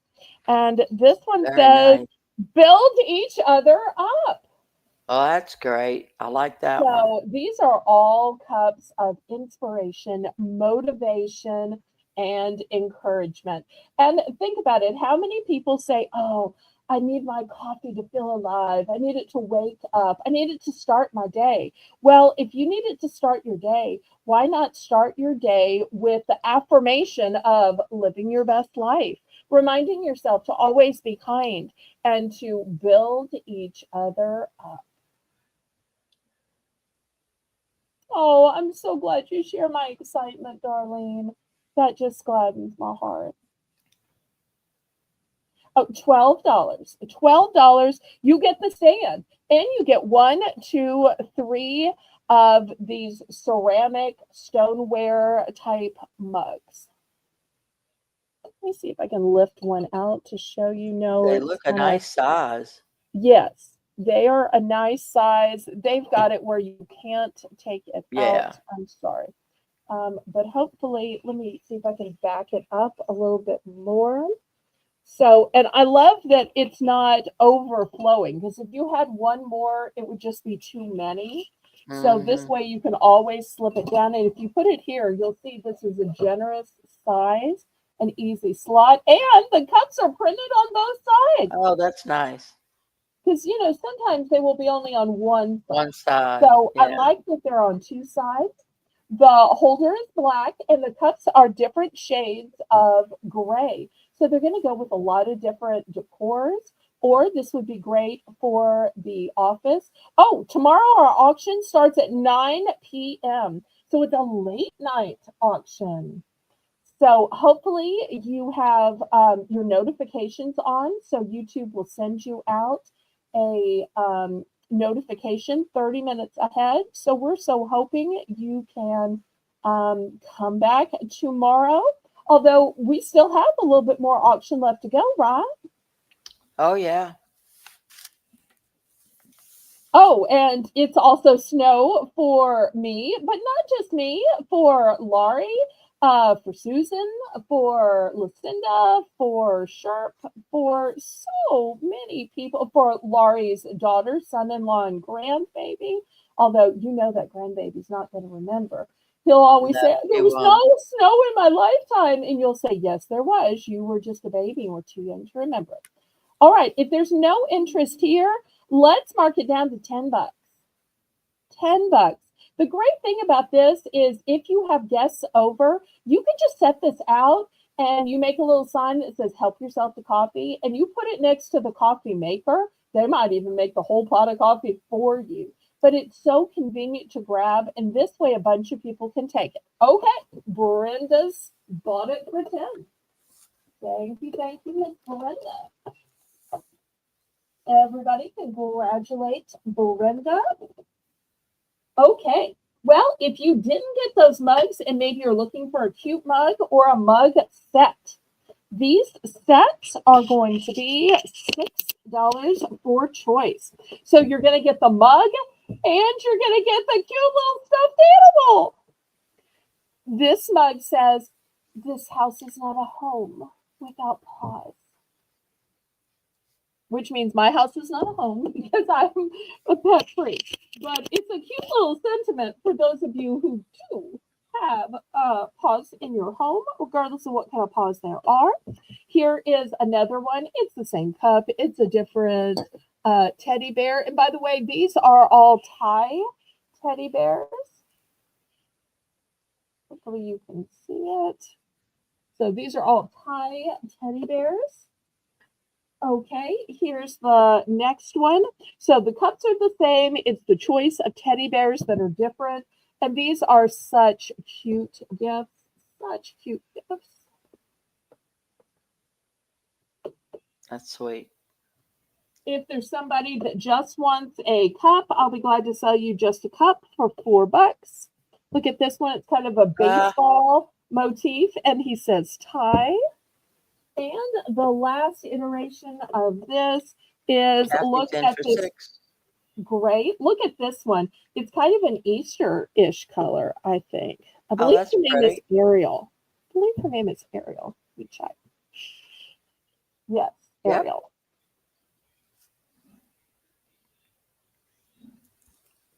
And this one Very says, nice. "Build each other up." Oh, that's great. I like that one. So these are all cups of inspiration, motivation, and encouragement. And think about it. How many people say, oh, I need my coffee to feel alive. I need it to wake up. I need it to start my day. Well, if you need it to start your day, why not start your day with the affirmation of living your best life, reminding yourself to always be kind and to build each other up. Oh, I'm so glad you share my excitement, Darlene. That just gladdens my heart. Oh, $12. $12. You get the stand, and you get 1, 2, 3 of these ceramic stoneware type mugs. Let me see if I can lift one out to show you. No, They it's look a kind of, nice size. yes, they are a nice size. They've got it where you can't take it Yeah. out. I'm sorry. But hopefully, let me see if I can back it up a little bit more. So, and I love that it's not overflowing, because if you had one more, it would just be too many. So this Hmm. way you can always slip it down. And if you put it here, you'll see this is a generous size, an easy slot. And the cups are printed on both sides. Oh, that's nice. Because, sometimes they will be only on one side. One side. So I Yeah. like that they're on two sides. The holder is black, and the cups are different shades of gray. So they're going to go with a lot of different decors, or this would be great for the office. Oh, tomorrow our auction starts at 9 p.m. So it's a late night auction. So hopefully you have your notifications on, so YouTube will send you out a notification 30 minutes ahead. So we're so hoping you can come back tomorrow, although we still have a little bit more auction left to go, right? Oh, yeah. Oh, and it's also snow for me, but not just me, for Laurie, for Susan, for Lucinda, for Sherp, for so many people, for Laurie's daughter, son-in-law, and grandbaby. Although you know that grandbaby's not going to remember. He'll always No, say, he there was no won't. snow in my lifetime. And you'll say, yes, there was. You were just a baby and were too young to remember it. All right, if there's no interest here, Let's mark it down to $10. $10. The great thing about this is if you have guests over, you can just set this out and you make a little sign that says help yourself to coffee and you put it next to the coffee maker. They might even make the whole pot of coffee for you. But it's so convenient to grab, and this way a bunch of people can take it. Okay, Brenda's bought it for 10. Thank you, Miss Brenda. Everybody congratulate Brenda. Okay, well, if you didn't get those mugs and maybe you're looking for a cute mug or a mug set, these sets are going to be $6 for choice. So you're going to get the mug and you're going to get the cute little stuffed animal. This mug says, "This house is not a home without paws." Which means my house is not a home because I'm a pet free. But it's a cute little sentiment for those of you who do have paws in your home, regardless of what kind of paws there are. Here is another one. It's the same cup. It's a different teddy bear. And by the way, these are all Thai teddy bears. Hopefully you can see it. So these are all Thai teddy bears. Okay, here's the next one. So the cups are the same. It's the choice of teddy bears that are different. And these are such cute gifts. Such cute gifts. That's sweet. If there's somebody that just wants a cup, I'll be glad to sell you just a cup for $4. Look at this one. It's kind of a baseball motif. And he says Thai. And the last iteration of this is Kathy's look in at for this. 6. Great. Look at this one. It's kind of an Easter-ish color, I think. I believe that's her name is pretty. Ariel. I believe her name is Ariel. Let me check. Yes, Yep. Ariel.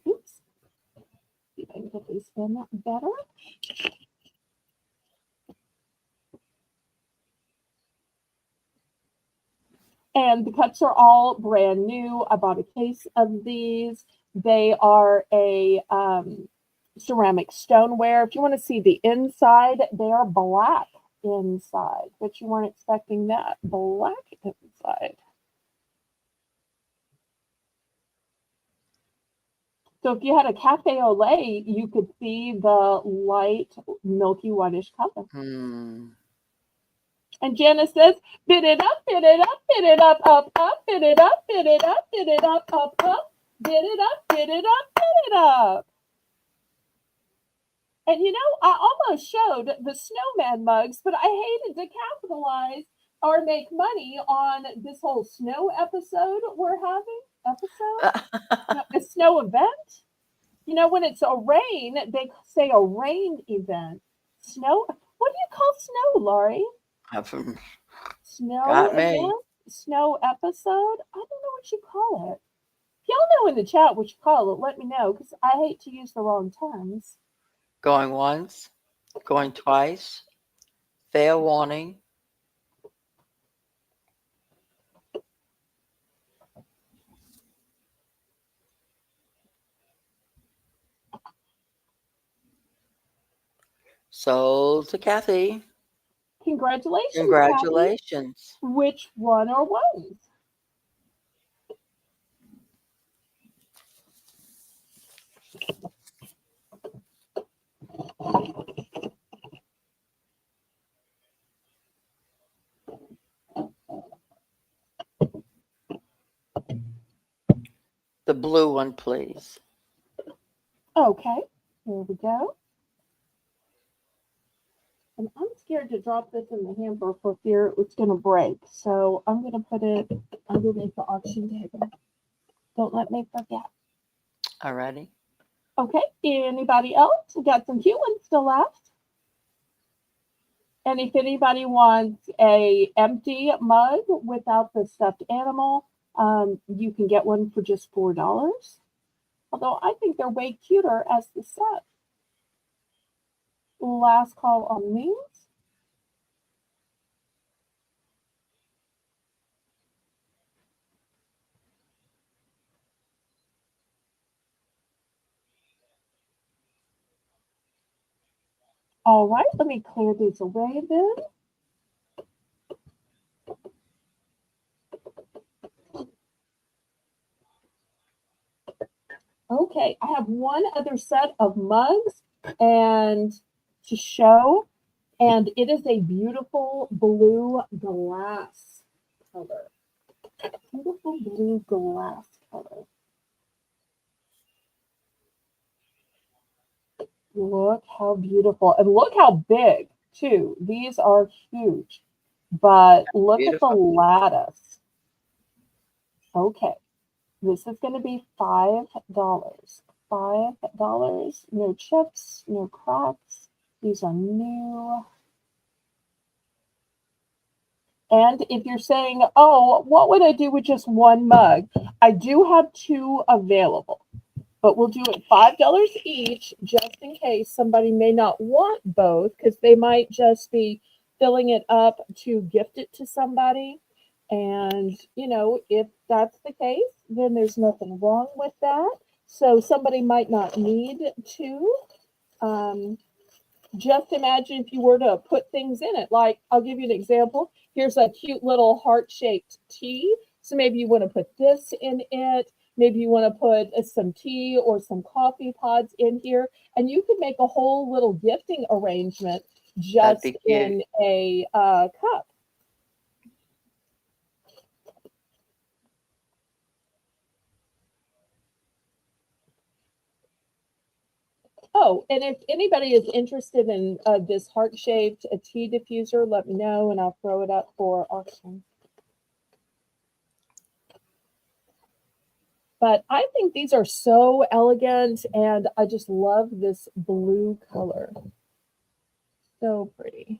Oops. See if I can get these in better. And the cups are all brand new. I bought a case of these. They are a ceramic stoneware. If you want to see the inside, they are black inside, but you weren't expecting that. Black inside. So if you had a cafe au lait, you could see the light milky whitish color. And Janice says, bid it up, bid it up, bid it up, up, bid it up, bid it up, bid it up, bid it up, bid it up, bid it up. And you know, I almost showed the snowman mugs, but I hated to capitalize or make money on this whole snow episode we're having. A snow event. You know, when it's a rain, they say a rain event. Snow. What do you call snow, Laurie? Snow event? Snow episode? I don't know what you call it. If y'all know in the chat what you call it, let me know, because I hate to use the wrong terms. Going once, going twice, fair warning. Sold to Kathy. Congratulations. Congratulations. Kathy. Which one are ones? The blue one, please. Okay, here we go. And I'm scared to drop this in the hamper for fear it's going to break. So I'm going to put it underneath the auction table. Don't let me forget. Alrighty. Okay, anybody else? We got some cute ones still left. And if anybody wants a empty mug without the stuffed animal, you can get one for just $4. Although I think they're way cuter as the set. Last call on these. All right, let me clear these away then. Okay, I have one other set of mugs and to show, and it is a beautiful blue glass color. Beautiful blue glass color. Look how beautiful, and look how big too. These are huge, but look at the Beautiful. lattice. Okay, this is going to be $5. $5. No chips, no cracks. These are new. And if you're saying, oh, what would I do with just one mug? I do have two available, but we'll do it $5 each just in case somebody may not want both because they might just be filling it up to gift it to somebody. And, you know, if that's the case, then there's nothing wrong with that. So somebody might not need to. Just imagine if you were to put things in it. Like, I'll give you an example. Here's a cute little heart-shaped tea. So maybe you want to put this in it. Maybe you want to put some tea or some coffee pods in here. And you could make a whole little gifting arrangement That'd just be cute. in a cup. Oh, and if anybody is interested in this heart-shaped tea diffuser, let me know and I'll throw it up for auction. But I think these are so elegant and I just love this blue color. So pretty.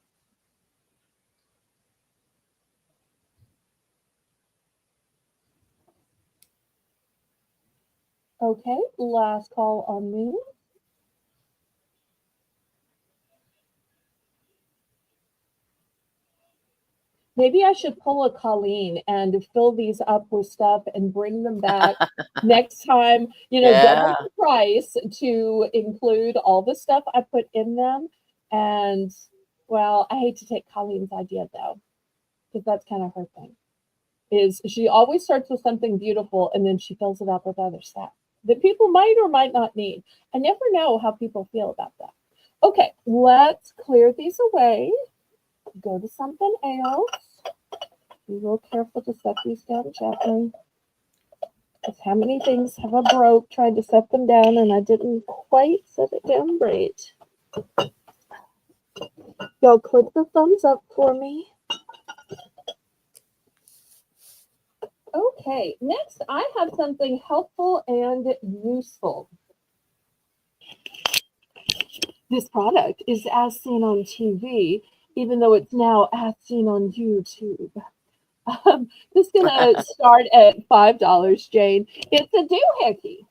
Okay, last call on me. Maybe I should pull a Colleen and fill these up with stuff and bring them back next time. You know, double Yeah. the price to include all the stuff I put in them. And, well, I hate to take Colleen's idea though, because that's kind of her thing. Is she always starts with something beautiful and then she fills it up with other stuff that people might or might not need. I never know how people feel about that. Okay, let's clear these away. Go to something else. Be real careful to set these down gently. Because how many things have I broke trying to set them down and I didn't quite set it down right. Y'all click the thumbs up for me. Okay, next I have something helpful and useful. This product is as seen on TV, even though it's now as seen on YouTube. This is going to start at $5, Jane. It's a doohickey.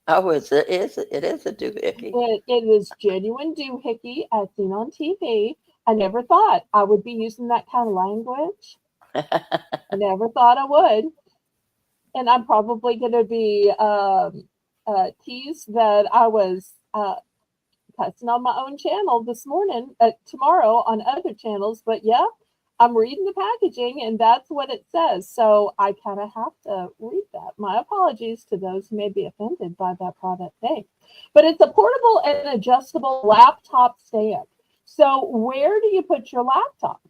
Oh, it is a doohickey. It is genuine doohickey as seen on TV. I never thought I would be using that kind of language. I never thought I would. And I'm probably going to be teased that I was cussing on my own channel this morning, tomorrow on other channels. But yeah, I'm reading the packaging and that's what it says. So I kind of have to read that. My apologies to those who may be offended by that product name. But it's a portable and adjustable laptop stand. So where do you put your laptop?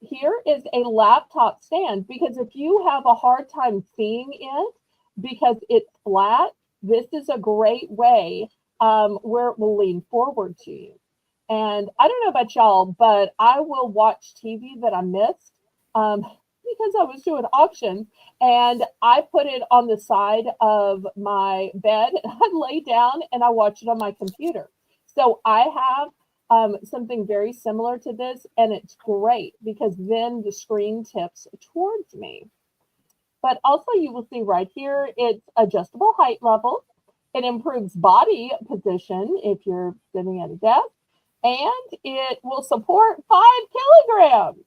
Here is a laptop stand because if you have a hard time seeing it because it's flat, this is a great way where it will lean forward to you. And I don't know about y'all, but I will watch TV that I missed because I was doing auctions and I put it on the side of my bed. I lay down and I watch it on my computer. So I have something very similar to this, and it's great because then the screen tips towards me. But also you will see right here, it's adjustable height level. It improves body position if you're sitting at a desk, and it will support 5 kilograms.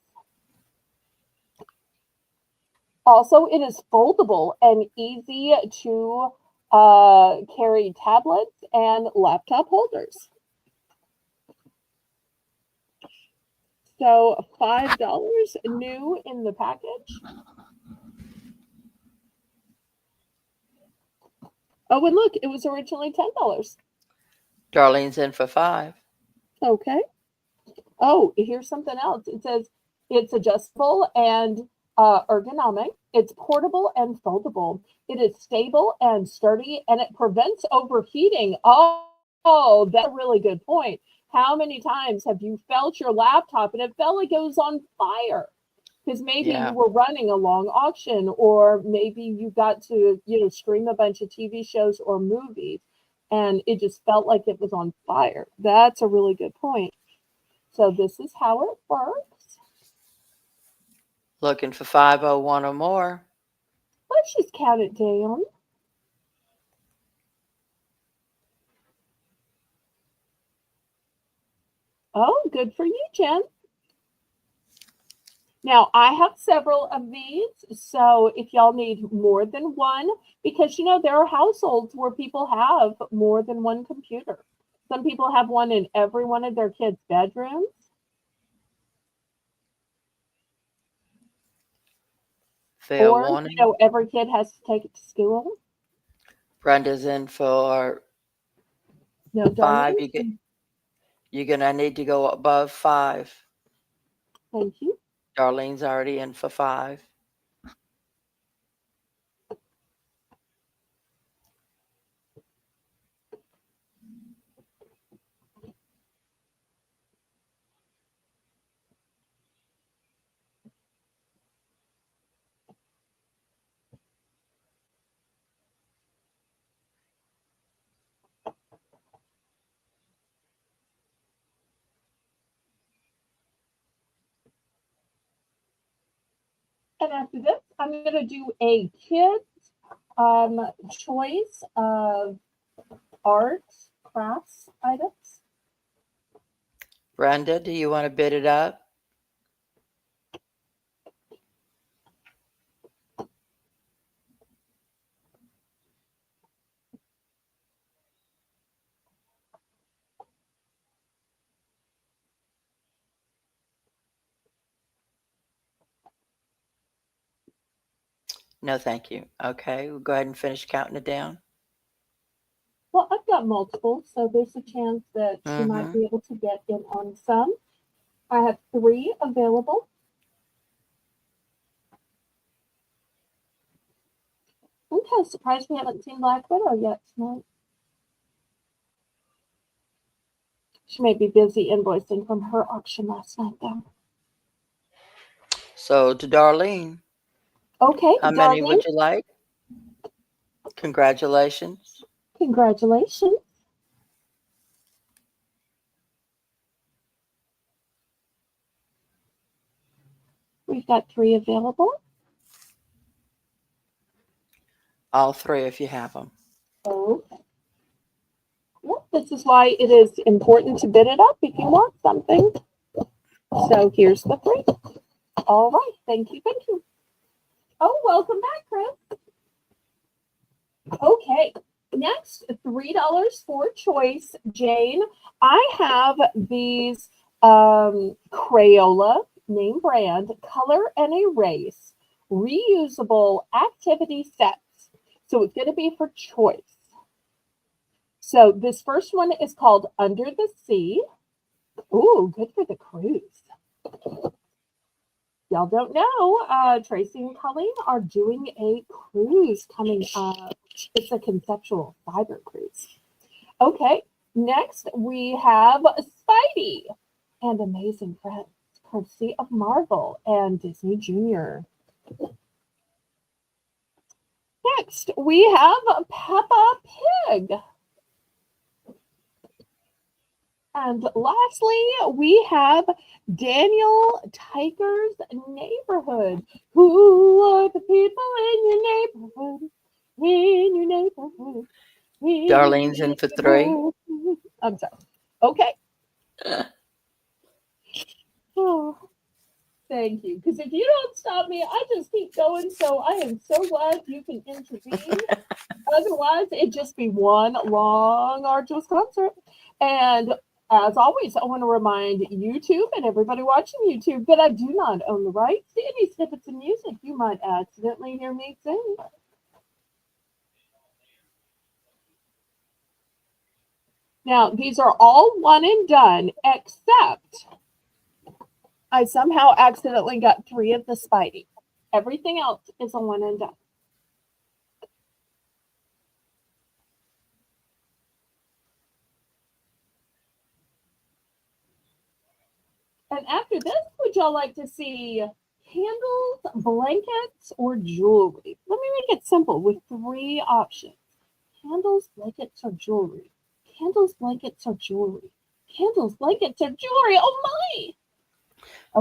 Also, it is foldable and easy to carry tablets and laptop holders. So $5 new in the package. Oh, and look, it was originally $10. Darlene's in for $5. Okay. Oh, here's something else. It says it's adjustable and ergonomic. It's portable and foldable. It is stable and sturdy, and it prevents overheating. Oh, that's a really good point. How many times have you felt your laptop and it felt like it was on fire? Because maybe Yeah. you were running a long auction, or maybe you got to, stream a bunch of TV shows or movies, and it just felt like it was on fire. That's a really good point. So this is how it works. Looking for 501 or more. Let's just count it down. Oh, good for you, Jen. Now, I have several of these, so if y'all need more than one, because, there are households where people have more than one computer. Some people have one in every one of their kids' bedrooms. Fair Or, warning. every kid has to take it to school. Brenda's in for No, 5. darling. You're going to need to go above 5. Thank you. Darlene's already in for 5. And after this, I'm going to do a kid's choice of arts, crafts items. Brenda, do you want to bid it up? No, thank you. Okay, we'll go ahead and finish counting it down. Well, I've got multiple, so there's a chance that she might be able to get in on some. I have 3 available. I'm kind of surprised we haven't seen Black Widow yet tonight. She may be busy invoicing from her auction last night, though. So to Darlene. Okay, How many would you like? Congratulations. Congratulations. We've got 3 available. All 3 if you have them. Okay. Well, this is why it is important to bid it up if you want something. So here's the 3. All right. Thank you. Thank you. Oh, welcome back, Chris. Okay. Next, $3 for choice, Jane. I have these Crayola name brand color and erase reusable activity sets. So it's going to be for choice. So this first one is called Under the Sea. Ooh, good for the cruise. Y'all don't know, Tracy and Colleen are doing a cruise coming up. It's a conceptual fiber cruise. Okay, next we have Spidey and Amazing Friends, courtesy of Marvel and Disney Junior. Next, we have Peppa Pig. And lastly, we have Daniel Tiger's Neighborhood. Who are the people in your neighborhood? In your neighborhood. Darlene's in for 3. I'm sorry. Okay. Oh, thank you. Because if you don't stop me, I just keep going. So I am so glad you can intervene. Otherwise, it'd just be one long, arduous concert. And as always, I want to remind YouTube and everybody watching YouTube that I do not own the rights to any snippets of music you might accidentally hear me sing. Now, these are all one and done, except I somehow accidentally got 3 of the Spidey. Everything else is a one and done. And after this, would y'all like to see candles, blankets, or jewelry? Let me make it simple with 3 options. Candles, blankets, or jewelry. Candles, blankets, or jewelry. Candles, blankets, or jewelry. Oh my!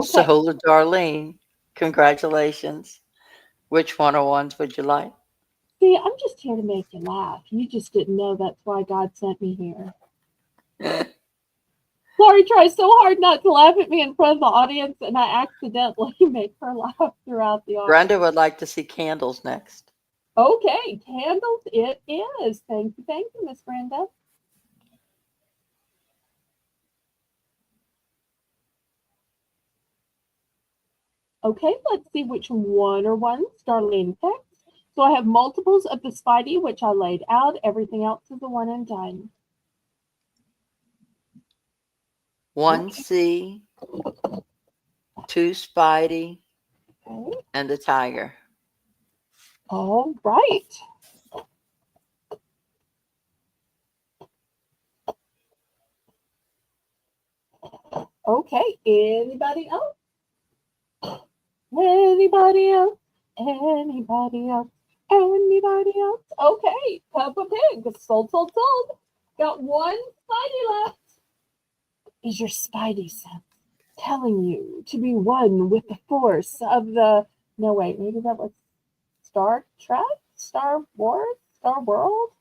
Okay. So, Darlene, congratulations. Which one or ones would you like? See, I'm just here to make you laugh. You just didn't know that's why God sent me here. Lori tries so hard not to laugh at me in front of the audience, and I accidentally make her laugh throughout the audience. Brenda would like to see candles next. Okay, candles it is. Thank you, Miss Brenda. Okay, let's see which one or ones Darlene picked. So I have multiples of the Spidey, which I laid out. Everything else is a one and done. 1 C, 2 Spidey, Okay. and the tiger. All right. Okay, anybody else? Anybody else? Anybody else? Anybody else? Okay, Peppa Pig. Sold. Got 1 Spidey left. Is your Spidey sense telling you to be one with the force of the... No, wait, maybe that was Star Trek? Star Wars? Star World?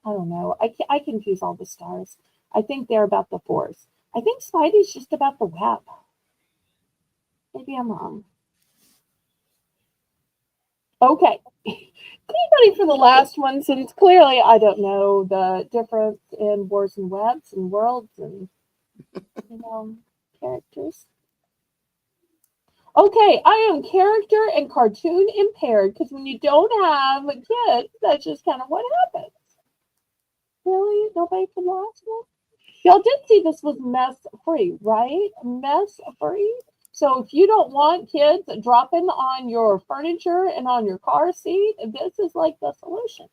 I don't know. I confuse all the stars. I think they're about the force. I think Spidey's just about the web. Maybe I'm wrong. Okay. Anybody for the last one, since clearly I don't know the difference in wars and webs and worlds and, characters. Okay, I am character and cartoon impaired because when you don't have kids, that's just kind of what happens. Really? Nobody for the last one? Y'all did see this was mess free, right? Mess free. So if you don't want kids dropping on your furniture and on your car seat, this is like the solution.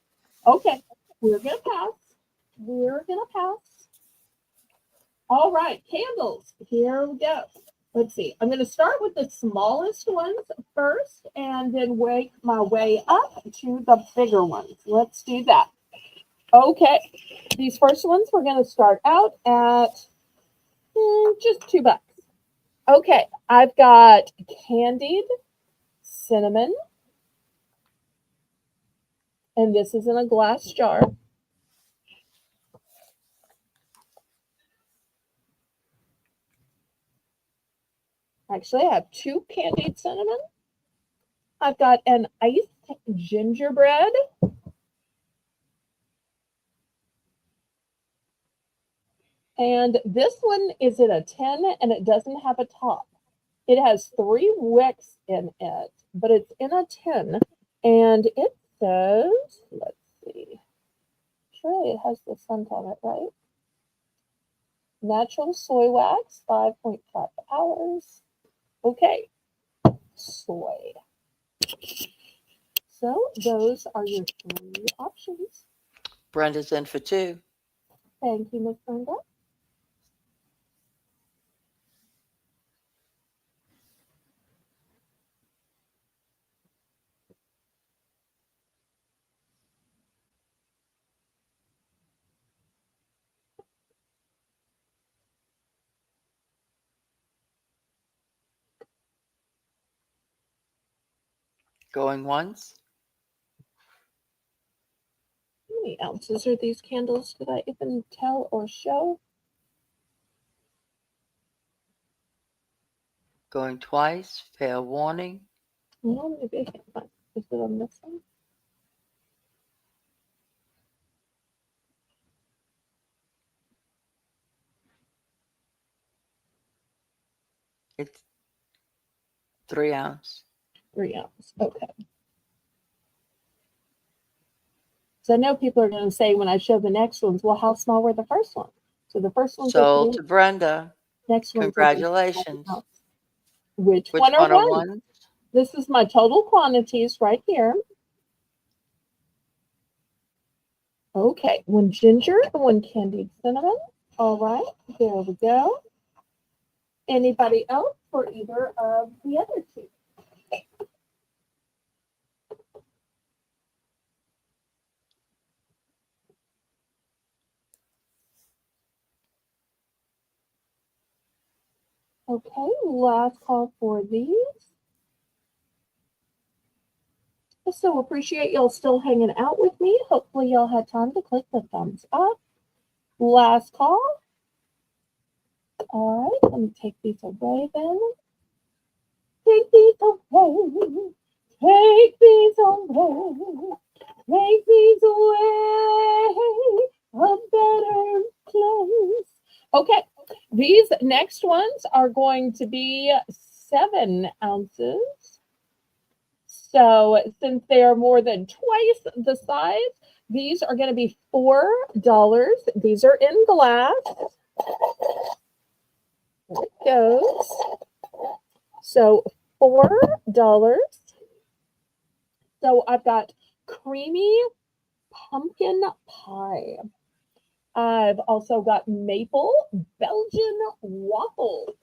Okay, we're going to pass. We're going to pass. All right, candles. Here we go. Let's see. I'm going to start with the smallest ones first and then work my way up to the bigger ones. Let's do that. Okay, these first ones, we're going to start out at just $2. Okay, I've got candied cinnamon, and this is in a glass jar. Actually, I have 2 candied cinnamon. I've got an iced gingerbread. And this one is in a tin, and it doesn't have a top. It has 3 wicks in it, but it's in a tin. And it says, let's see. Surely it has the scent on it, right? Natural soy wax, 5.5 hours. Okay, soy. So those are your 3 options. Brenda's in for 2. Thank you, Miss Brenda. Going once. How many ounces are these candles? Did I even tell or show? Going twice. Fair warning. No, maybe I can't find. Is it on this one? It's 3 ounce. 3 ounce. Okay. So I know people are going to say when I show the next ones, well, how small were the first ones? So the first ones are Sold 3. to Brenda. Next ones are 7 Congratulations. ounce. Which Which one are one are ones? ones? This is my total quantities right here. Okay, 1 ginger and 1 candied cinnamon. All right, there we go. Anybody else for either of the other 2? Okay, last call for these. So appreciate y'all still hanging out with me. Hopefully y'all had time to click the thumbs up. Last call. All right, let me take these away then. Take these away. Take these away. Take these away. A better place. Okay, these next ones are going to be 7 ounces. So since they are more than twice the size, these are going to be $4. These are in glass. There it goes. So $4. So I've got creamy pumpkin pie. I've also got maple Belgian waffle.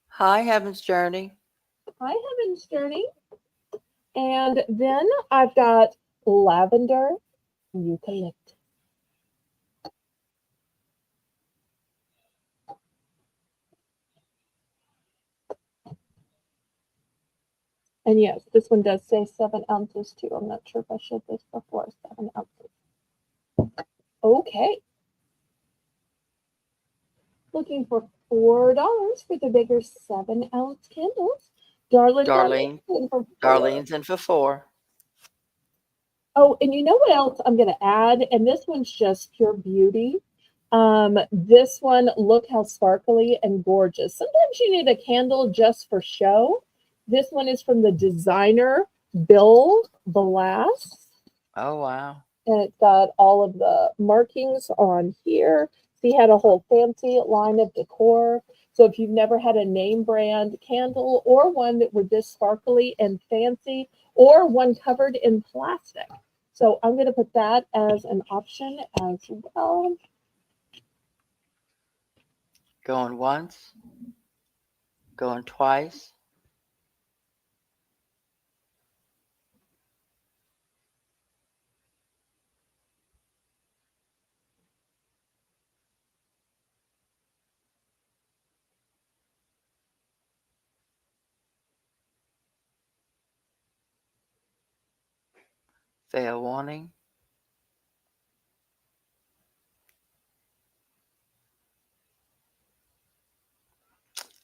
Hi, Heaven's Journey. Hi, Heaven's Journey. And then I've got lavender eucalyptus. And yes, this one does say 7 ounces too. I'm not sure if I showed this before. 7 ounces. Okay. Looking for $4 for the bigger 7 ounce candles. Darlene. Darlene's in for 4. Oh, and you know what else I'm going to add? And this one's just pure beauty. This one, look how sparkly and gorgeous. Sometimes you need a candle just for show. This one is from the designer Bill Blass. Oh, wow. And it's got all of the markings on here. He had a whole fancy line of decor. So if you've never had a name brand candle or one that were this sparkly and fancy or one covered in plastic. So I'm going to put that as an option as well. Going once. Going twice. Fair warning.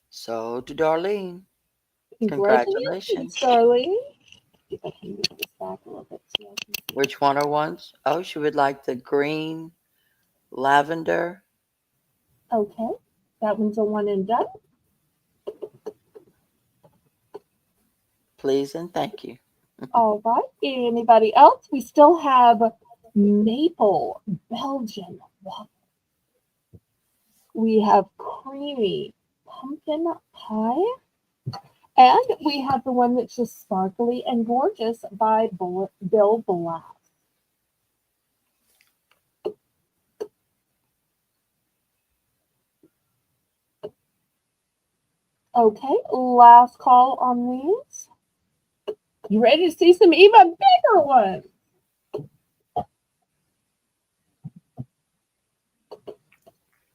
So to Darlene. Congratulations. Darlene. If I can move this back a little bit so I can see. Which one are ones? Oh, she would like the green lavender. Okay, that one's a 1 and done. Please and thank you. All right, anybody else? We still have maple Belgian waffle. We have creamy pumpkin pie. And we have the one that's just sparkly and gorgeous by Bill Blass. Okay, last call on these. You ready to see some even bigger ones?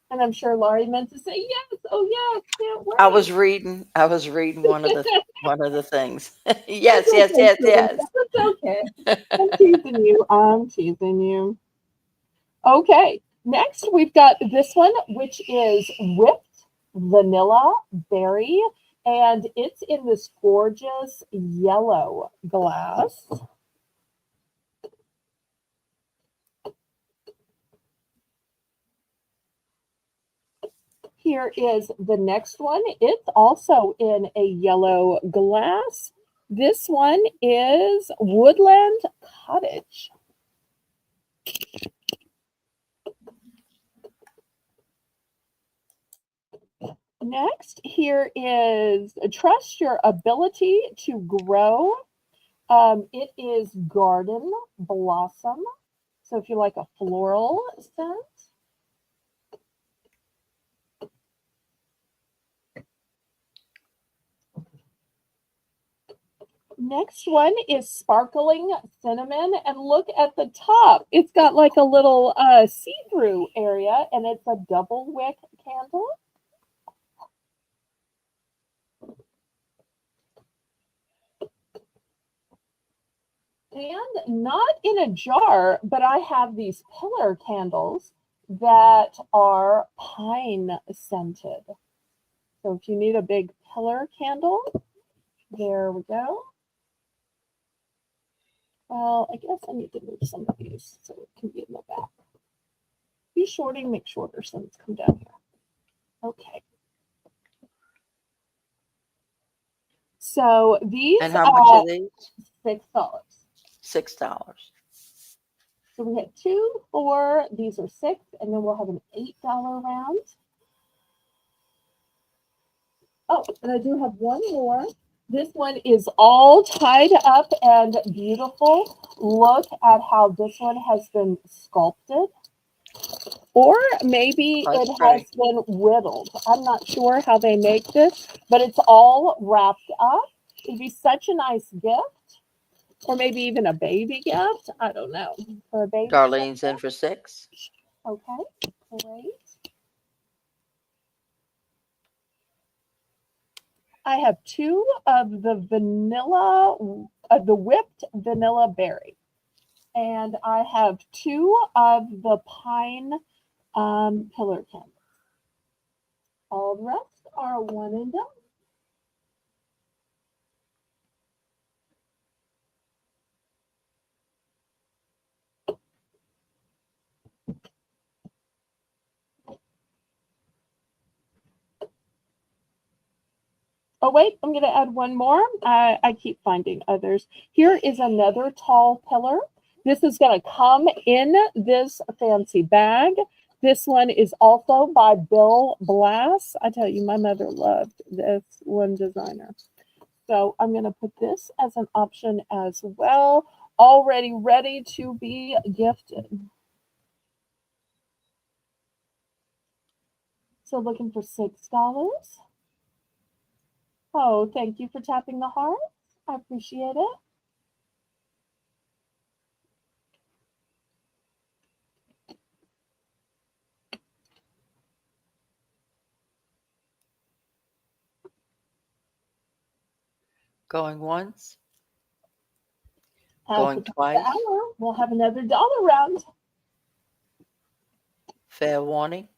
And I'm sure Laurie meant to say yes. Oh yes, can't wait. I was reading one of the things. Yes. That's okay. I'm teasing you. Okay, next we've got this one, which is whipped vanilla berry, and it's in this gorgeous yellow glass. Here is the next one. It's also in a yellow glass. This one is Woodland Cottage. Next, here is Trust Your Ability to Grow. It is Garden Blossom. So if you like a floral scent. Next one is Sparkling Cinnamon. And look at the top. It's got like a little see-through area, and it's a double wick candle. And not in a jar, but I have these pillar candles that are pine scented. So if you need a big pillar candle, there we go. Well, I guess I need to move some of these so it can be in the back. These shorting make shorter scents come down here. Okay. So these And how much are these? $6. $6. So we had 2, 4, these are 6, and then we'll have an $8 round. Oh, and I do have one more. This one is all tied up and beautiful. Look at how this one has been sculpted. Or maybe That's it pretty. has been whittled. I'm not sure how they make this, but it's all wrapped up. It'd be such a nice gift. Or maybe even a baby gift. I don't know. For a baby Darlene's gift. in for 6. Okay, great. I have 2 of the whipped vanilla berry. And I have 2 of the pine pillar candles. All the rest are one and done. Oh, wait, I'm going to add one more. I keep finding others. Here is another tall pillar. This is going to come in this fancy bag. This one is also by Bill Blass. I tell you, my mother loved this one designer. So I'm going to put this as an option as well, already ready to be gifted. So looking for $6. Oh, thank you for tapping the heart. I appreciate it. Going once. At Going the top of twice. the hour, we'll have another dollar round. Fair warning.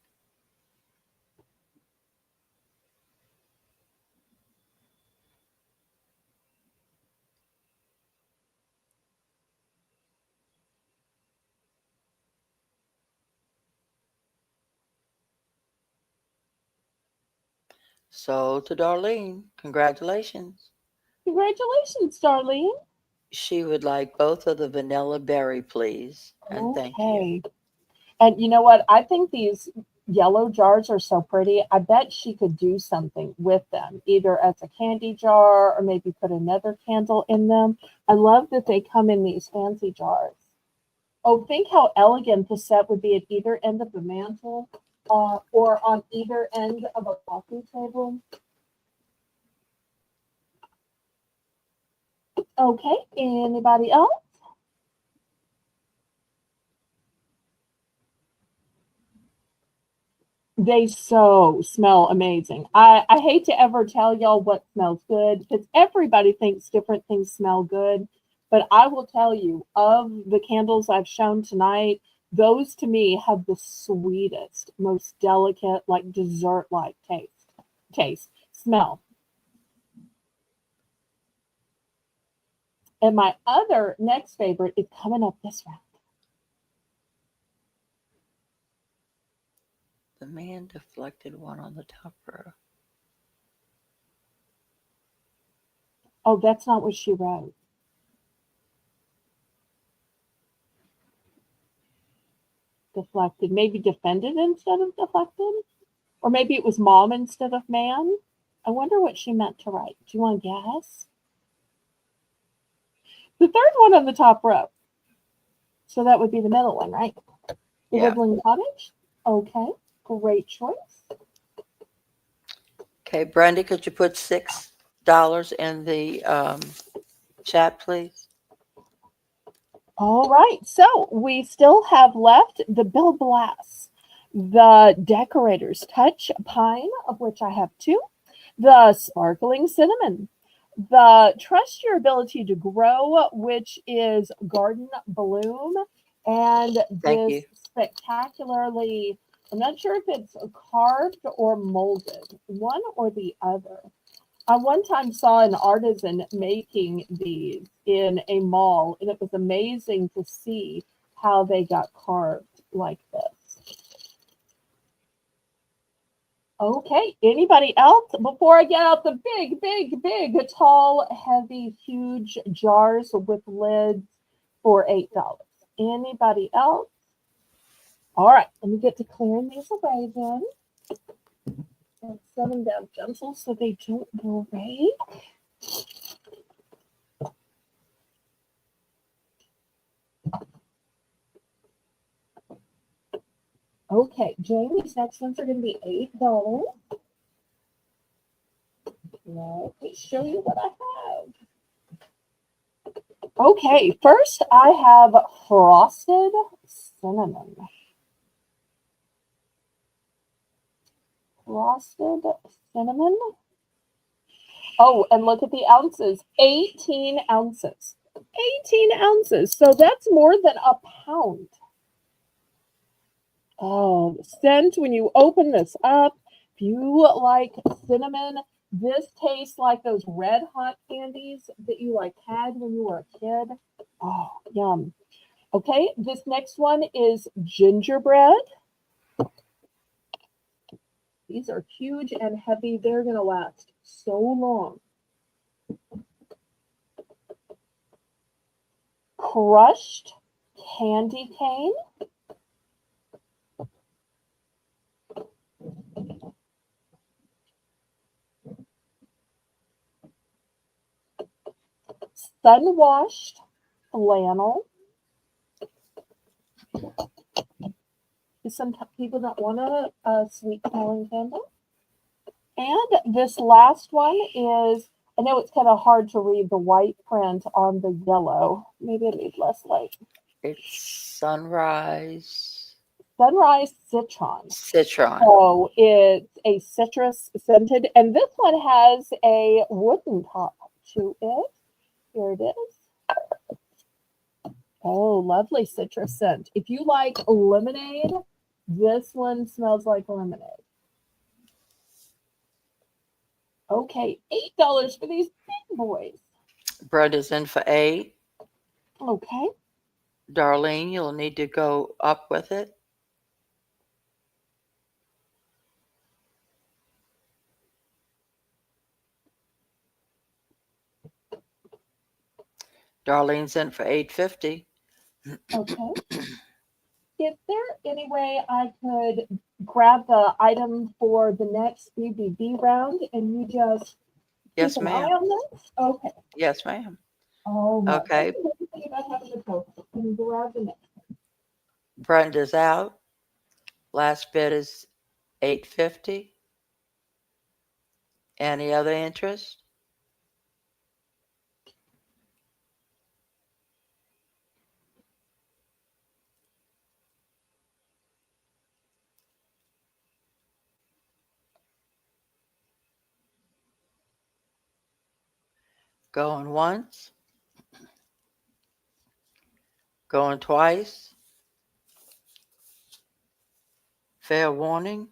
So to Darlene, congratulations. Congratulations, Darlene. She would like both of the vanilla berry, please. And thank you. Okay. And you know what? I think these yellow jars are so pretty. I bet she could do something with them, either as a candy jar or maybe put another candle in them. I love that they come in these fancy jars. Oh, think how elegant the set would be at either end of the mantle or on either end of a coffee table. Okay, anybody else? They so smell amazing. I hate to ever tell y'all what smells good because everybody thinks different things smell good. But I will tell you, of the candles I've shown tonight, those to me have the sweetest, most delicate, like dessert-like taste, smell. And my other next favorite is coming up this round. The man deflected one on the top row. Oh, that's not what she wrote. Deflected. Maybe defended instead of deflected? Or maybe it was mom instead of man? I wonder what she meant to write. Do you want to guess? The third one on the top row. So that would be the middle one, right? The Yeah. Woodland Cottage. Okay, great choice. Okay, Brenda, could you put $6 in the chat, please? All right, so we still have left the Bill Blass, the Decorator's Touch Pine, of which I have 2, the Sparkling Cinnamon, the Trust Your Ability to Grow, which is Garden Bloom, and Thank this you. spectacularly, I'm not sure if it's carved or molded, one or the other. I one time saw an artisan making these in a mall, and it was amazing to see how they got carved like this. Okay, anybody else? Before I get out the big, tall, heavy, huge jars with lids for $8. Anybody else? All right, let me get to clearing these away then. And set them down gentle so they don't break. Okay, Jane, these next ones are going to be $8. Let me show you what I have. Okay, first I have frosted cinnamon. Frosted cinnamon. Oh, and look at the ounces. 18 ounces. 18 ounces. So that's more than a pound. Oh, the scent when you open this up. If you like cinnamon, this tastes like those red hot candies that you like had when you were a kid. Oh, yum. Okay, this next one is gingerbread. These are huge and heavy. They're going to last so long. Crushed candy cane. Sun-washed flannel. Some people don't want a sweet smelling candle. And this last one is, I know it's kind of hard to read the white print on the yellow. Maybe I need less light. It's Sunrise Sunrise Citron. Citron. So it's a citrus scented, and this one has a wooden top to it. Here it is. Oh, lovely citrus scent. If you like lemonade, this one smells like lemonade. Okay, $8 for these big boys. Brenda's in for 8. Okay. Darlene, you'll need to go up with it. Darlene's in for $8.50. Okay. Is there any way I could grab the item for the next BBB round and you just Yes, keep an eye ma'am. on this? Okay. Yes, ma'am. All right. Okay. And grab the next. Brenda's out. Last bid is $8.50. Any other interest? Going once. Going twice. Fair warning.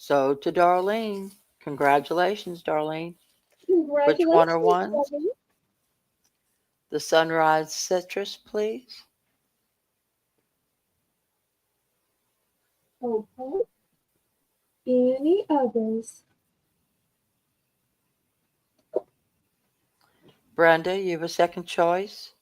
So to Darlene. Congratulations, Darlene. Which one are Congratulations, ones? Debbie. The Sunrise Citrus, please. Okay. Any others? Brenda, you have a second choice?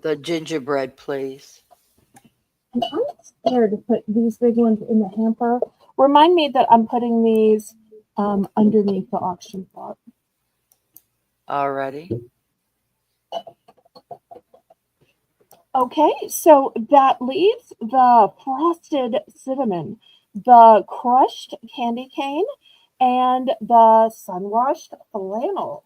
The gingerbread, please. And I'm scared to put these big ones in the hamper. Remind me that I'm putting these underneath the auction block. Alrighty. Okay, so that leaves the frosted cinnamon, the crushed candy cane, and the sun-washed flannel.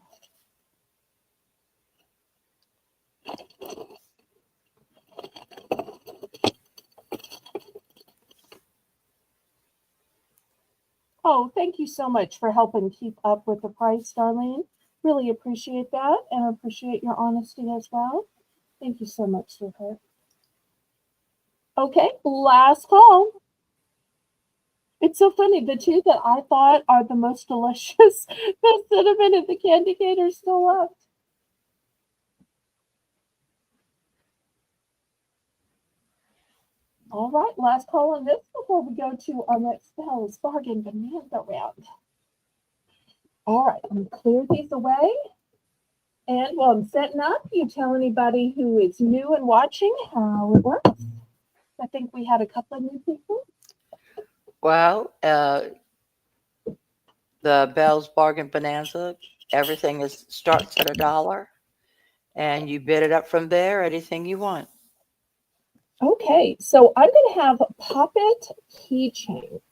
Oh, thank you so much for helping keep up with the price, Darlene. Really appreciate that, and I appreciate your honesty as well. Thank you so much, sweetheart. Okay, last call. It's so funny. The two that I thought are the most delicious, the cinnamon and the candy cane, are still left. All right, last call on this before we go to our next Belle's Bargain Bonanza round. All right, I'm gonna clear these away. And while I'm setting up, you tell anybody who is new and watching how it works. I think we had a couple of new people. Well, the Bell's Bargain Bonanza, everything starts at $1, and you bid it up from there. Anything you want. Okay, so I'm going to have Poppet keychains.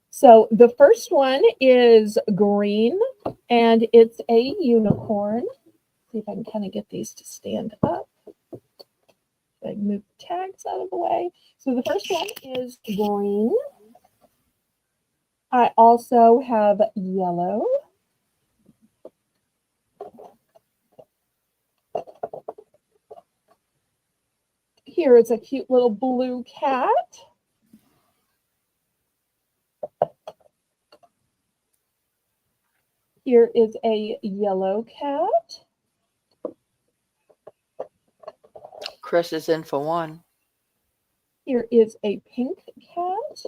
So the first one is green, and it's a unicorn. See if I can kind of get these to stand up. I move the tags out of the way. So the first one is green. I also have yellow. Here is a cute little blue cat. Here is a yellow cat. Chris is in for one. Here is a pink cat.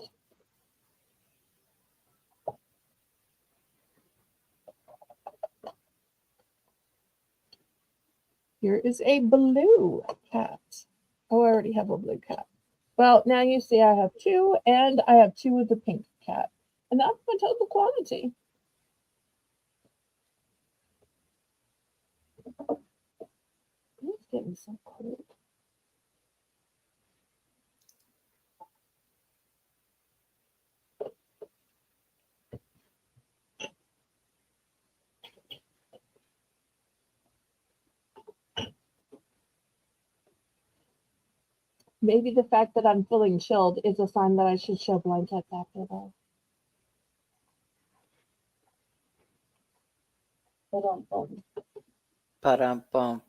Here is a blue cat. Oh, I already have a blue cat. Well, now you see I have two, and I have two of the pink cat. And that's my total quantity. It's getting so cold. Maybe the fact that I'm feeling chilled is a sign that I should show blankets after that. Ba-dum-bum.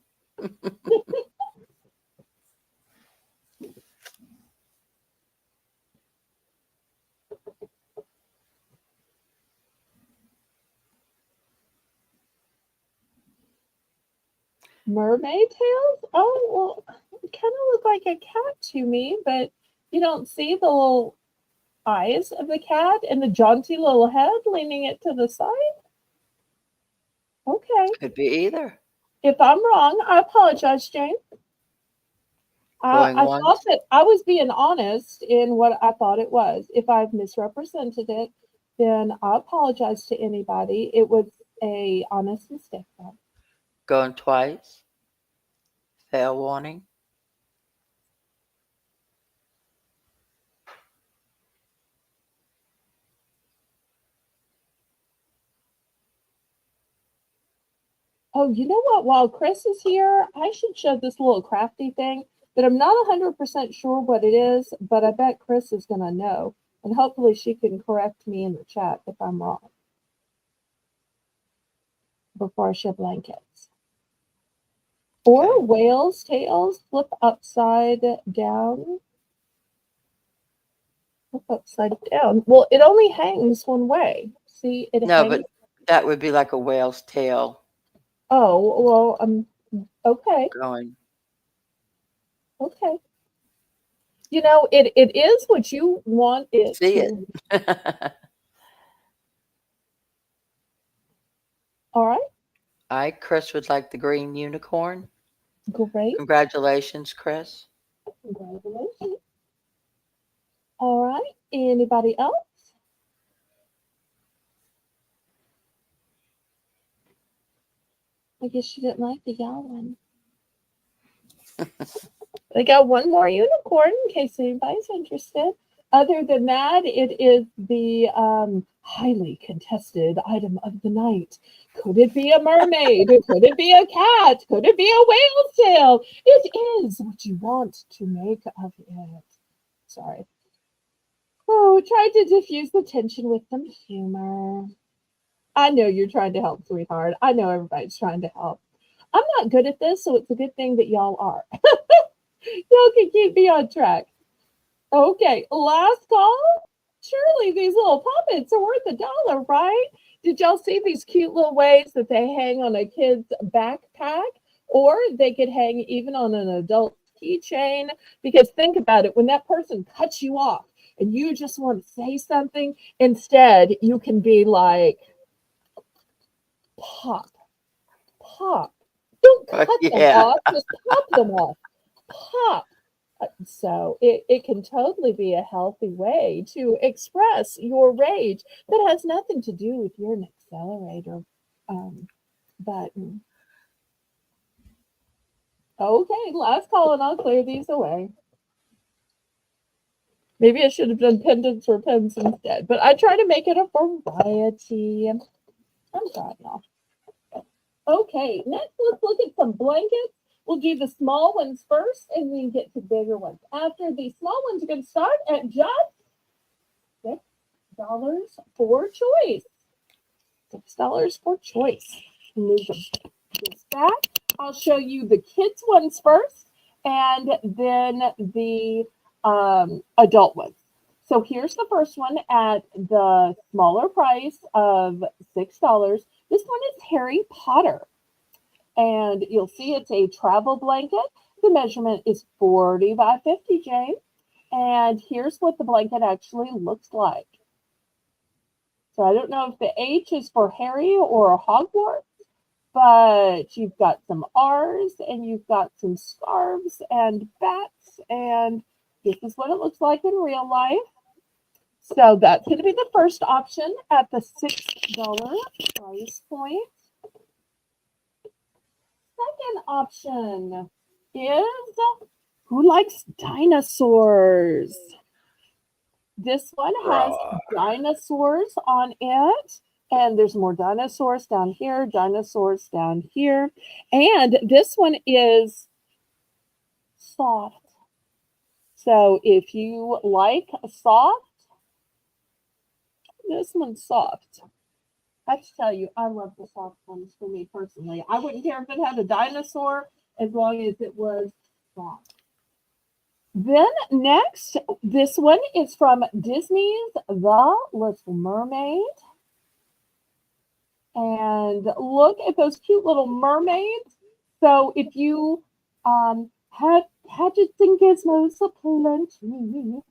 Mermaid tails? Oh, well, it kind of look like a cat to me, but you don't see the little eyes of the cat and the jaunty little head leaning it to the side? Okay. Could be either. If I'm wrong, I apologize, Jane. Going I once. thought that I was being honest in what I thought it was. If I've misrepresented it, then I apologize to anybody. It was a honest mistake. Going twice. Fail warning. Oh, you know what? While Chris is here, I should show this little crafty thing but I'm not 100% sure what it is, but I bet Chris is going to know. And hopefully she can correct me in the chat if I'm wrong before I show blankets. Or whale's tails, flip upside down. Flip upside down. Well, it only hangs one way. See, it No, hangs. but that would be like a whale's tail Oh, well, okay. going. Okay. You know, it is what you want it See to. it. All right. Chris would like the green unicorn. Great. Congratulations, Chris. Congratulations. All right. Anybody else? I guess you didn't like the yellow one. I got one more unicorn in case anybody's interested. Other than that, it is the highly contested item of the night. Could it be a mermaid? Could it be a cat? Could it be a whale's tail? It is what you want to make of it. Sorry. Oh, try to diffuse the tension with some humor. I know you're trying to help, sweetheart. I know everybody's trying to help. I'm not good at this, so it's a good thing that y'all are. Y'all can keep me on track. Okay, last call. Surely these little puppets are worth $1, right? Did y'all see these cute little ways that they hang on a kid's backpack? Or they could hang even on an adult keychain? Because think about it, when that person cuts you off and you just want to say something, instead you can be like, pop, pop. Don't cut them off, just pop them off. Pop. So it can totally be a healthy way to express your rage that has nothing to do with your accelerator button. Okay, last call and I'll clear these away. Maybe I should have done pendants or pens instead, but I try to make it a variety. I'm sorry, y'all. Okay, next let's look at some blankets. We'll do the small ones first and then get to bigger ones. After the small ones are going to start at just $6 for choice. $6 for choice. Move this back. I'll show you the kids ones first and then the adult ones. So here's the first one at the smaller price of $6. This one is Harry Potter. And you'll see it's a travel blanket. The measurement is 40 by 50, Jane. And here's what the blanket actually looks like. So I don't know if the H is for Harry or Hogwarts, but you've got some R's and you've got some scarves and bats. And this is what it looks like in real life. So that's going to be the first option at the $6 price point. Second option is who likes dinosaurs? This one has dinosaurs on it, and there's more dinosaurs down here, dinosaurs down here, and this one is soft. So if you like soft, this one's soft. I have to tell you, I love the soft ones for me personally. I wouldn't care if it had a dinosaur as long as it was soft. Then next, this one is from Disney's The Little Mermaid. And look at those cute little mermaids. So if you have gadgets and gizmos aplenty,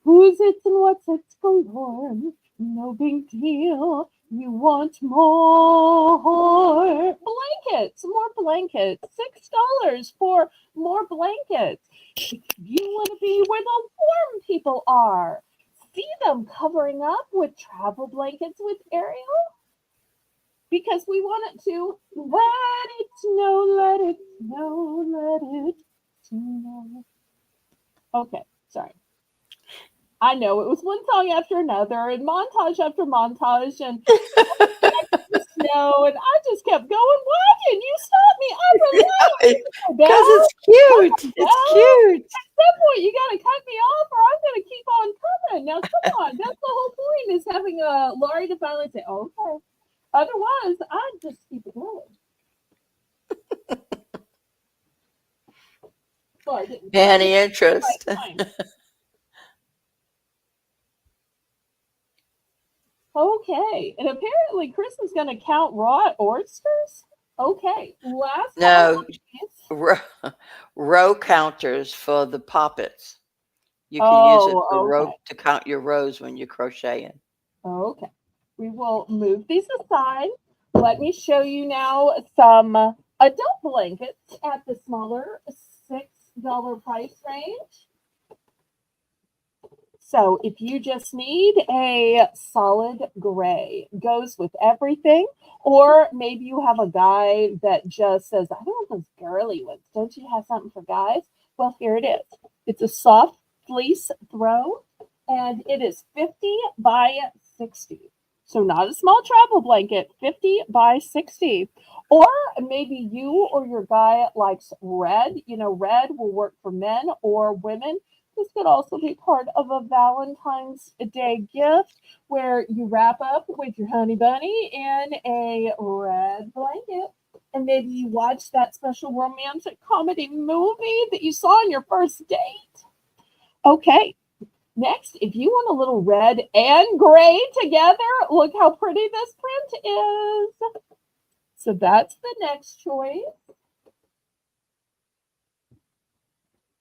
who's it and what's its galore? No big deal. You want more blankets, more blankets. $6 for more blankets. You want to be where the warm people are. See them covering up with travel blankets with Ariel? Because we want it to let it snow, let it snow, let it snow. Okay, sorry. I know it was one song after another and montage after montage and snow, and I just kept going. Why didn't you stop me? I'm relaxed. Because Belle, it's cute. It's Belle, cute. at some point you got to cut me off, or I'm going to keep on coming. Now, come on. That's the whole point, is having a Laurie to finally say, okay. Otherwise, I'd just keep it going. So I didn't. Any interest? Fine. Okay, and apparently Chris is going to count raw oysters. Okay, last No, time. row counters for the poppets. You can use it for Oh, okay. to count your rows when you're crocheting. Okay, we will move these aside. Let me show you now some adult blankets at the smaller $6 price range. So if you just need a solid gray, goes with everything, or maybe you have a guy that just says, I don't want those girly ones. Don't you have something for guys? Well, here it is. It's a soft fleece throw, and it is 50 by 60. So not a small travel blanket, 50 by 60. Or maybe you or your guy likes red. You know, red will work for men or women. This could also be part of a Valentine's Day gift where you wrap up with your honey bunny in a red blanket. And maybe you watch that special romantic comedy movie that you saw on your first date. Okay, next, if you want a little red and gray together, look how pretty this print is. So that's the next choice.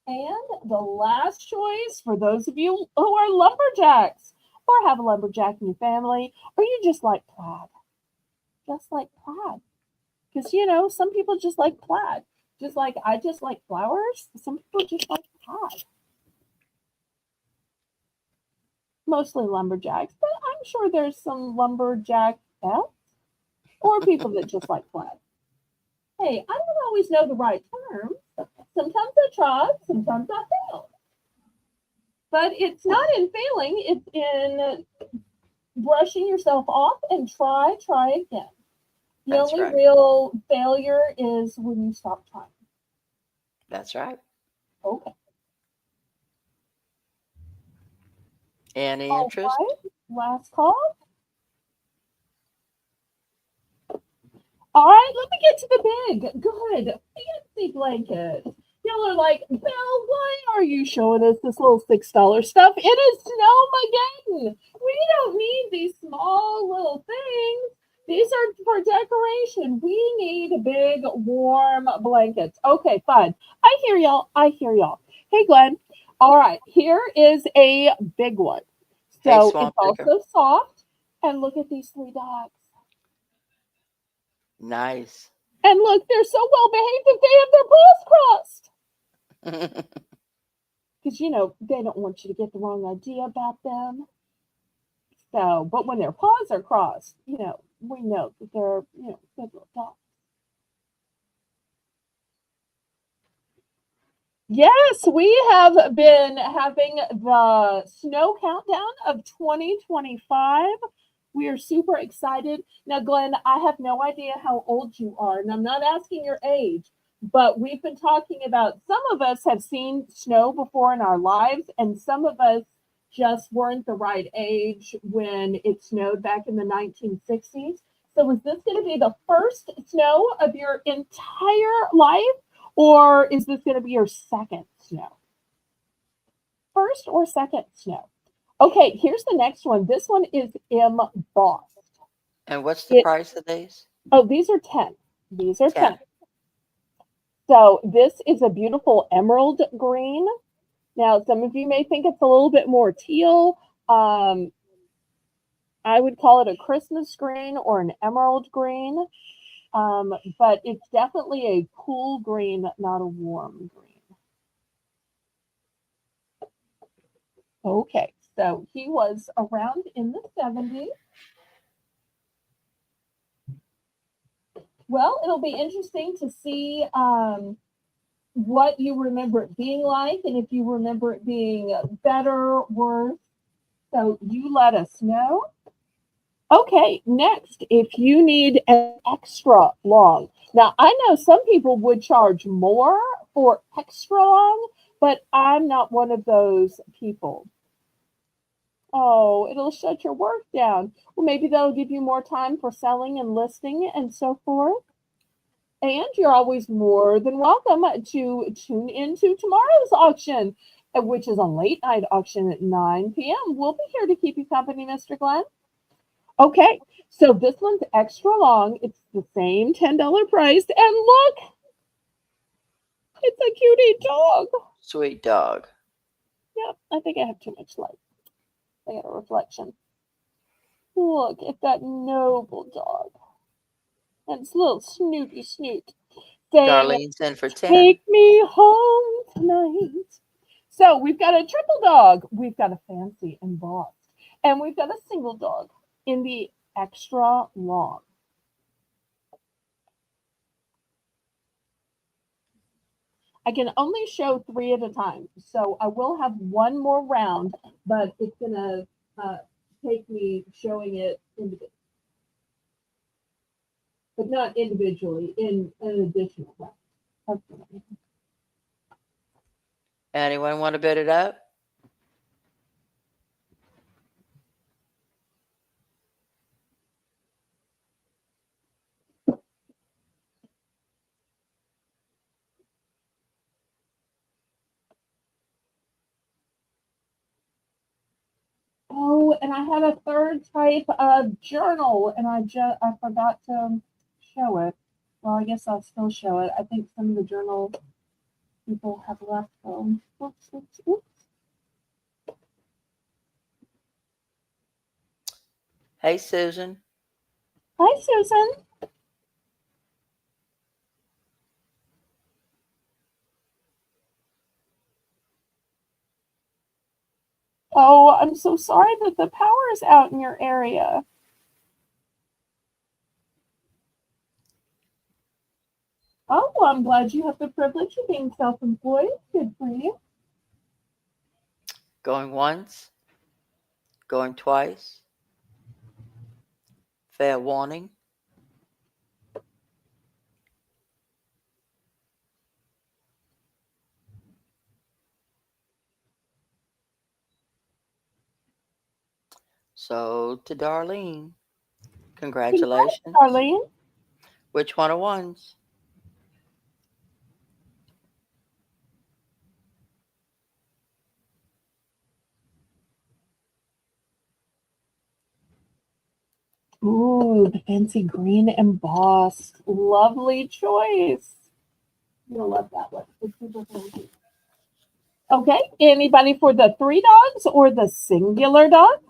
And the last choice for those of you who are lumberjacks or have a lumberjack in your family, or you just like plaid. Just like plaid. Because, you know, some people just like plaid. Just like I just like flowers, some people just like plaid. Mostly lumberjacks, but I'm sure there's some lumberjack elves or people that just like plaid. Hey, I don't always know the right term. Sometimes I try, sometimes I fail. But it's not in failing, it's in brushing yourself off and try again. The That's only right. real failure is when you stop trying. That's right. Okay. Any All interest? right. Last call. All right, let me get to the big, good, fancy blanket. Y'all are like, Belle, why are you showing us this little $6 stuff? It is Snowmageddon. We don't need these small little things. These are for decoration. We need big, warm blankets. Okay, fine. I hear y'all. Hey, Glenn. All right, here is a big one. Hey, So Swamp it's Picker. also soft. And look at these 3 dogs. Nice. And look, they're so well behaved that they have their paws crossed. Because, you know, they don't want you to get the wrong idea about them. So, but when their paws are crossed, you know, we know that they're, you know, good little dogs. Yes, we have been having the snow countdown of 2025. We are super excited. Now, Glenn, I have no idea how old you are, and I'm not asking your age, but we've been talking about some of us have seen snow before in our lives, and some of us just weren't the right age when it snowed back in the 1960s. So, is this going to be the first snow of your entire life? Or is this going to be your second snow? First or second snow? Okay, here's the next one. This one is embossed. And what's the price of these? Oh, these are 10. These are 10. 10. So this is a beautiful emerald green. Now, some of you may think it's a little bit more teal. I would call it a Christmas green or an emerald green. But it's definitely a cool green, not a warm green. Okay, so he was around in the 70s. Well, it'll be interesting to see what you remember it being like and if you remember it being better, worse. So you let us know. Okay, next, if you need an extra long. Now, I know some people would charge more for extra long, but I'm not one of those people. Oh, it'll shut your work down. Well, maybe that'll give you more time for selling and listing and so forth. And you're always more than welcome to tune into tomorrow's auction, which is a late night auction at 9 p.m. We'll be here to keep you company, Mr. Glenn. Okay, so this one's extra long. It's the same $10 price. And look, it's a cutie dog. Sweet dog. Yep, I think I have too much light. I got a reflection. Look at that noble dog. And its little snooty snoot saying, Darlene's in for 10. take me home tonight. So we've got a triple dog, we've got a fancy embossed, and we've got a single dog in the extra long. I can only show 3 at a time, so I will have one more round, but it's gonna take me showing it individually, but not individually in an additional round. Okay. Anyone want to bid it up? Oh, and I had a third type of journal, and I forgot to show it. Well, I guess I'll still show it. I think some of the journal people have left them. Oops, oops, oops. Hey, Susan. Hi, Susan. Oh, I'm so sorry that the power is out in your area. Oh, well, I'm glad you have the privilege of being self-employed. Good for you. Going once. Going twice. Fair warning. So to Darlene. Congrats, Congratulations. Darlene. Which one of ones? Ooh, the fancy green embossed. Lovely choice. You'll love that one. It's super fancy. Okay, anybody for the 3 dogs or the singular dog?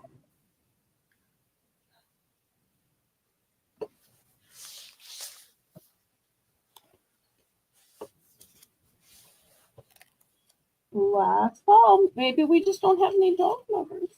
Last fall. Maybe we just don't have any dog lovers.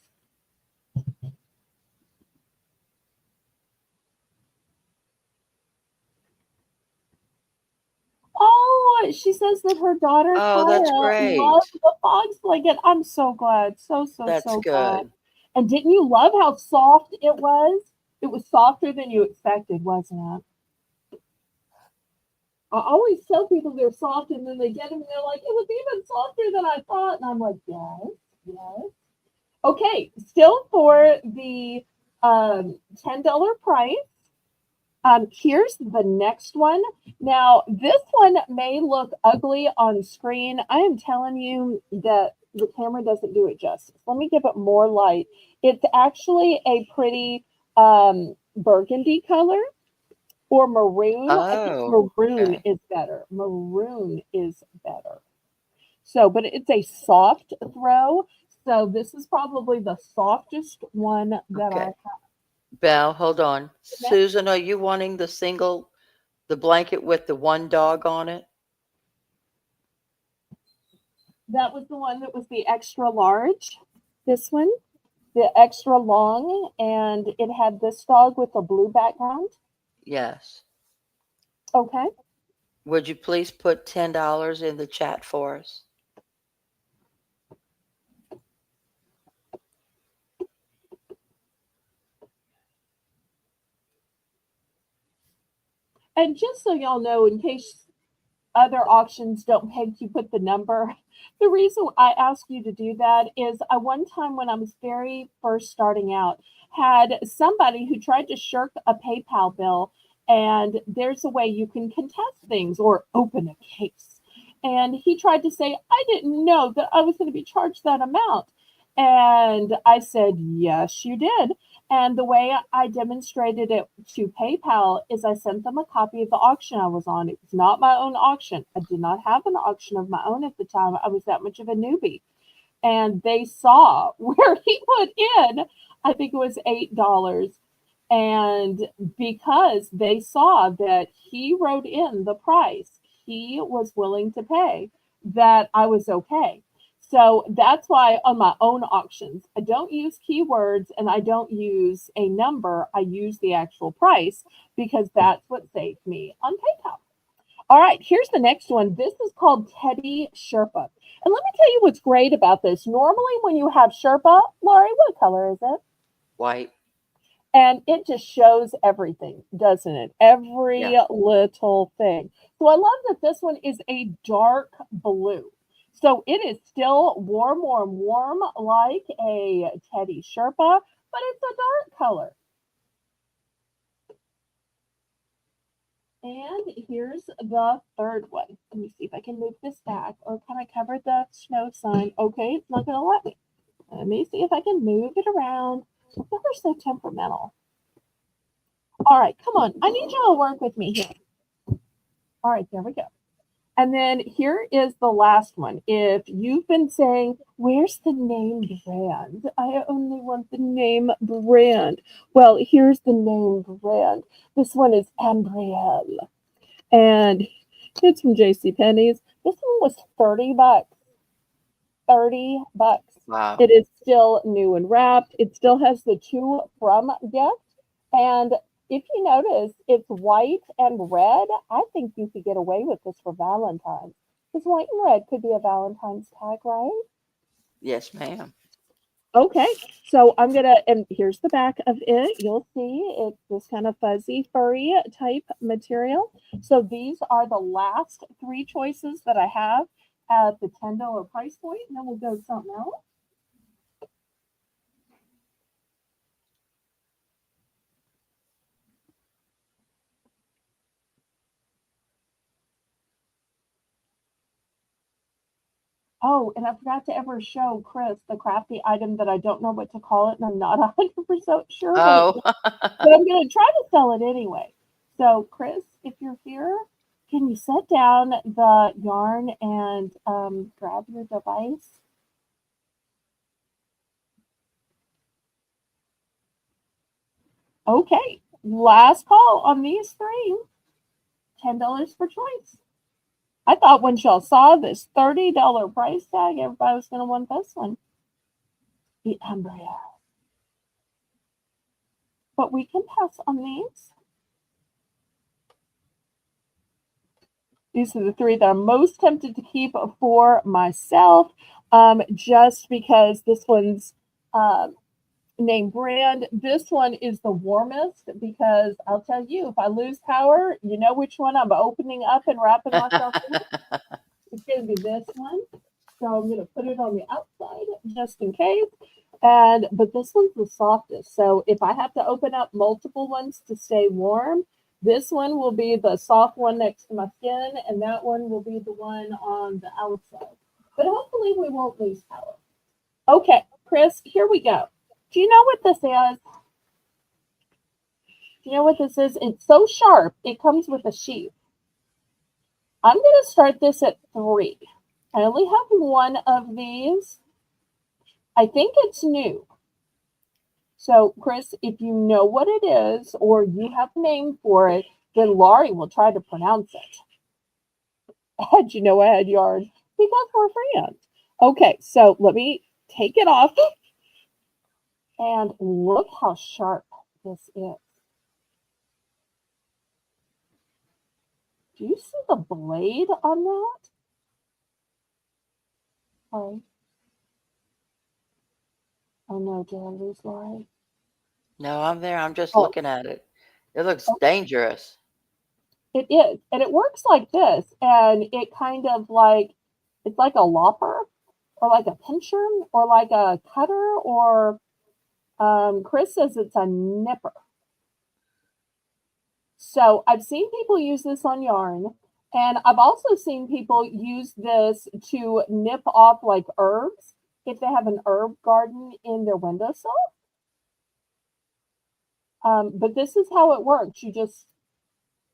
Oh, she says that her daughter Oh, that's Kaya great. loves the fox blanket. I'm so glad. So, so, That's so glad. good. And didn't you love how soft it was? It was softer than you expected, wasn't it? I always tell people they're soft and then they get them and they're like, it was even softer than I thought. And I'm like, yes, yes. Okay, still for the $10 price. Here's the next one. Now, this one may look ugly on screen. I am telling you that the camera doesn't do it justice. Let me give it more light. It's actually a pretty burgundy color or maroon. I think Oh, maroon okay. is better. Maroon is better. So, but it's a soft throw. So this is probably the softest one that I Okay. have. Belle, hold on. Okay. Susan, are you wanting the blanket with the one dog on it? That was the one that was the extra large. This one, the extra long, and it had this dog with a blue background. Yes. Okay. Would you please put $10 in the chat for us? And just so y'all know, in case other auctions don't make you put the number, the reason I ask you to do that is I one time when I was very first starting out had somebody who tried to shirk a PayPal bill, and there's a way you can contest things or open a case. And he tried to say, I didn't know that I was going to be charged that amount. And I said, yes, you did. And the way I demonstrated it to PayPal is I sent them a copy of the auction I was on. It was not my own auction. I did not have an auction of my own at the time. I was that much of a newbie. And they saw where he put in, I think it was $8. And because they saw that he wrote in the price he was willing to pay, that I was okay. So that's why on my own auctions, I don't use keywords and I don't use a number. I use the actual price because that's what saved me on PayPal. All right, here's the next one. This is called Teddy Sherpa. And let me tell you what's great about this. Normally, when you have Sherpa, Laurie, what color is it? White. And it just shows everything, doesn't it? Every little thing. So I love that this one is a dark blue. So it is still warm, warm, warm like a Teddy Sherpa, but it's a dark color. And here's the third one. Let me see if I can move this back, or can I cover the snow sign? Okay, it's not going to let me. Let me see if I can move it around. You're so temperamental. All right, come on. I need you to work with me here. All right, there we go. And then here is the last one. If you've been saying, where's the name brand? I only want the name brand. Well, here's the name brand. This one is Ambrielle. And it's from JCPenney's. This one was $30. $30. Wow. It is still new and wrapped. It still has the to from gift. And if you notice, it's white and red. I think you could get away with this for Valentine's. Because white and red could be a Valentine's tag, right? Yes, ma'am. Okay, so I'm gonna, and here's the back of it. You'll see it's this kind of fuzzy, furry type material. So these are the last three choices that I have at the $10 price point, and then we'll go to something else. Oh, and I forgot to ever show Chris the crafty item that I don't know what to call it, and I'm not 100% sure what it Oh, is, but I'm going to try to sell it anyway. So, Chris, if you're here, can you set down the yarn and grab your device? Okay, last call on these three. $10 per choice. I thought when y'all saw this $30 price tag, everybody was going to want this one. The Embryo. But we can pass on these. These are the three that I'm most tempted to keep for myself, just because this one's name brand. This one is the warmest because I'll tell you, if I lose power, you know which one I'm opening up and wrapping myself in. It's going to be this one. So I'm going to put it on the outside just in case. But this one's the softest. So if I have to open up multiple ones to stay warm, this one will be the soft one next to my skin, and that one will be the one on the outside. But hopefully we won't lose power. Okay, Chris, here we go. Do you know what this is? Do you know what this is? It's so sharp, it comes with a sheath. I'm going to start this at 3. I only have one of these. I think it's new. So, Chris, if you know what it is or you have a name for it, then Laurie will try to pronounce it. How'd you know I had yarn? Because we're friends. Okay, so let me take it off. And look how sharp this is. Do you see the blade on that? Laurie? Oh no, did I lose Laurie? no, I'm there. I'm just Oh. looking at it. It looks dangerous. It is, and it works like this, and it kind of like it's like a lopper or like a pincher or like a cutter or Chris says it's a nipper. So I've seen people use this on yarn, and I've also seen people use this to nip off like herbs if they have an herb garden in their windowsill. But this is how it works. You just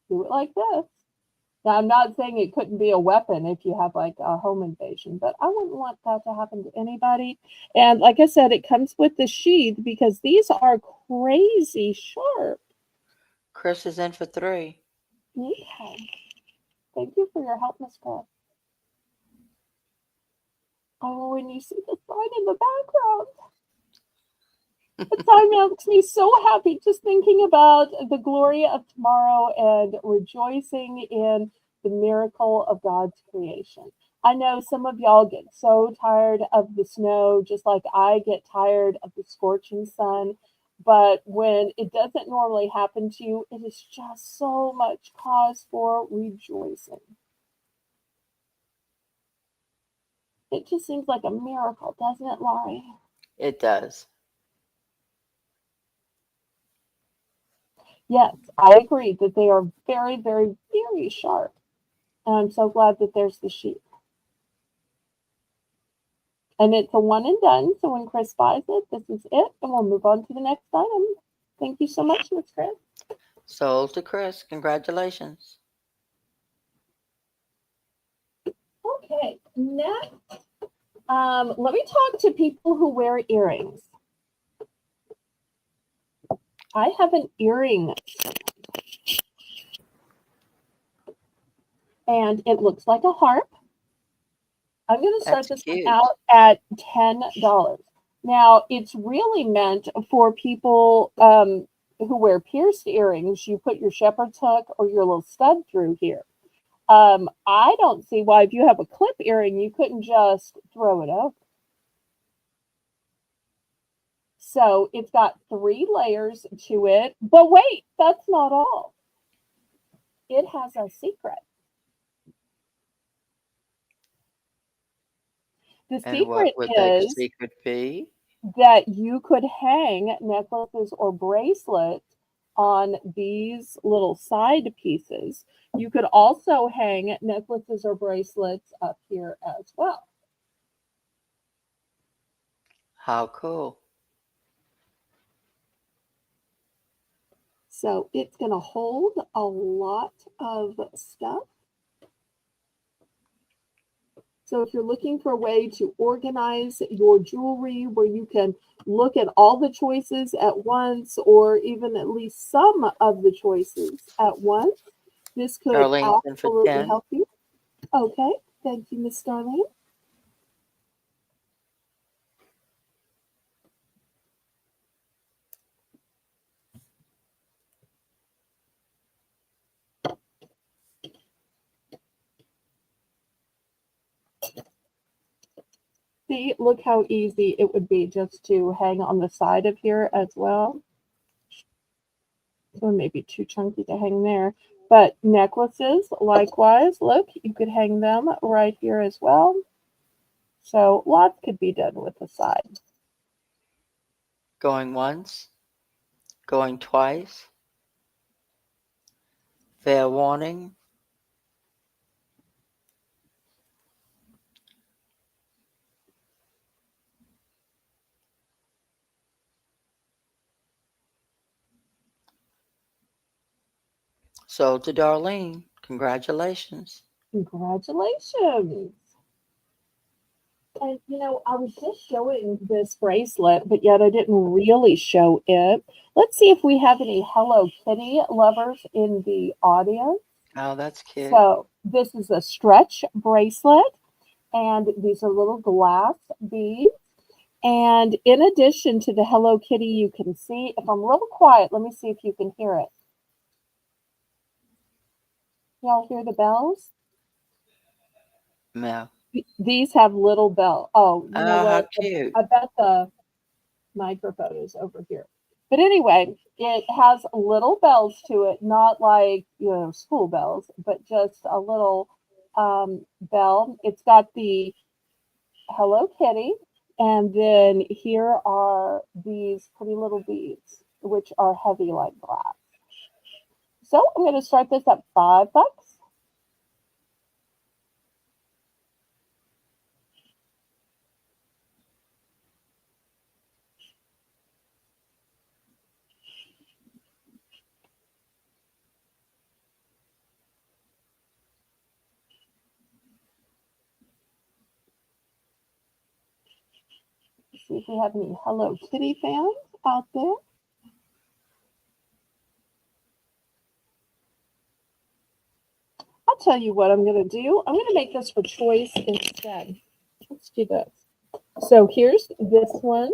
do it like this. Now, I'm not saying it couldn't be a weapon if you have like a home invasion, but I wouldn't want that to happen to anybody. And like I said, it comes with the sheath because these are crazy sharp. Chris is in for 3. Okay. Thank you for your help, Miss Chris. Oh, and you see the sign in the background. The sign makes me so happy just thinking about the glory of tomorrow and rejoicing in the miracle of God's creation. I know some of y'all get so tired of the snow, just like I get tired of the scorching sun. But when it doesn't normally happen to you, it is just so much cause for rejoicing. It just seems like a miracle, doesn't it, Laurie? It does. Yes, I agree that they are very, very, very sharp. And I'm so glad that there's the sheep. And it's a one and done. So when Chris buys it, this is it. And we'll move on to the next item. Thank you so much, Miss Chris. Sold to Chris. Congratulations. Okay, next, let me talk to people who wear earrings. I have an earring, and it looks like a harp. I'm going to start That's this one cute. out at $10. Now, it's really meant for people who wear pierced earrings. You put your shepherd's hook or your little stud through here. I don't see why, if you have a clip earring, you couldn't just throw it over. So it's got 3 layers to it. But wait, that's not all. It has a secret. The And what secret would the is secret be? that you could hang necklaces or bracelets on these little side pieces. You could also hang necklaces or bracelets up here as well. How cool. So it's going to hold a lot of stuff. So if you're looking for a way to organize your jewelry where you can look at all the choices at once or even at least some of the choices at once, this could Darlene's in for absolutely 10. help you. Okay, thank you, Miss Darlene. See, look how easy it would be just to hang on the side of here as well. So maybe too chunky to hang there. But necklaces, likewise, look, you could hang them right here as well. So lots could be done with the side. Going once. Going twice. Fair warning. Sold to Darlene. Congratulations. Congratulations. And I was just showing this bracelet, but yet I didn't really show it. Let's see if we have any Hello Kitty lovers in the audience. Oh, that's cute. So this is a stretch bracelet, and these are little glass beads. And in addition to the Hello Kitty, you can see, if I'm real quiet, let me see if you can hear it. Y'all hear the bells? No. These have little bell. Oh, you know Oh, how what? cute. I bet the microphone is over here. But anyway, it has little bells to it, not like, school bells, but just a little bell. It's got the Hello Kitty, and then here are these pretty little beads, which are heavy like glass. So I'm going to start this at $5. See if we have any Hello Kitty fans out there. I'll tell you what I'm going to do. I'm going to make this for choice instead. Let's do this. So here's this one.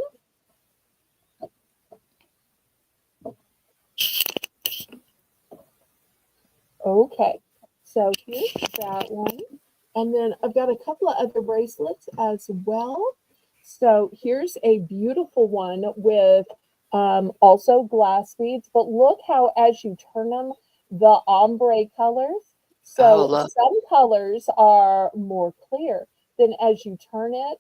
Okay, so here's that one. And then I've got a couple of other bracelets as well. So here's a beautiful one with also glass beads. But look how as you turn them, the ombre colors. Oh, So look. some colors are more clear. Then as you turn it,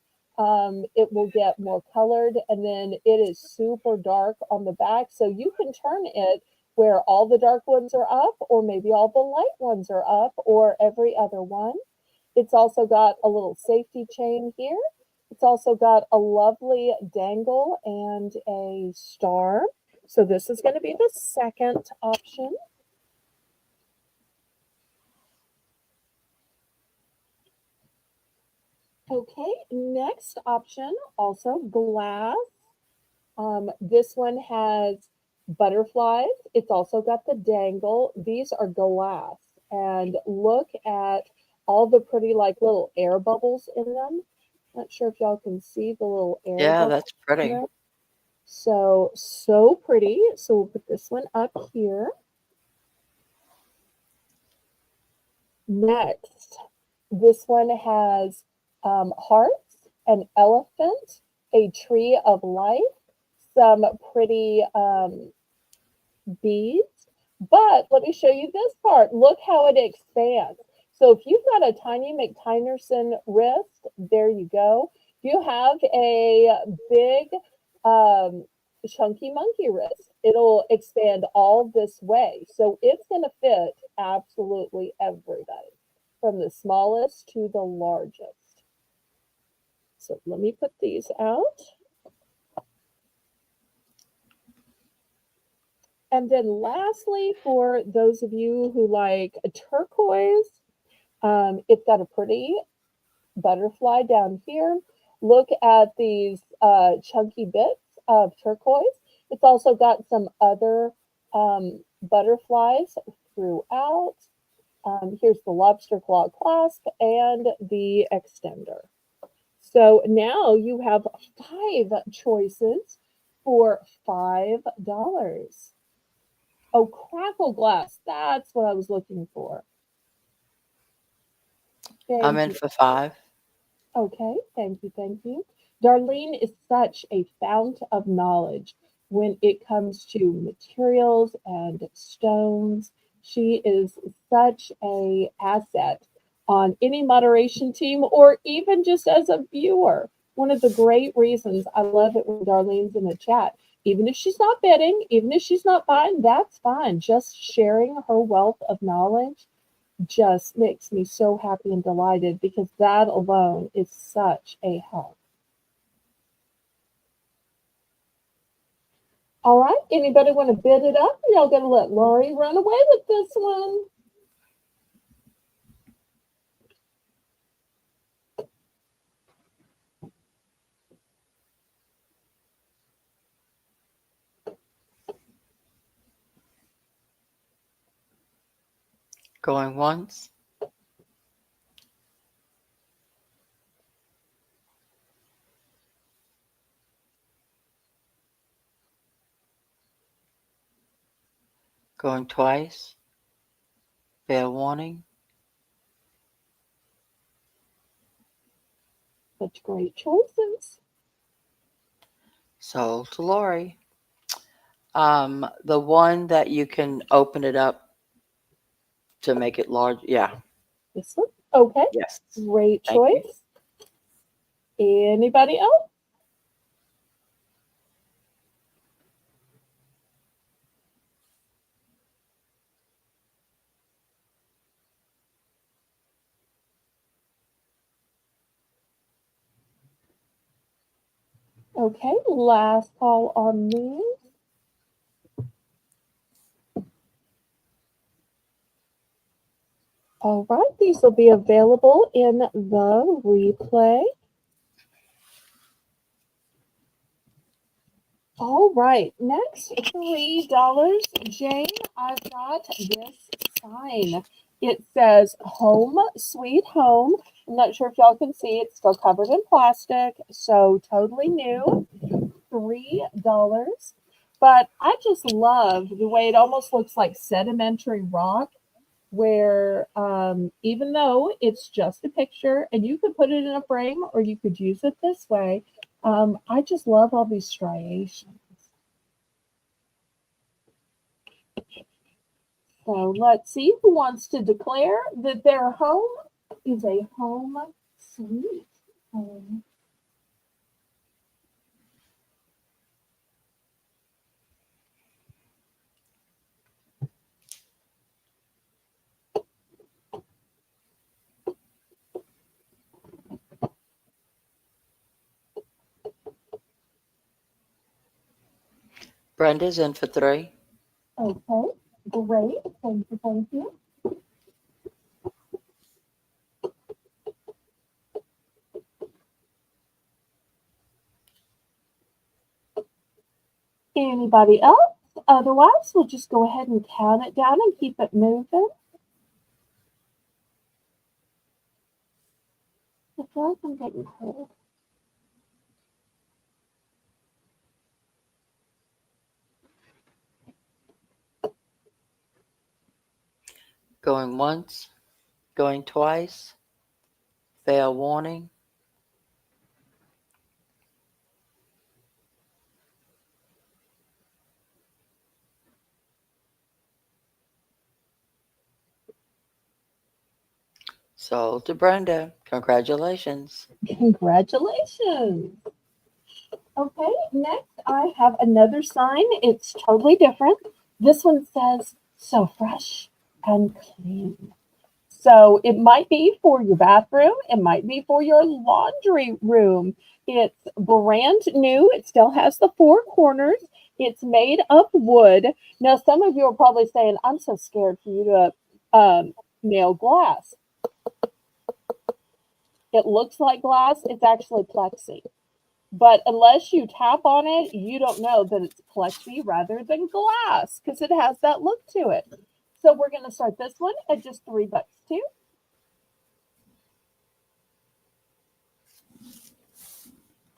it will get more colored. And then it is super dark on the back. So you can turn it where all the dark ones are up, or maybe all the light ones are up, or every other one. It's also got a little safety chain here. It's also got a lovely dangle and a star. So this is going to be the second option. Okay, next option, also glass. This one has butterflies. It's also got the dangle. These are glass. And look at all the pretty, like, little air bubbles in them. Not sure if y'all can see the little air Yeah, bubbles that's in pretty. them. So pretty. So we'll put this one up here. Next, this one has hearts, an elephant, a tree of life, some pretty beads. But let me show you this part. Look how it expands. So if you've got a tiny McTinerson wrist, there you go. If you have a big chunky monkey wrist, it'll expand all this way. So it's going to fit absolutely everybody, from the smallest to the largest. So let me put these out. And then lastly, for those of you who like a turquoise, it's got a pretty butterfly down here. Look at these chunky bits of turquoise. It's also got some other butterflies throughout. Here's the lobster claw clasp and the extender. So now you have 5 choices for $5. Oh, crackle glass. That's what I was looking for. I'm Thank in you. for 5. Okay, thank you, thank you. Darlene is such a fount of knowledge when it comes to materials and stones. She is such a asset on any moderation team or even just as a viewer. One of the great reasons I love it when Darlene's in the chat, even if she's not bidding, even if she's not buying, that's fine. Just sharing her wealth of knowledge just makes me so happy and delighted, because that alone is such a help. All right, anybody want to bid it up? Y'all gonna let Lori run away with this one? Going once. Going twice. Fair warning. Such great choices. Sold to Lori. The one that you can open it up to make it large. Yeah. This one? Okay. Yes. Great Thank you. choice. Anybody else? Okay, last call on these. All right, these will be available in the replay. All right, next $3, Jane, I've got this sign. It says Home Sweet Home. I'm not sure if y'all can see, it's still covered in plastic, so totally new. $3. But I just love the way it almost looks like sedimentary rock, where even though it's just a picture and you could put it in a frame or you could use it this way, I just love all these striations. So let's see who wants to declare that their home is a home sweet home. Brenda's in for 3. Okay, great. Thank you, thank you. Anybody else? Otherwise, we'll just go ahead and count it down and keep it moving. I feel like I'm getting cold. Going once, going twice. Fair warning. Sold to Brenda. Congratulations. Congratulations. Okay, next I have another sign. It's totally different. This one says, so fresh and clean. So it might be for your bathroom. It might be for your laundry room. It's brand new. It still has the 4 corners. It's made of wood. Now, some of you are probably saying, I'm so scared for you to nail glass. It looks like glass. It's actually plexi. But unless you tap on it, you don't know that it's plexi rather than glass because it has that look to it. So we're going to start this one at just $3 too.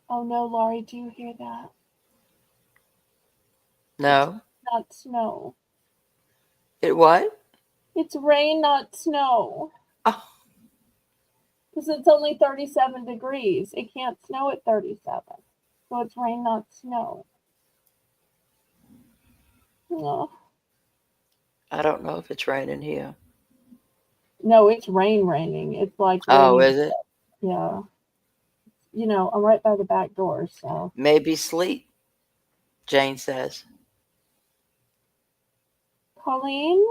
Oh no, Laurie, do you hear that? No. Not snow. It what? It's rain, not snow. Oh, Because it's only 37 degrees. It can't snow at 37. So it's rain, not snow. Oh. I don't know if it's raining here. No, it's raining. It's like Oh, raining. is it? Yeah. You know, I'm right by the back door, so. Maybe sleet, Jane says. Colleen,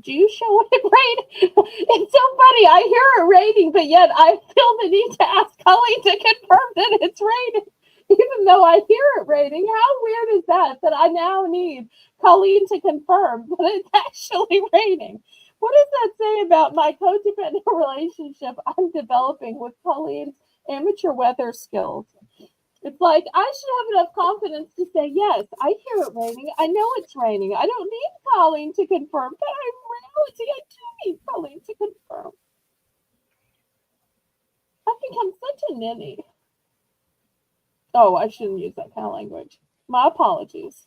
do you show it rain? It's so funny. I hear it raining, but yet I feel the need to ask Colleen to confirm that it's raining, even though I hear it raining. How weird is that? That I now need Colleen to confirm that it's actually raining. What does that say about my codependent relationship I'm developing with Colleen's amateur weather skills? It's like I should have enough confidence to say, yes, I hear it raining. I know it's raining. I don't need Colleen to confirm, but in reality, I do need Colleen to confirm. I've become such a ninny. Oh, I shouldn't use that kind of language. My apologies.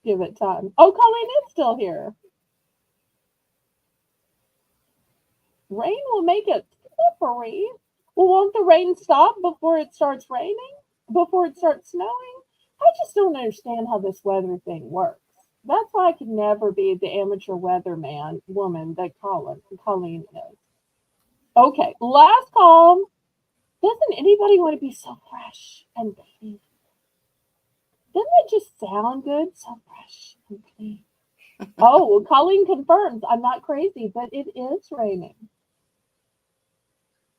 Give it time. Oh, Colleen is still here. Rain will make it slippery. Well, won't the rain stop before it starts raining? Before it starts snowing? I just don't understand how this weather thing works. That's why I could never be the amateur weatherman woman that Colleen is. Okay, last call. Doesn't anybody want to be so fresh and clean? Doesn't it just sound good? So fresh and clean. Oh, well, Colleen confirms I'm not crazy, but it is raining.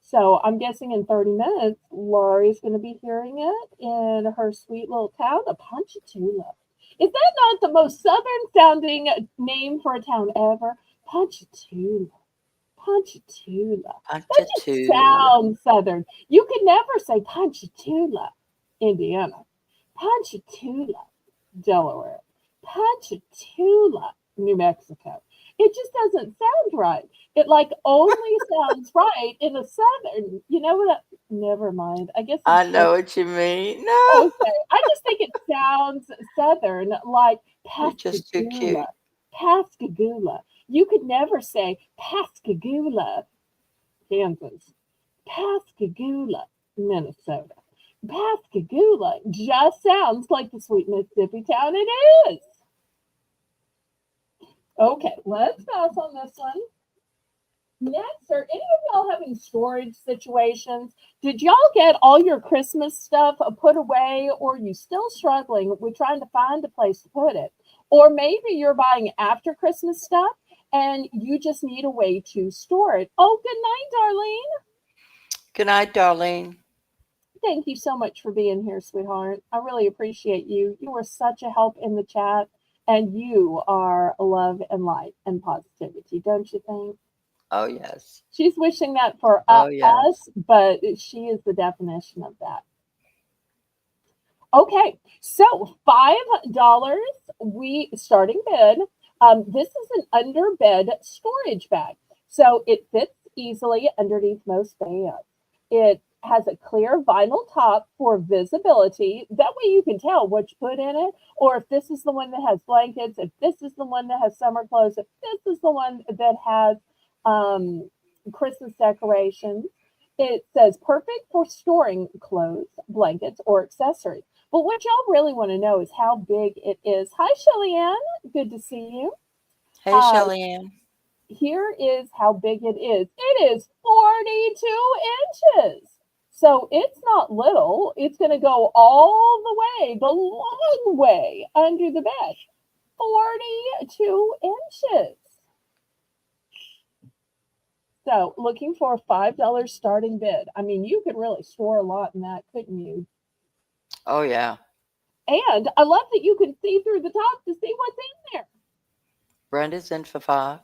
So I'm guessing in 30 minutes, Lori's going to be hearing it in her sweet little town of Ponchatoula. Is that not the most southern sounding name for a town ever? Ponchatoula. Ponchatoula. That just Ponchatoula. sounds southern. You could never say Ponchatoula, Indiana. Ponchatoula, Delaware. Ponchatoula, New Mexico. It just doesn't sound right. It like only sounds right in a southern. You know what? Never mind. I guess I it's know what you mean. No, okay. I just think it sounds southern, like you're just too cute. Pascagoula. Pascagoula. You could never say Pascagoula, Kansas. Pascagoula, Minnesota. Pascagoula just sounds like the sweet Mississippi town it is. Okay, let's pass on this one. Next, are any of y'all having storage situations? Did y'all get all your Christmas stuff put away, or are you still struggling with trying to find a place to put it? Or maybe you're buying after Christmas stuff and you just need a way to store it. Oh, good night, Darlene. Good night, Darlene. Thank you so much for being here, sweetheart. I really appreciate you. You are such a help in the chat, and you are love and light and positivity, don't you think? Oh, yes. She's wishing that for Oh, yes. us, but she is the definition of that. Okay, so $5 we starting bid. This is an under bed storage bag, so it fits easily underneath most bags. It has a clear vinyl top for visibility. That way you can tell what you put in it, or if this is the one that has blankets, if this is the one that has summer clothes, if this is the one that has Christmas decorations. It says perfect for storing clothes, blankets, or accessories. But what y'all really want to know is how big it is. Hi, Shelly Ann. Good to see you. Hey, Shelly Ann. Here is how big it is. It is 42 inches. So it's not little. It's going to go all the way, the long way under the bed. 42 inches. So looking for a $5 starting bid. I mean, you could really store a lot in that, couldn't you? Oh, yeah. And I love that you can see through the top to see what's in there. Brenda's in for 5.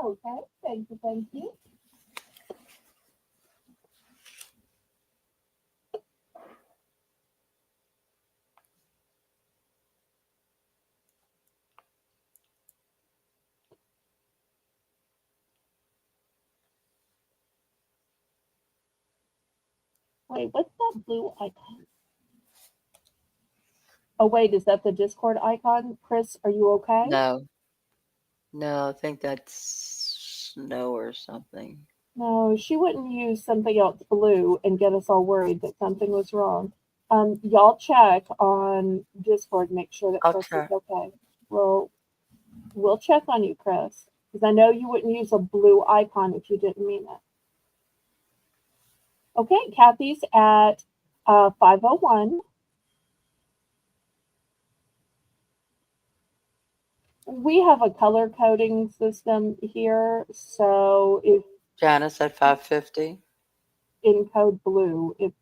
Okay, thank you, thank you. Wait, what's that blue icon? Oh, wait, is that the Discord icon? Chris, are you okay? No. No, I think that's snow or something. No, she wouldn't use something else blue and get us all worried that something was wrong. Y'all check on Discord, make sure that Chris is okay. Well, we'll check on you, Chris, because I know you wouldn't use a blue icon if you didn't mean it. Okay, Kathy's at 501. We have a color coding system here, so if Janice at 550. in code blue, if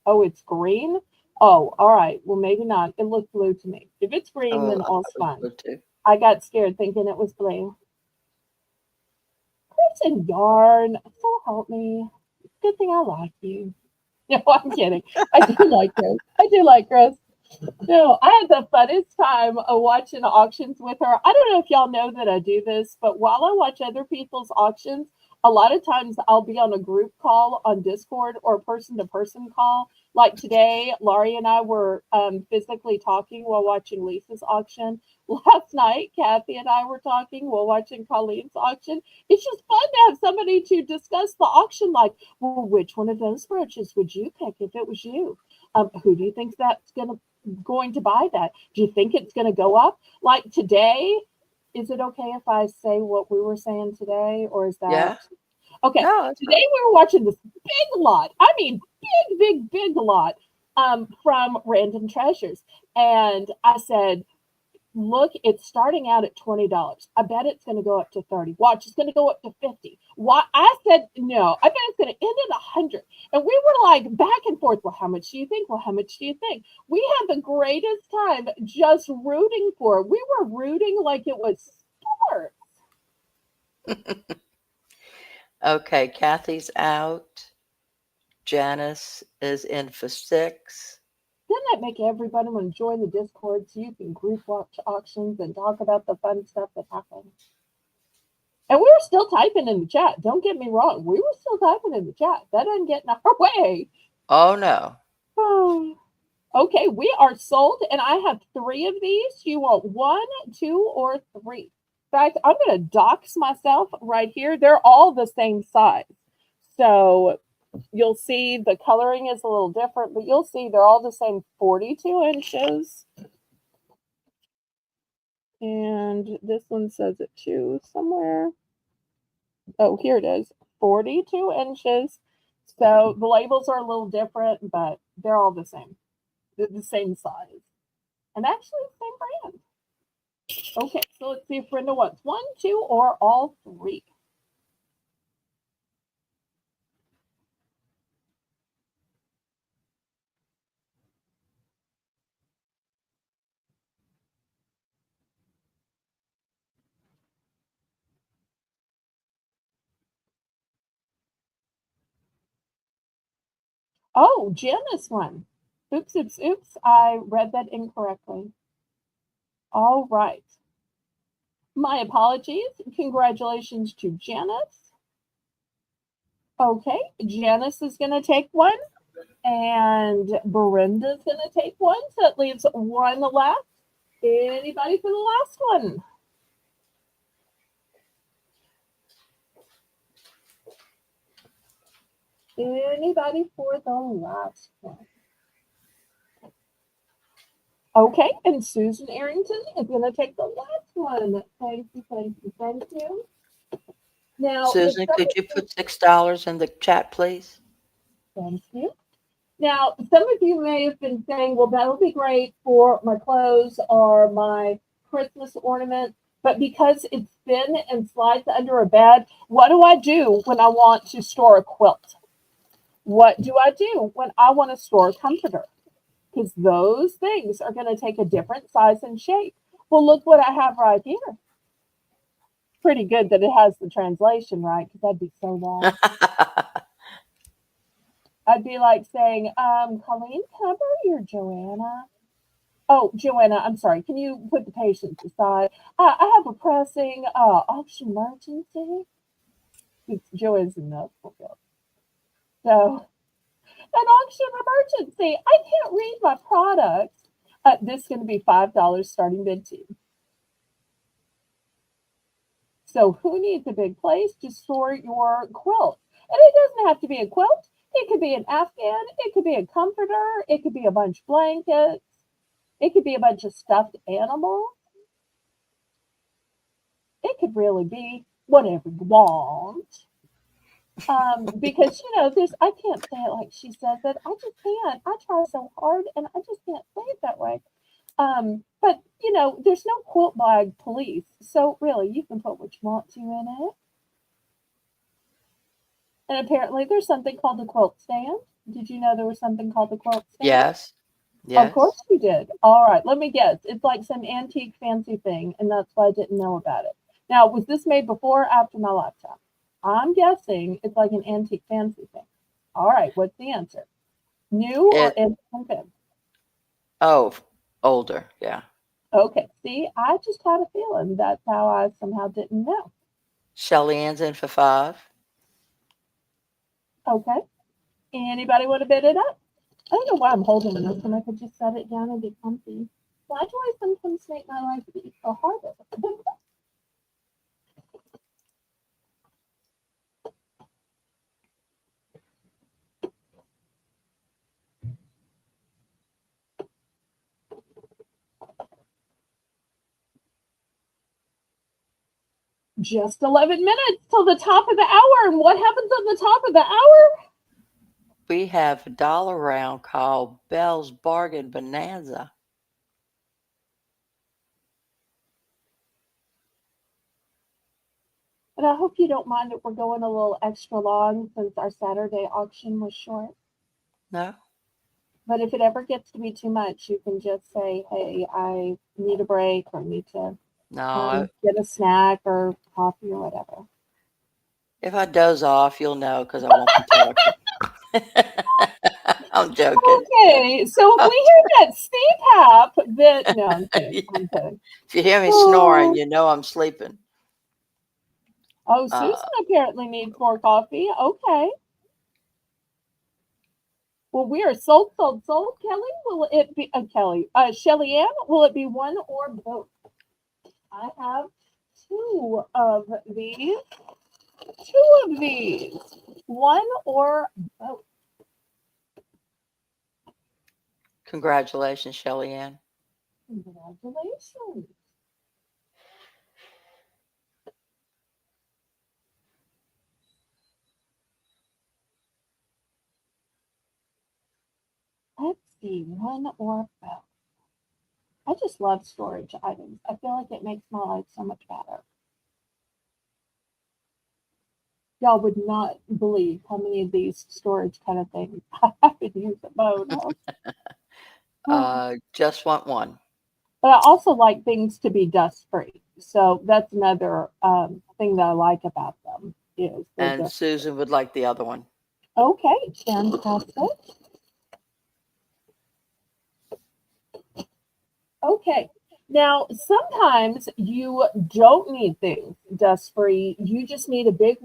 it's green. Oh, all right. Well, maybe not. It looked blue to me. If it's green, then all's fine. I got scared thinking it was blue. Chris and Yarn, so help me. Good thing I like you. No, I'm kidding. I do like Chris. I do like Chris. No, I had the funnest time watching auctions with her. I don't know if y'all know that I do this, but while I watch other people's auctions, a lot of times I'll be on a group call on Discord or a person-to-person call. Like today, Laurie and I were physically talking while watching Lisa's auction. Last night, Kathy and I were talking while watching Colleen's auction. It's just fun to have somebody to discuss the auction, like, well, which one of those brooches would you pick if it was you? Who do you think that's going to going to buy that. Do you think it's going to go up? Like today, is it okay if I say what we were saying today, or is Yeah. that okay? No, it's Today we were watching this big lot. I mean, big lot from Random Treasures, and I said, look, it's starting out at $20. I bet it's going to go up to 30. Watch, it's going to go up to 50. Why? I said no. I bet it's going to end at 100. And we were like back and forth. Well, how much do you think? Well, how much do you think? We had the greatest time just rooting for it. We were rooting like it was sport. okay. Kathy's out. Janice is in for 6. Doesn't that make everybody want to join the Discord so you can group watch auctions and talk about the fun stuff that happened? And we were still typing in the chat. Don't get me wrong. We were still typing in the chat. That doesn't get in our way. Oh, no. Okay, we are sold, and I have 3 of these. You want 1, 2, or 3? In fact, I'm going to dox myself right here. They're all the same size. So you'll see the coloring is a little different, but you'll see they're all the same 42 inches. And this one says it too somewhere. Oh, here it is, 42 inches. So the labels are a little different, but they're all the same. They're the same size. And actually the same brand. Okay, so let's see if Brenda wants 1, 2, or all 3. Oh, Janice won. Oops, oops, oops. I read that incorrectly. All right. My apologies. Congratulations to Janice. Okay, Janice is going to take 1, and Brenda's going to take 1. So it leaves 1 left. Anybody for the last one? Anybody for the last one? Okay, and Susan Arrington is going to take the last one. Thank you, thank you, thank you. Now, Susan, could you put $6 in the chat, please? Thank you. Now, some of you may have been saying, well, that'll be great for my clothes or my Christmas ornament, but because it's thin and slides under a bed, what do I do when I want to store a quilt? What do I do when I want to store a comforter? Because those things are going to take a different size and shape. Well, look what I have right here. Pretty good that it has the translation, right? Because that'd be so long. I'd be like saying, Colleen, can I borrow your Joanna? Oh, Joanna, I'm sorry. Can you put the patients aside? I have a pressing auction emergency. Joanna's in medical field. So, an auction emergency. I can't read my products. This is going to be $5 starting bid too. So who needs a big place to store your quilt? And it doesn't have to be a quilt. It could be an Afghan. It could be a comforter. It could be a bunch of blankets. It could be a bunch of stuffed animals. It could really be whatever you want. Because, there's, I can't say it like she says it. I just can't. I try so hard and I just can't say it that way. But, there's no quilt bag police. So really, you can put what you want to in it. And apparently there's something called the quilt stand. Did you know there was something called the quilt stand? Yes. Of course you did. All right, let me guess. It's like some antique fancy thing, and that's why I didn't know about it. Now, was this made before or after my lifetime? I'm guessing it's like an antique fancy thing. All right, what's the answer? New or infant? Oh, older, yeah. Okay, see, I just had a feeling that's how I somehow didn't know. Shelly Ann's in for 5. Okay. Anybody want to bid it up? I don't know why I'm holding this when I could just set it down and be comfy. Why do I sometimes make my life be so hard? just 11 minutes till the top of the hour. And what happens on the top of the hour? We have a dollar round called Belle's Bargain Bonanza. And I hope you don't mind that we're going a little extra long since our Saturday auction was short. No? But if it ever gets to be too much, you can just say, hey, I need a break or need to No. get a snack or coffee or whatever. If I doze off, you'll know because I won't be talking. I'm joking. Okay, so if we hear that CPAP, then no, I'm kidding. Yeah. I'm kidding. If you hear me snoring, you know I'm sleeping. Oh, Susan apparently needs more coffee. Okay. Well, we are sold. Kelly, will it be Kelly? Shelly Ann, will it be one or both? I have two of these. One or both. Congratulations, Shelly Ann. Congratulations. Let's see, one or both. I just love storage items. I feel like it makes my life so much better. Y'all would not believe how many of these storage kind of things I have to use at my own house. Just want one. But I also like things to be dust free. So that's another thing that I like about them is And Susan would like the other one. Okay, fantastic. Okay. Now, sometimes you don't need things dust free. You just need a big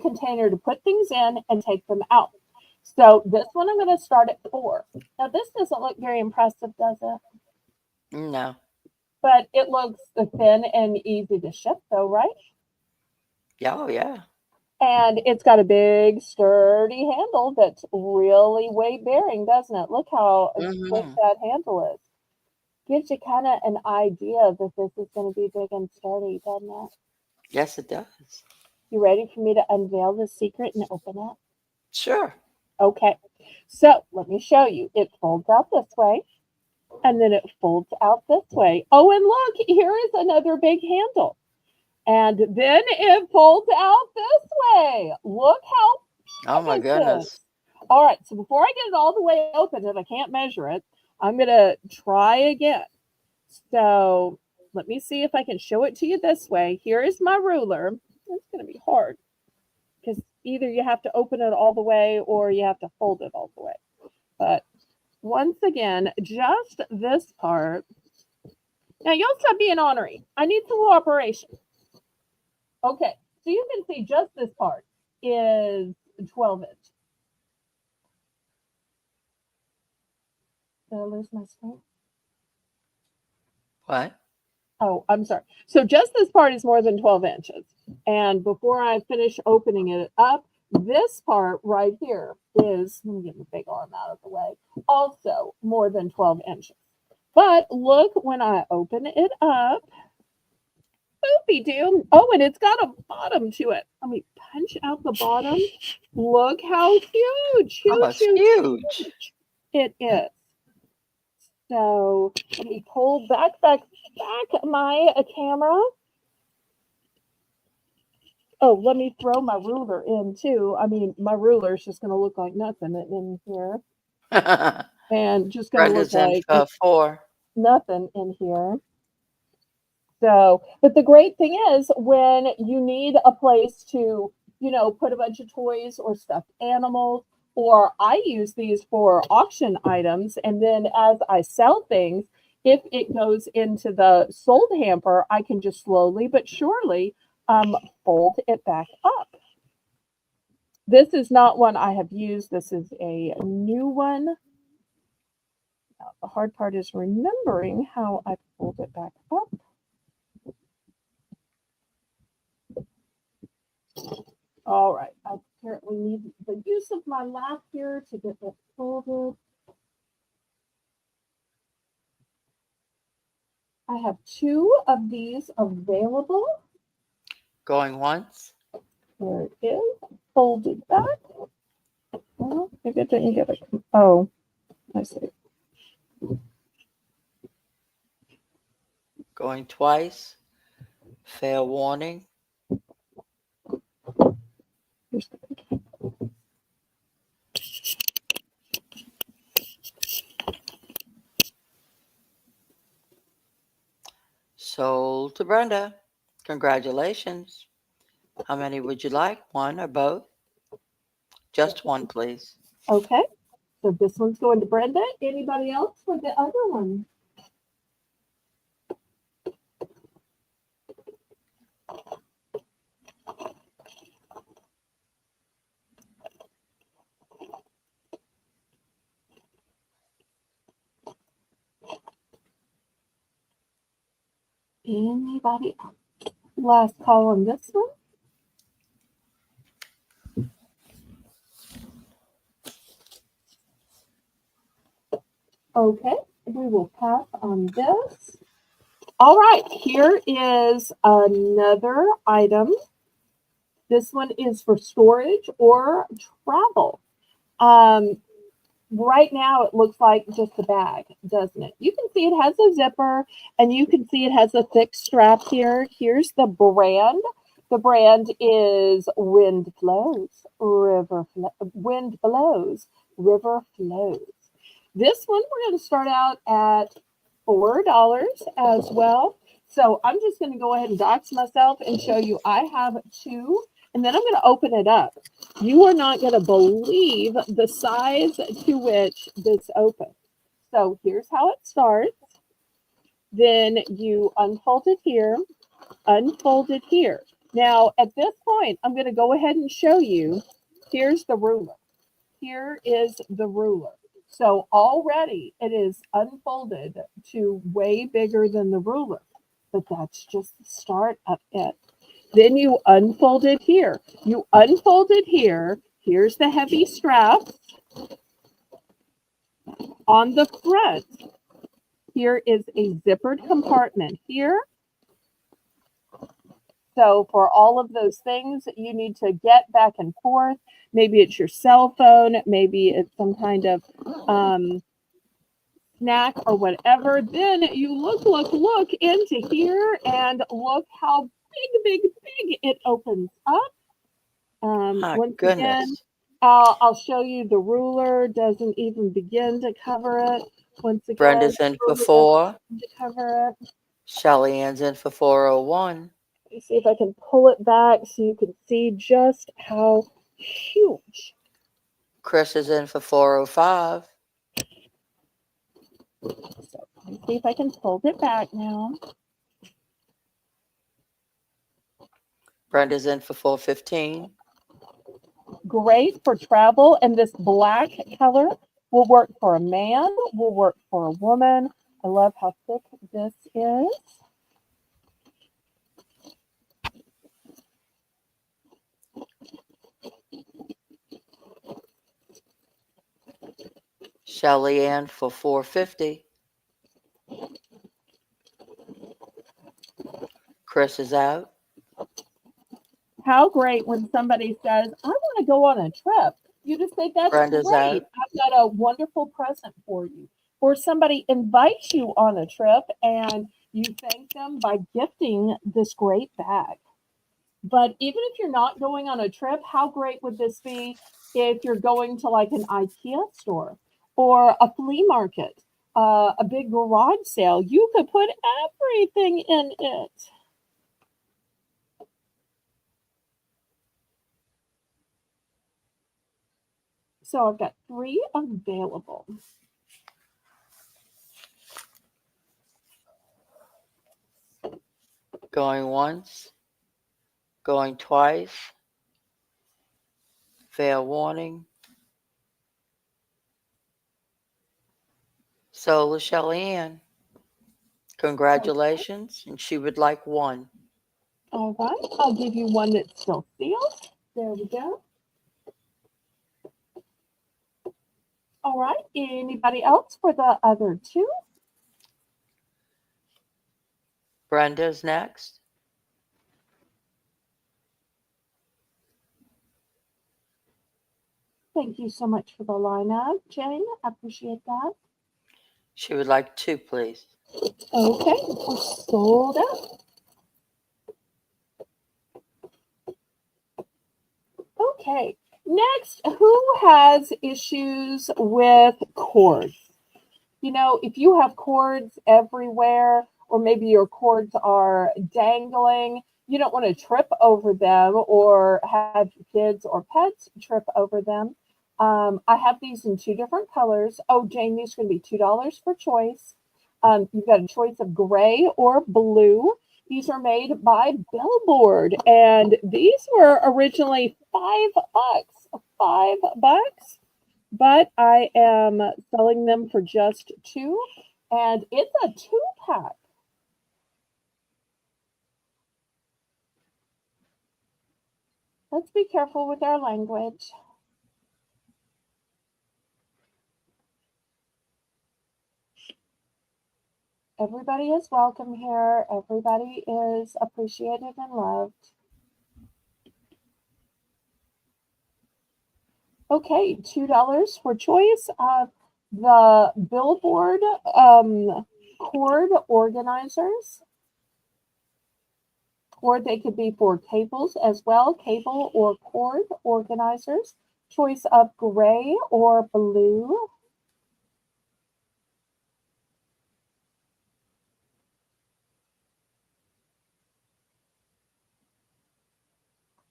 container to put things in and take them out. So this one I'm going to start at 4. Now this doesn't look very impressive, does it? No. But it looks thin and easy to ship though, right? Yeah, oh yeah. And it's got a big sturdy handle that's really weight bearing, doesn't it? Look how thick that handle is. Gives you kind of an idea that this is going to be big and sturdy, doesn't it? Yes, it does. You ready for me to unveil the secret and open it? Sure. Okay. So let me show you. It folds out this way, and then it folds out this way. Oh, and look, here is another big handle. And then it folds out this way. Look how Oh my goodness. All right, so before I get it all the way open and I can't measure it, I'm going to try again. So let me see if I can show it to you this way. Here is my ruler. It's going to be hard because either you have to open it all the way or you have to fold it all the way. But once again, just this part. Now, you'll stop being ornery. I need some cooperation. Okay, so you can see just this part is 12 inch. Did I lose my screen? What? Oh, I'm sorry. So just this part is more than 12 inches. And before I finish opening it up, this part right here is, let me get the big arm out of the way, also more than 12 inches. But look, when I open it up, boopy doo. Oh, and it's got a bottom to it. Let me punch out the bottom. Look how huge, Huge it is. So let me pull back my camera. Oh, let me throw my ruler in too. I mean, my ruler is just going to look like nothing in here. And just going to look like 4. Nothing in here. So, but the great thing is when you need a place to, put a bunch of toys or stuffed animals, or I use these for auction items. And then as I sell things, if it goes into the sold hamper, I can just slowly but surely fold it back up. This is not one I have used. This is a new one. Now, the hard part is remembering how I fold it back up. All right, I apparently need the use of my lap here to get it folded. I have 2 of these available. Going once. There it is. Folded back. Well, maybe I didn't get it. Oh, I see. Going twice. Fair warning. Here's the picture. Sold to Brenda. Congratulations. How many would you like? One or both? Just one, please. Okay. So this one's going to Brenda. Anybody else for the other one? Anybody else? Last call on this one. Okay, we will pass on this. All right, here is another item. This one is for storage or travel. Right now it looks like just a bag, doesn't it? You can see it has a zipper and you can see it has a thick strap here. Here's the brand. The brand is Wind Blows, River Flows. This one we're going to start out at $4 as well. So I'm just going to go ahead and dox myself and show you I have two, and then I'm going to open it up. You are not going to believe the size to which this opens. So here's how it starts. Then you unfold it here, unfold it here. Now, at this point, I'm going to go ahead and show you. Here's the ruler. Here is the ruler. So already it is unfolded to way bigger than the ruler, but that's just the start of it. Then you unfold it here. You unfold it here. Here's the heavy strap on the front. Here is a zippered compartment here. So for all of those things that you need to get back and forth, maybe it's your cell phone, maybe it's some kind of snack or whatever, then you look into here and look how big it opens up. My Once goodness. again, I'll show you the ruler doesn't even begin to cover it. Once again, Brenda's in for 4. to cover it. Shelly Ann's in for 401. Let me see if I can pull it back so you can see just how huge. Chris is in for 405. So let me see if I can fold it back now. Brenda's in for 415. Great for travel, and this black color will work for a man, will work for a woman. I love how thick this is. Shelly Ann for 450. Chris is out. How great when somebody says, I want to go on a trip. You just say, that's Brenda's great. out. I've got a wonderful present for you. Or somebody invites you on a trip and you thank them by gifting this great bag. But even if you're not going on a trip, how great would this be if you're going to like an IKEA store or a flea market, a big garage sale? You could put everything in it. So I've got 3 available. Going once. Going twice. Fair warning. So, Shelly Ann, congratulations. And she would like 1. All right, I'll give you one that's still sealed. There we go. All right, anybody else for the other 2? Brenda's next. Thank you so much for the lineup, Jane. I appreciate that. She would like 2, please. Okay, we're sold out. Okay, next, who has issues with cords? You know, if you have cords everywhere, or maybe your cords are dangling, you don't want to trip over them or have your kids or pets trip over them. I have these in 2 different colors. Oh, Jane, these are going to be $2 for choice. You've got a choice of gray or blue. These are made by Billboard, and these were originally $5. $5, but I am selling them for just 2, and it's a 2-pack. Let's be careful with our language. Everybody is welcome here. Everybody is appreciated and loved. Okay, $2 for choice of the Billboard cord organizers, or they could be for cables as well, cable or cord organizers. Choice of gray or blue.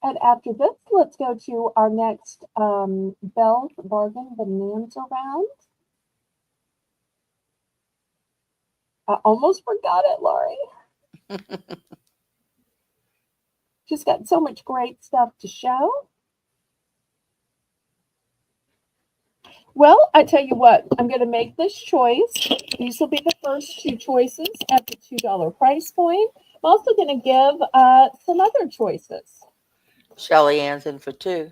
And after this, let's go to our next Belle's Bargain Bonanza round. I almost forgot it, Laurie. Just got so much great stuff to show. Well, I tell you what, I'm going to make this choice. These will be the first 2 choices at the $2 price point. I'm also going to give some other choices. Shelly Ann's in for 2.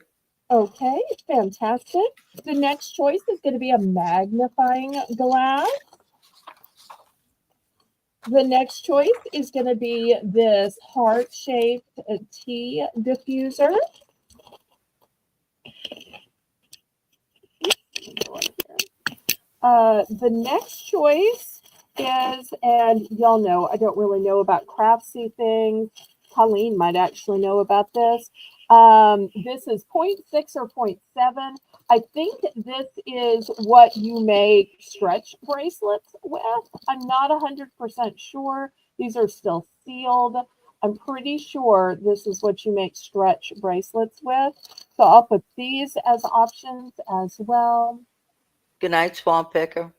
Okay, fantastic. The next choice is going to be a magnifying glass. The next choice is going to be this heart-shaped tea diffuser. The next choice is, and y'all know, I don't really know about craftsy things. Colleen might actually know about this. This is 0.6 or 0.7. I think this is what you make stretch bracelets with. I'm not 100% sure. These are still sealed. I'm pretty sure this is what you make stretch bracelets with. So I'll put these as options as well. Good night, Swamp Picker.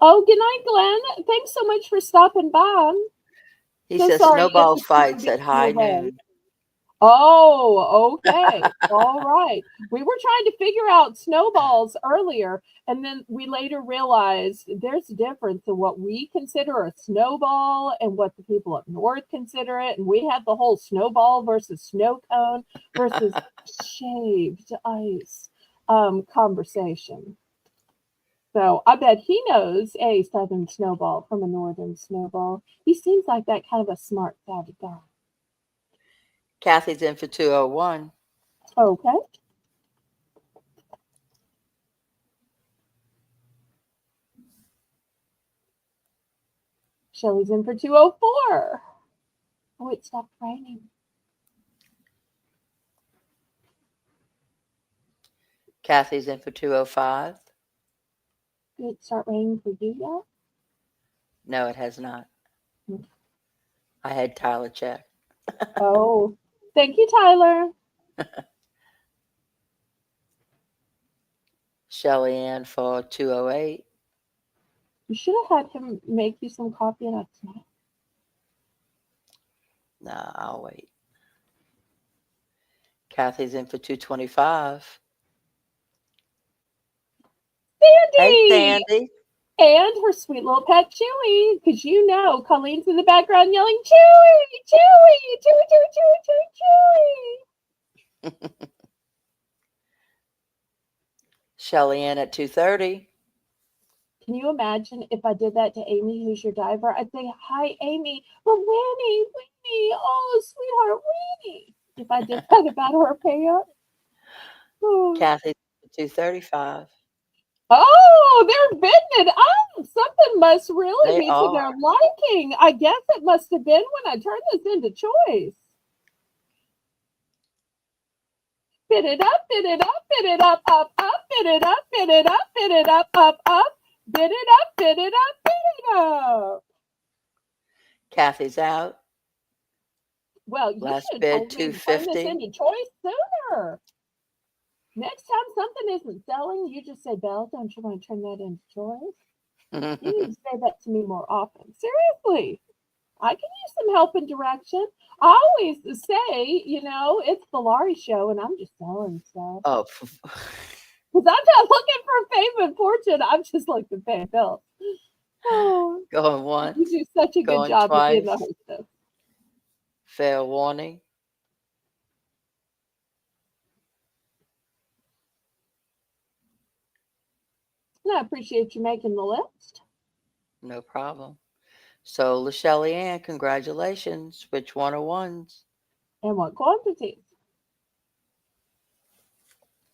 Oh, good night, Glenn. Thanks so much for stopping by. He So says sorry if snowball the snow fights at gets in the high way. noon. Oh, okay. All right. We were trying to figure out snowballs earlier, and then we later realized there's a difference in what we consider a snowball and what the people up north consider it. And we had the whole snowball versus snow cone versus shaved ice conversation. So I bet he knows a southern snowball from a northern snowball. He seems like that kind of a smart, savvy guy. Kathy's in for 201. Okay. Shelly's in for 204. Oh, it stopped raining. Kathy's in for 205. Did it start raining for you yet? No, it has not. I had Tyler check. Oh, thank you, Tyler. Shelly Ann for 208. You should have had him make you some coffee and a snack. No, I'll wait. Kathy's in for 225. Hey, Sandy! Sandy. And her sweet little pet Chewy, because you know Colleen's in the background yelling, Chewy, Chewy, Chewy, Chewy, Chewy, Chewy, Chewy. Shelly Ann at 230. Can you imagine if I did that to Amy, who's your diver? I'd say, hi, Amy. But Winnie, oh, sweetheart, Winnie. If I did that about her pants. Oh. Kathy's 235. Oh, they're bidding it up. Something must really They be to their are. liking. I guess it must have been when I turned this into choice. Bid it up, bid it up, bid it up, up, bid it up, bid it up, bid it up, up, bid it up, bid it up, bid it up. Kathy's out. Well, you Last should have bid, told me to turn this 250. into choice sooner. Next time something isn't selling, you just say, Belle, don't you want to turn that into choice? You need to say that to me more often. Seriously. I can use some help and direction. I always say, it's the Laurie show and I'm just selling stuff. Oh, Because I'm not looking for fame and fortune. I'm just looking to pay bills. Oh, going once, you do such a good going job of being twice. the hostess. Fair warning. And I appreciate you making the list. No problem. So, LaShelly Ann, congratulations. Which 101s? And what quantities?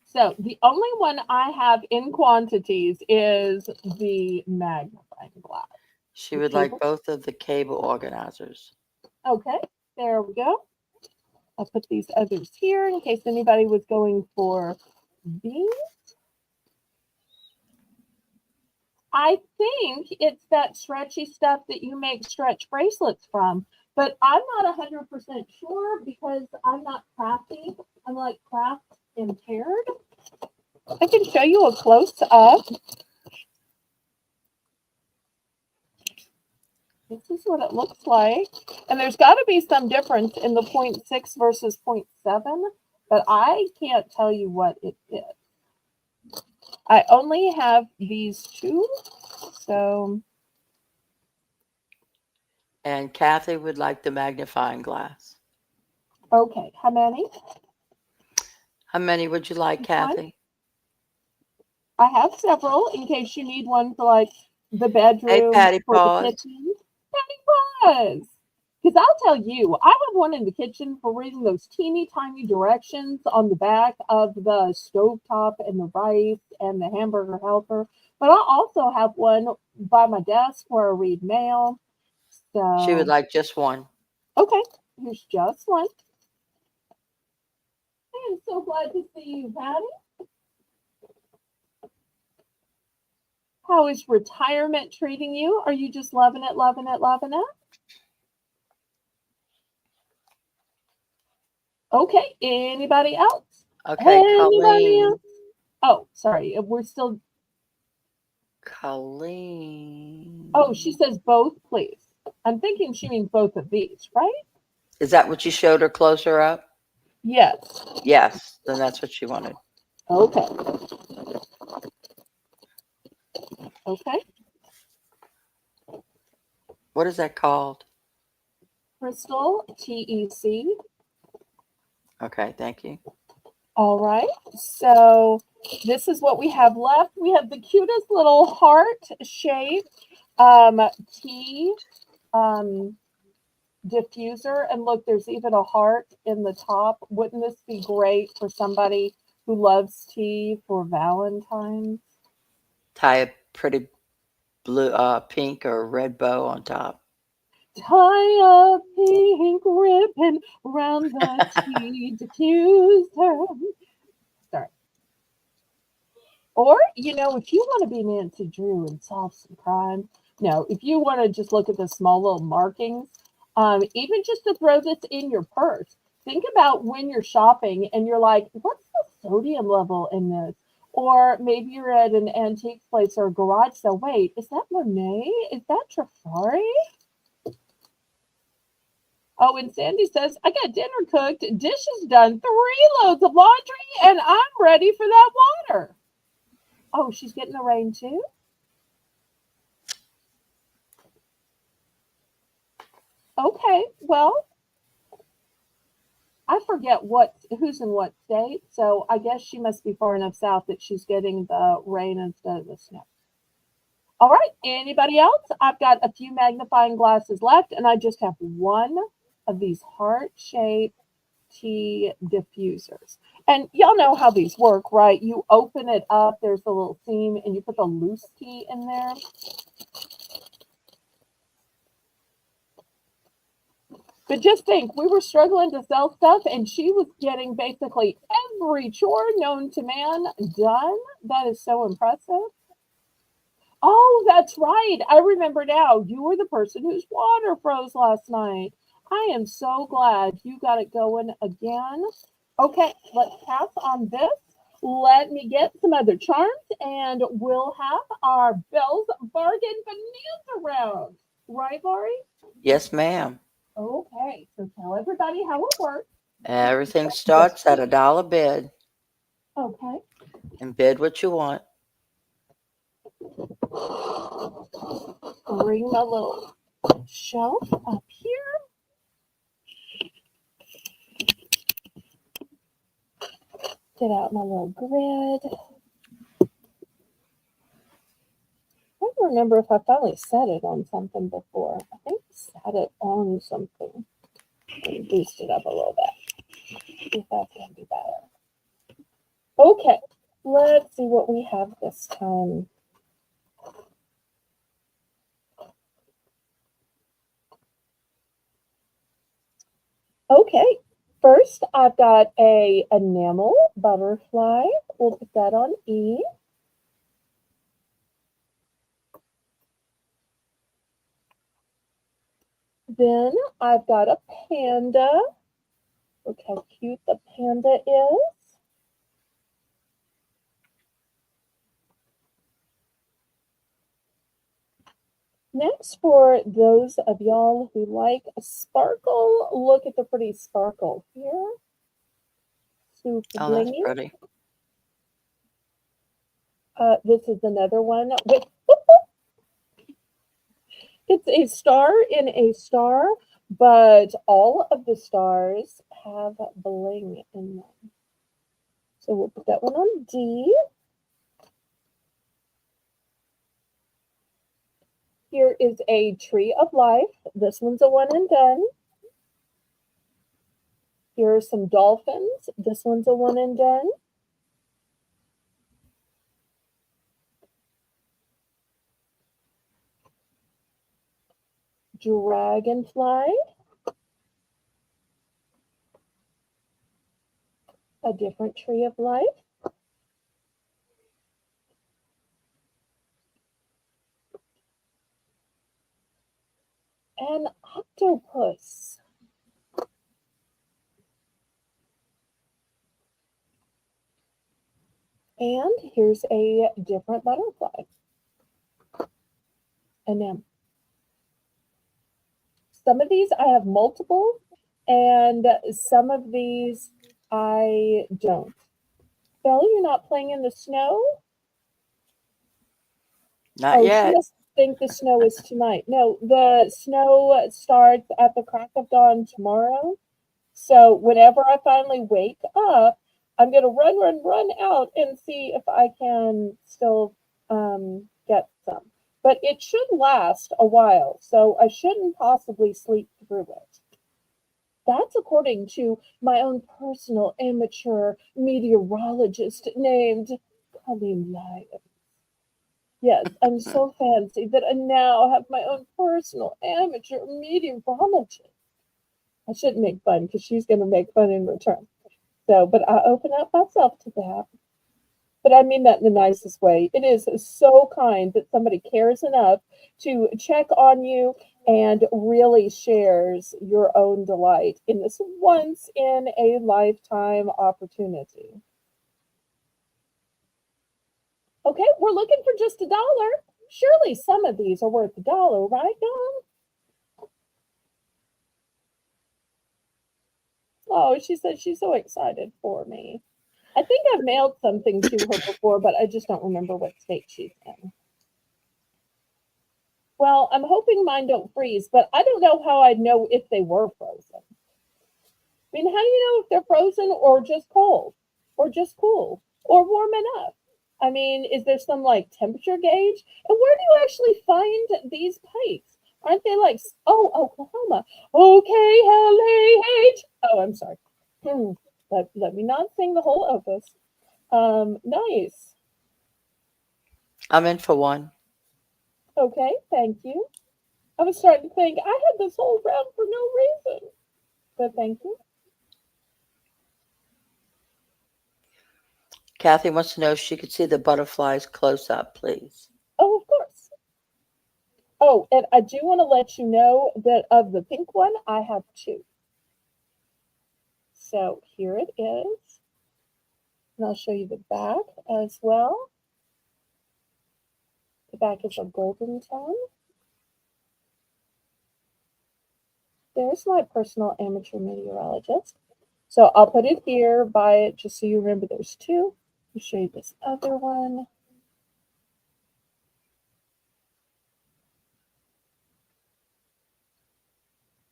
So the only one I have in quantities is the magnifying glass. She would like both of the cable organizers. Okay, there we go. I'll put these others here in case anybody was going for these. I think it's that stretchy stuff that you make stretch bracelets from, but I'm not 100% sure because I'm not crafty. I'm like craft impaired. I can show you a close up. This is what it looks like. And there's got to be some difference in the 0.6 versus 0.7, but I can't tell you what it is. I only have these two, so. And Kathy would like the magnifying glass. Okay, how many? How many would you like, Kathy? I have several in case you need one for like the bedroom, Hey, Patty for the Paws. kitchen. Patty Paws! Because I'll tell you, I have one in the kitchen for reading those teeny tiny directions on the back of the stovetop and the rice and the hamburger helper. But I also have one by my desk where I read mail. So She would like just one. okay, here's just one. I am so glad to see you, Patty. How is retirement treating you? Are you just loving it, loving it, loving it? Okay, anybody else? Okay, Anybody Colleen. else? Oh, sorry, we're still. Colleen. Oh, she says both, please. I'm thinking she means both of these, right? Is that what you showed her closer up? Yes. Yes, then that's what she wanted. Okay. Okay. What is that called? Crystal, TEC. Okay, thank you. All right. So this is what we have left. We have the cutest little heart shape tea diffuser. And look, there's even a heart in the top. Wouldn't this be great for somebody who loves tea for Valentine's? Tie a pretty blue, pink or red bow on top. Tie a pink ribbon around the tea diffuser. Sorry. Or, if you want to be Nancy Drew and solve some crime, no, if you want to just look at the small little markings, even just to throw this in your purse, think about when you're shopping and you're like, what's the sodium level in this? Or maybe you're at an antique place or a garage sale. Wait, is that Monet? Is that Trifari? Oh, and Sandy says, I got dinner cooked, dishes done, 3 loads of laundry, and I'm ready for that water. Oh, she's getting the rain too? Okay, well, I forget who's in what state, so I guess she must be far enough south that she's getting the rain instead of the snow. All right, anybody else? I've got a few magnifying glasses left, and I just have one of these heart-shaped tea diffusers. And y'all know how these work, right? You open it up, there's a little seam, and you put the loose tea in there. But just think, we were struggling to sell stuff, and she was getting basically every chore known to man done. That is so impressive. Oh, that's right. I remember now. You were the person whose water froze last night. I am so glad you got it going again. Okay, let's pass on this. Let me get some other charms, and we'll have our Belle's Bargain Bonanza round. Right, Lori? Yes, ma'am. Okay, so tell everybody how it works. Everything starts at $1 bid, Okay. and bid what you want. Bring my little shelf up here. Get out my little grid. I don't remember if I finally set it on something before. I think I set it on something and boost it up a little bit. See if that's going to be better. Okay, let's see what we have this time. Okay, first I've got a enamel butterfly. We'll put that on E. Then I've got a panda. Look how cute the panda is. Next, for those of y'all who like a sparkle, look at the pretty sparkle here. Super Oh, that's blingy. pretty. This is another one with it's a star in a star, but all of the stars have bling in them. So we'll put that one on D. Here is a tree of life. This one's a one and done. Here are some dolphins. This one's a one and done. Dragonfly. A different tree of life. An octopus. And here's a different butterfly. And then some of these I have multiple, and some of these I don't. Belle, you're not playing in the snow? Not Oh, she yet. must think the snow is tonight. No, the snow starts at the crack of dawn tomorrow. So whenever I finally wake up, I'm going to run out and see if I can still get some. But it should last a while, so I shouldn't possibly sleep through it. That's according to my own personal amateur meteorologist named Colleen Lyons. Yes, I'm so fancy that I now have my own personal amateur meteorologist. I shouldn't make fun because she's going to make fun in return. So, but I open up myself to that. But I mean that in the nicest way. It is so kind that somebody cares enough to check on you and really shares your own delight in this once in a lifetime opportunity. Okay, we're looking for just $1. Surely some of these are worth $1, right, Dawn? Oh, she says she's so excited for me. I think I've mailed something to her before, but I just don't remember what state she's in. Well, I'm hoping mine don't freeze, but I don't know how I'd know if they were frozen. I mean, how do you know if they're frozen or just cold or just cool or warm enough? I mean, is there some like temperature gauge? And where do you actually find these pipes? Aren't they like, oh, Oklahoma? Okay, LAH. Oh, I'm sorry. Let me not sing the whole opus. Nice. I'm in for one. Okay, thank you. I was starting to think I had this whole round for no reason, but thank you. Kathy wants to know if she could see the butterflies close up, please. Oh, of course. Oh, and I do want to let you know that of the pink one, I have two. So here it is. And I'll show you the back as well. The back is a golden tone. There's my personal amateur meteorologist. So I'll put it here by it just so you remember there's two. I'll show you this other one.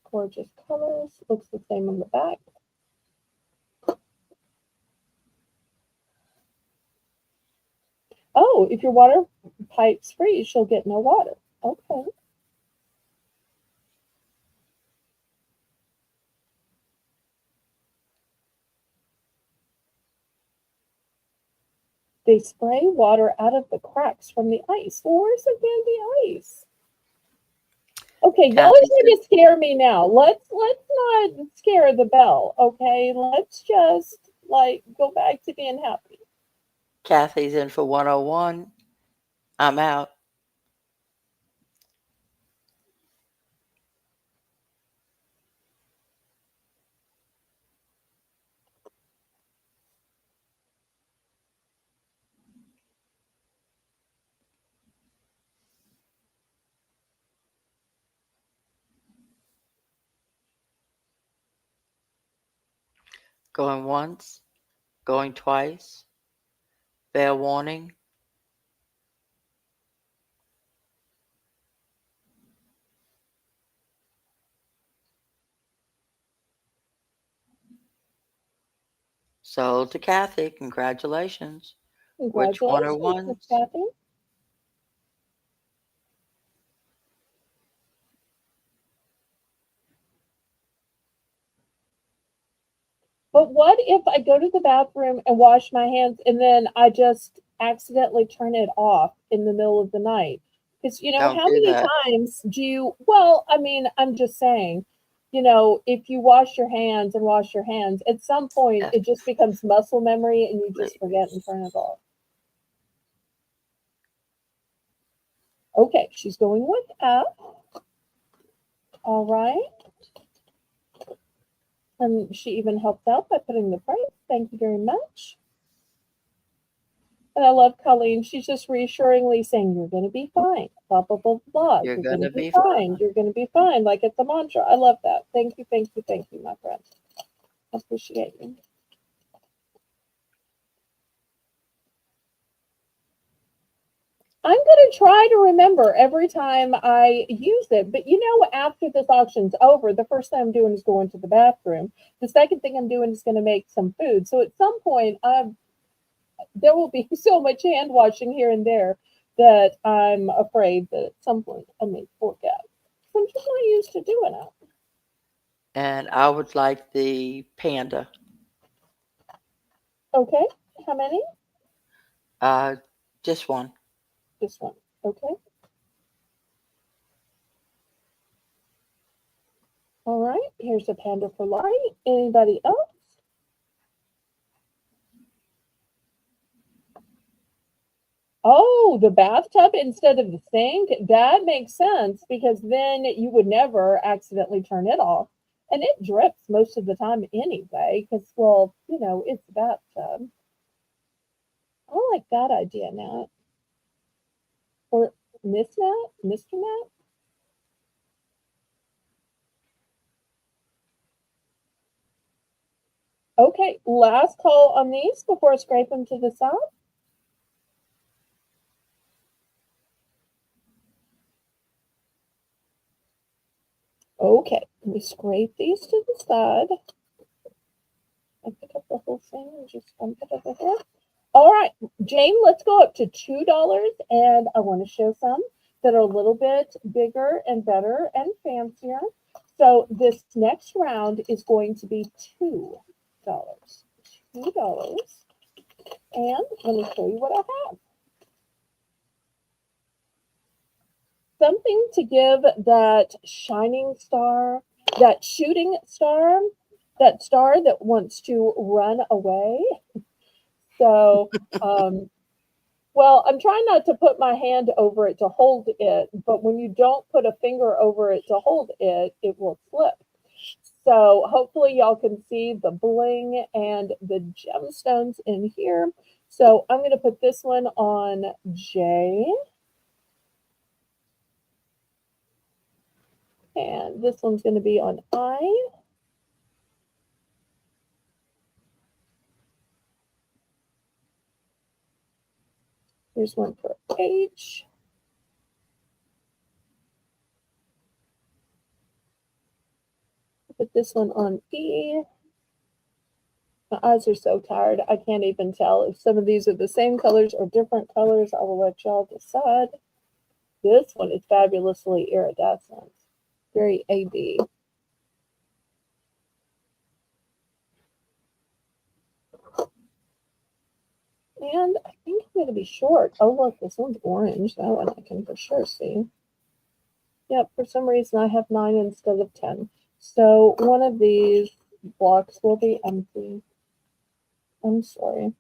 Gorgeous colors. Looks the same on the back. Oh, if your water pipes freeze, you'll get no water. Okay. They spray water out of the cracks from the ice. Well, where's the dandy ice? Okay, y'all are trying to scare me now. Let's not scare the bell. Okay, let's just like go back to being happy. Kathy's in for 101. I'm out. Going once, going twice. Fair warning. Sold to Kathy. Congratulations. Which one are Congratulations, Miss ones? Kathy. But what if I go to the bathroom and wash my hands and then I just accidentally turn it off in the middle of the night? Because, Don't how do many that. times do you, well, I mean, I'm just saying, if you wash your hands and wash your hands, at some point Yes, it just becomes muscle memory and you just forget and please. turn it off. Okay, she's going with F. All right. And she even helped out by putting the price. Thank you very much. And I love Colleen. She's just reassuringly saying, "You're going to be fine. Blah, blah, blah, blah. You're You're going going to to be be fine. fine. You're going to be fine." Like it's a mantra. I love that. Thank you, thank you, thank you, my friend. I appreciate you. I'm going to try to remember every time I use it. But after this auction's over, the first thing I'm doing is going to the bathroom. The second thing I'm doing is going to make some food. So at some point, there will be so much hand washing here and there that I'm afraid that at some point I may forget. I'm just not used to doing it. And I would like the panda. Okay, how many? Uh, just one. Just one. Okay. All right. Here's a panda for light. Anybody else? Oh, the bathtub instead of the sink. That makes sense because then you would never accidentally turn it off. And it drips most of the time anyway, because, well, it's a bathtub. I like that idea, Nat. Or Miss Nat? Mr. Nat? Okay, last call on these before I scrape them to the side. Okay, we scrape these to the side. I pick up the whole thing and just dump it over here. All right, Jane, let's go up to $2, and I want to show some that are a little bit bigger and better and fancier. So this next round is going to be $2. $2. And let me show you what I have. Something to give that shining star, that shooting star, that star that wants to run away. So, well, I'm trying not to put my hand over it to hold it, but when you don't put a finger over it to hold it, it will slip. So hopefully y'all can see the bling and the gemstones in here. So I'm going to put this one on J. And this one's going to be on I. Here's one for H. Put this one on E. My eyes are so tired, I can't even tell if some of these are the same colors or different colors. I will let y'all decide. This one is fabulously iridescent. Very AB. And I think I'm going to be short. Oh, look, this one's orange. That one I can for sure see. Yep, for some reason I have 9 instead of 10. So one of these blocks will be empty. I'm sorry.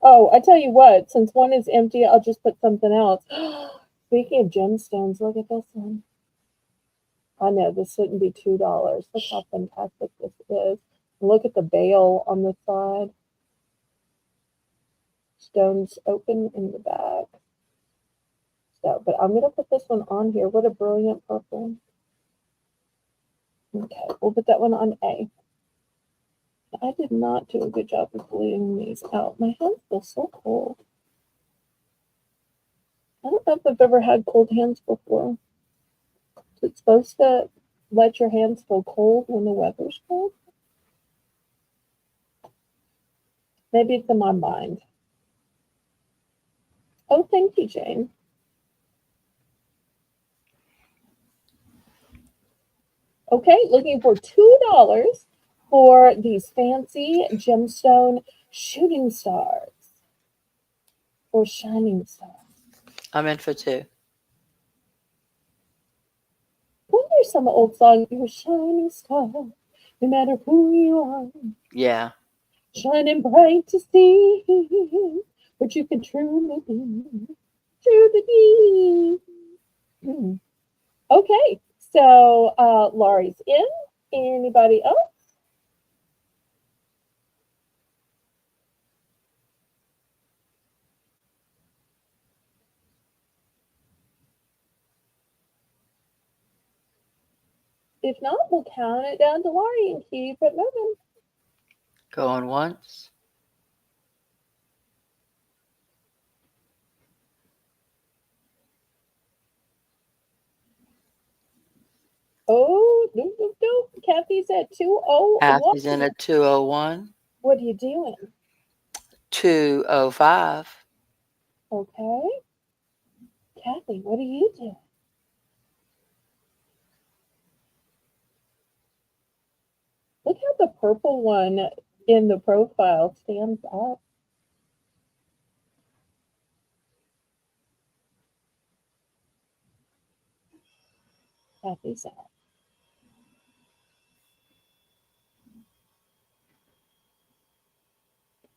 Oh, I tell you what, since one is empty, I'll just put something else. Speaking of gemstones, look at this one. I know this shouldn't be $2. Look how fantastic this is. Look at the bail on the side. Stones open in the back. So, but I'm going to put this one on here. What a brilliant purple. Okay, we'll put that one on A. I did not do a good job of bleeding these out. My hands feel so cold. I don't know if I've ever had cold hands before. Is it supposed to let your hands feel cold when the weather's cold? Maybe it's in my mind. Oh, thank you, Jane. Okay, looking for $2 for these fancy gemstone shooting stars or shining stars. I'm in for 2. Well, there's some old song, "You're a shining star, no matter who you are, Yeah. shining bright to see what you can truly be, truly be." Okay, so Laurie's in. Anybody else? If not, we'll count it down to Laurie and keep it moving. Going once. Oh, doop, doop, doop. Kathy's at 201. Kathy's in at 201. What are you doing? 205. Okay. Kathy, what are you doing? Look how the purple one in the profile stands up. Kathy's out.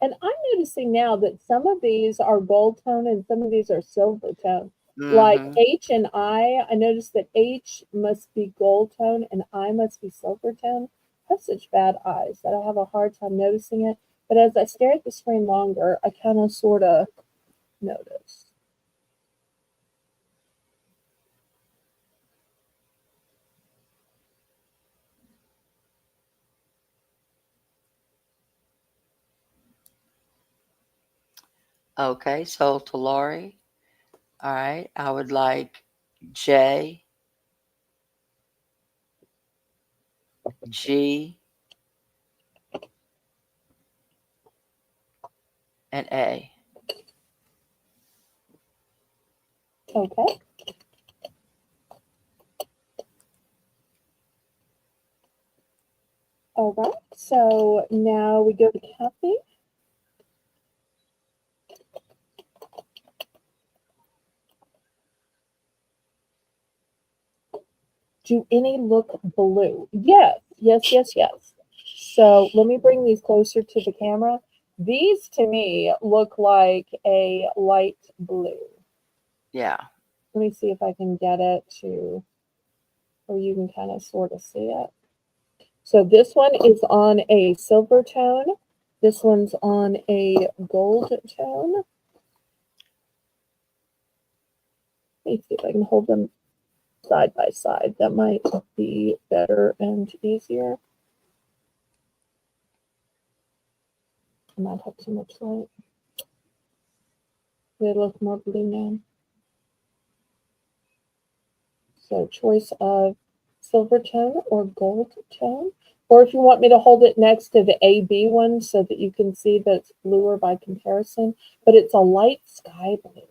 And I'm noticing now that some of these are gold tone and some of these are silver tone. Like H and I noticed that H must be gold tone and I must be silver tone. I have such bad eyes that I have a hard time noticing it. But as I stare at the screen longer, I kind of sort of notice. Okay, sold to Lori. All right, I would like J, G, and A. Okay. All right, so now we go to Kathy. Do any look blue? Yes, yes, yes, yes. So let me bring these closer to the camera. These to me look like a light blue. Yeah. Let me see if I can get it to where you can kind of sort of see it. So this one is on a silver tone. This one's on a gold tone. Let me see if I can hold them side by side. That might be better and easier. I might have too much light. They look more blue now. So choice of silver tone or gold tone. Or if you want me to hold it next to the AB one so that you can see that it's bluer by comparison, but it's a light sky blue.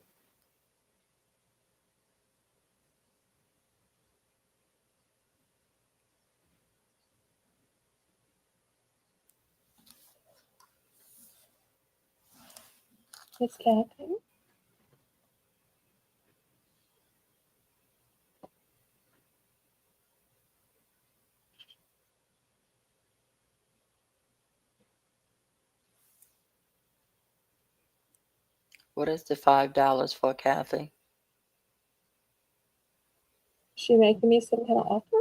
Miss Kathy? What is the $5 for, Kathy? She making me some kind of offer?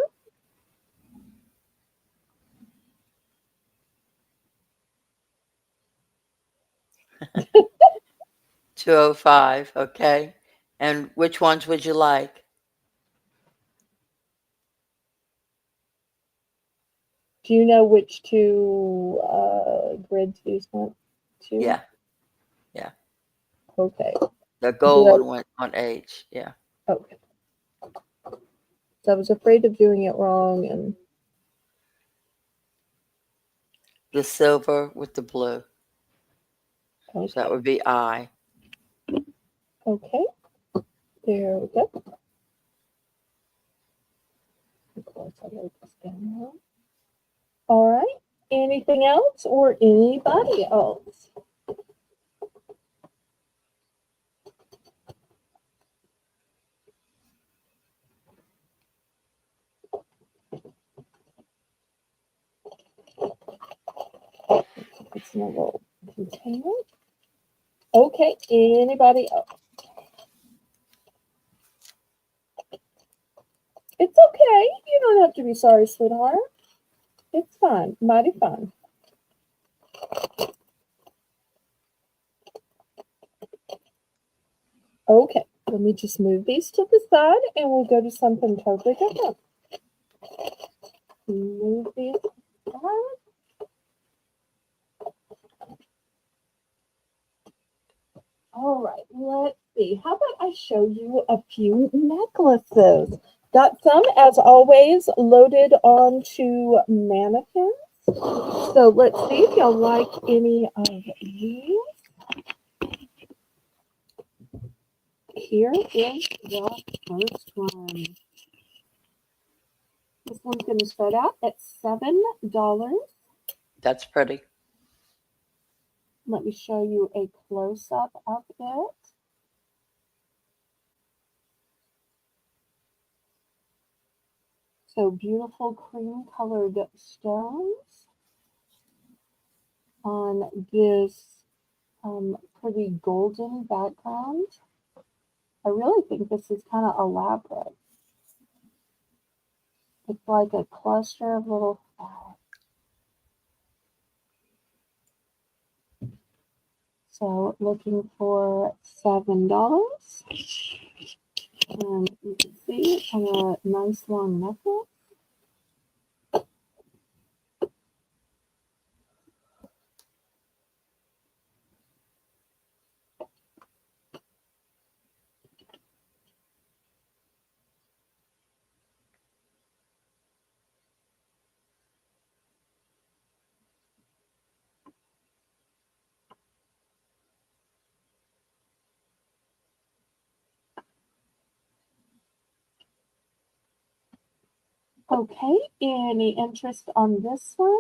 $205, okay. And which ones would you like? Do you know which two grids you want to? Yeah. Yeah. Okay. The gold one on H. Yeah. Okay. So I was afraid of doing it wrong and The silver with the blue. okay. So that would be I. Okay. There we go. All right. Anything else or anybody else? It's in a little container. Okay. Anybody else? It's okay. You don't have to be sorry, sweetheart. It's fine. Mighty fine. Okay. Let me just move these to the side and we'll go to something totally different. Move these aside. All right, let's see. How about I show you a few necklaces? Got some, as always, loaded onto mannequins. So let's see if y'all like any of these. Here is the first one. This one's going to start out at $7. That's pretty. Let me show you a close-up of it. So beautiful cream-colored stones on this pretty golden background. I really think this is kind of elaborate. It's like a cluster of little flowers. So looking for $7. And you can see kind of a nice long necklace. Okay, any interest on this one?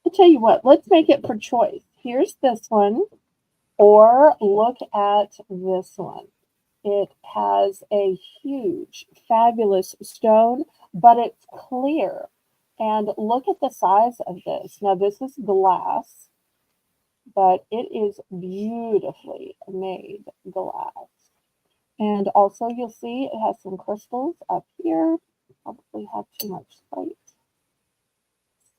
I'll tell you what, let's make it for choice. Here's this one, or look at this one. It has a huge, fabulous stone, but it's clear. And look at the size of this. Now, this is glass, but it is beautifully made glass. And also, you'll see it has some crystals up here. Probably have too much light.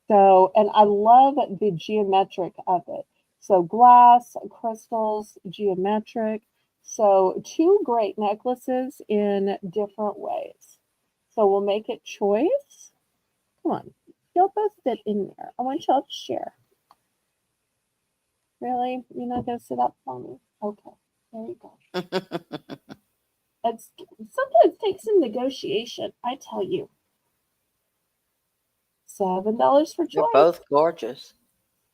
So, and I love the geometric of it. So glass, crystals, geometric. So two great necklaces in different ways. So we'll make it choice. Come on, y'all both fit in there. I want y'all to share. Really? You're not gonna sit up for me? Okay, there you go. It's sometimes takes some negotiation, I tell you. $7 for They're choice. both gorgeous.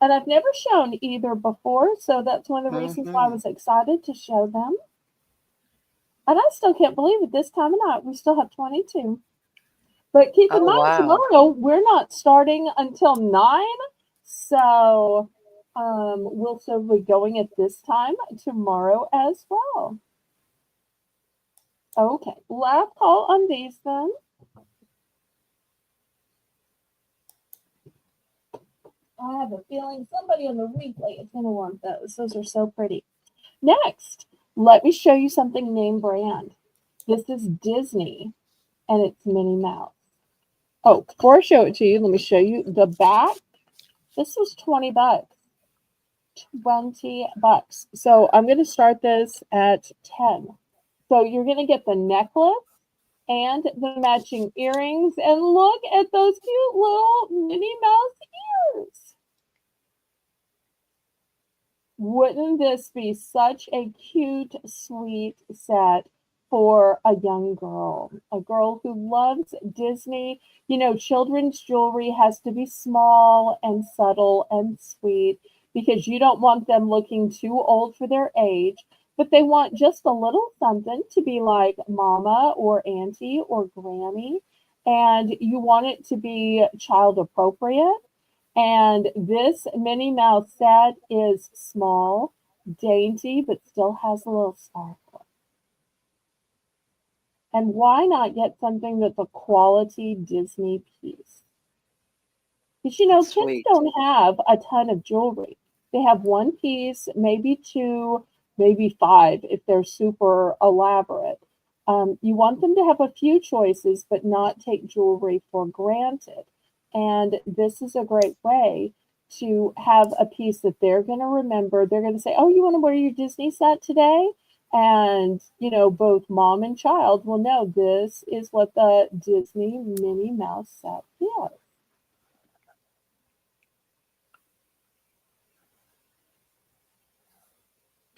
And I've never shown either before, so that's one of the reasons why I was excited to show them. And I still can't believe it, this time of night we still have 22. But keep in Oh, mind, wow. tomorrow we're not starting until 9. So we'll still be going at this time tomorrow as well. Okay, last call on these then. I have a feeling somebody on the replay is going to want those. Those are so pretty. Next, let me show you something name brand. This is Disney, and it's Minnie Mouse. Oh, before I show it to you, let me show you the back. This was 20 bucks. 20 bucks. So I'm going to start this at 10. So you're going to get the necklace and the matching earrings. And look at those cute little Minnie Mouse ears. Wouldn't this be such a cute, sweet set for a young girl? A girl who loves Disney. You know, children's jewelry has to be small and subtle and sweet because you don't want them looking too old for their age, but they want just a little something to be like mama or auntie or granny. And you want it to be child appropriate. And this Minnie Mouse set is small, dainty, but still has a little sparkle. And why not get something that's a quality Disney piece? Because, you know, Sweet. kids don't have a ton of jewelry. They have one piece, maybe two, maybe five if they're super elaborate. You want them to have a few choices, but not take jewelry for granted. And this is a great way to have a piece that they're going to remember. They're going to say, oh, you want to wear your Disney set today? And, you know, both mom and child will know this is what the Disney Minnie Mouse set is.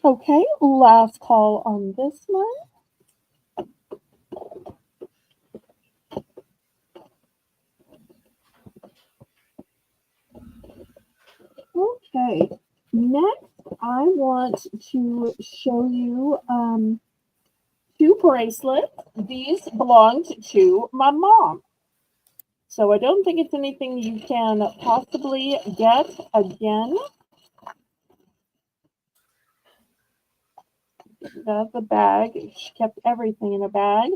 Okay, last call on this one. Okay, next I want to show you two bracelets. These belonged to my mom. So I don't think it's anything you can possibly get again. That's the bag. She kept everything in a bag.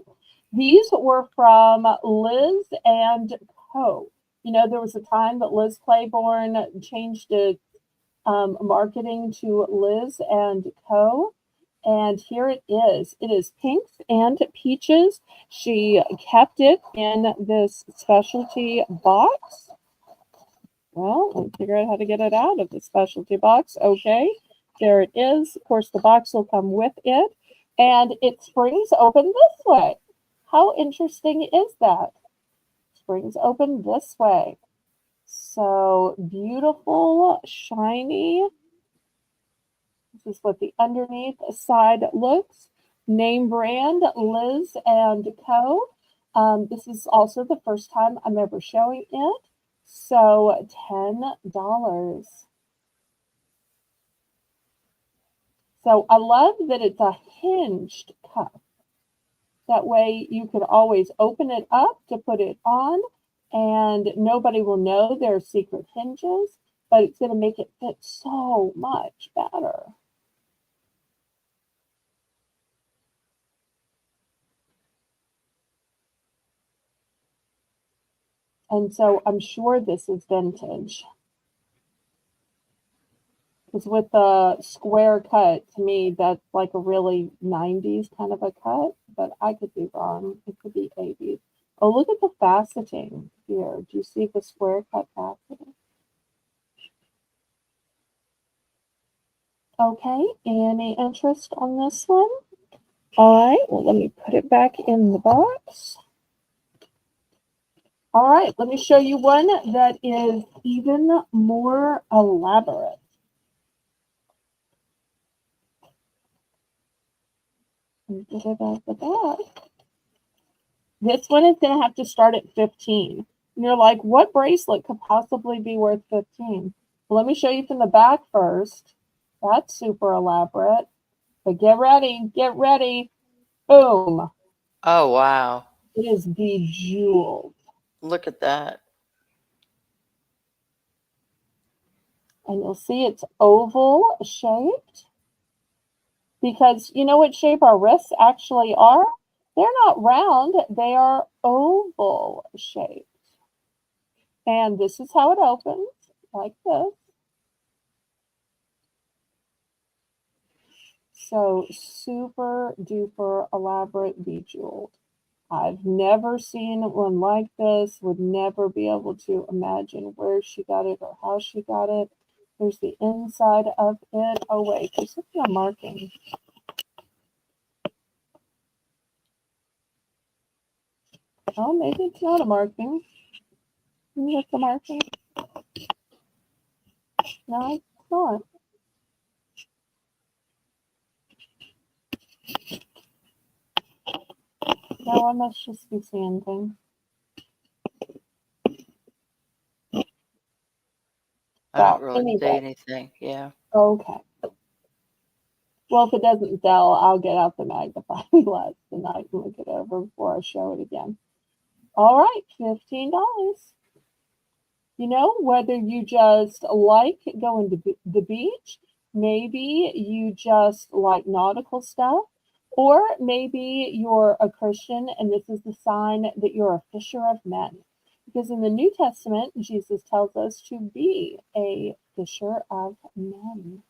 These were from Liz and Co. You know, there was a time that Liz Claiborne changed its marketing to Liz and Co. And here it is. It is pinks and peaches. She kept it in this specialty box. Well, we'll figure out how to get it out of the specialty box. Okay, there it is. Of course, the box will come with it. And it springs open this way. How interesting is that? Springs open this way. So beautiful, shiny. This is what the underneath side looks. Name brand, Liz and Co. This is also the first time I'm ever showing it. So $10. So I love that it's a hinged cuff. That way you could always open it up to put it on and nobody will know there's secret hinges, but it's going to make it fit so much better. And so I'm sure this is vintage. Because with the square cut, to me, that's like a really 90s kind of a cut, but I could be wrong. It could be 80s. Oh, look at the faceting here. Do you see the square cut faceting? Okay, any interest on this one? All right, well, let me put it back in the box. All right, let me show you one that is even more elaborate. Get it out the back. This one is going to have to start at 15. And you're like, what bracelet could possibly be worth 15? Well, let me show you from the back first. That's super elaborate. But get ready, get ready. Boom. Oh, wow. It is bejeweled. Look at that. And you'll see it's oval shaped. Because you know what shape our wrists actually are? They're not round, they are oval shaped. And this is how it opens, like this. So super duper elaborate bejeweled. I've never seen one like this, would never be able to imagine where she got it or how she got it. There's the inside of it. Oh wait, there's something I'm marking. Oh, maybe it's not a marking. Maybe it's a marking. No, it's not. No, I must just be seeing things. I don't Well, really see anyway. anything. Yeah. Okay. Well, if it doesn't sell, I'll get out the magnifying glass tonight and look it over before I show it again. All right, $15. You know, whether you just like going to the beach, maybe you just like nautical stuff, or maybe you're a Christian and this is the sign that you're a fisher of men. Because in the New Testament, Jesus tells us to be a fisher of men.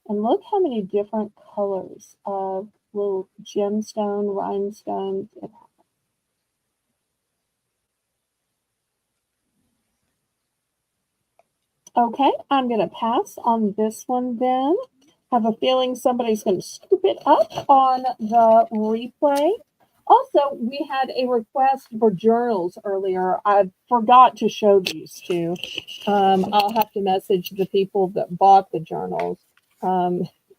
And look how many different colors of little gemstone, rhinestones it has. Okay, I'm going to pass on this one then. Have a feeling somebody's going to scoop it up on the replay. Also, we had a request for journals earlier. I forgot to show these two. I'll have to message the people that bought the journals,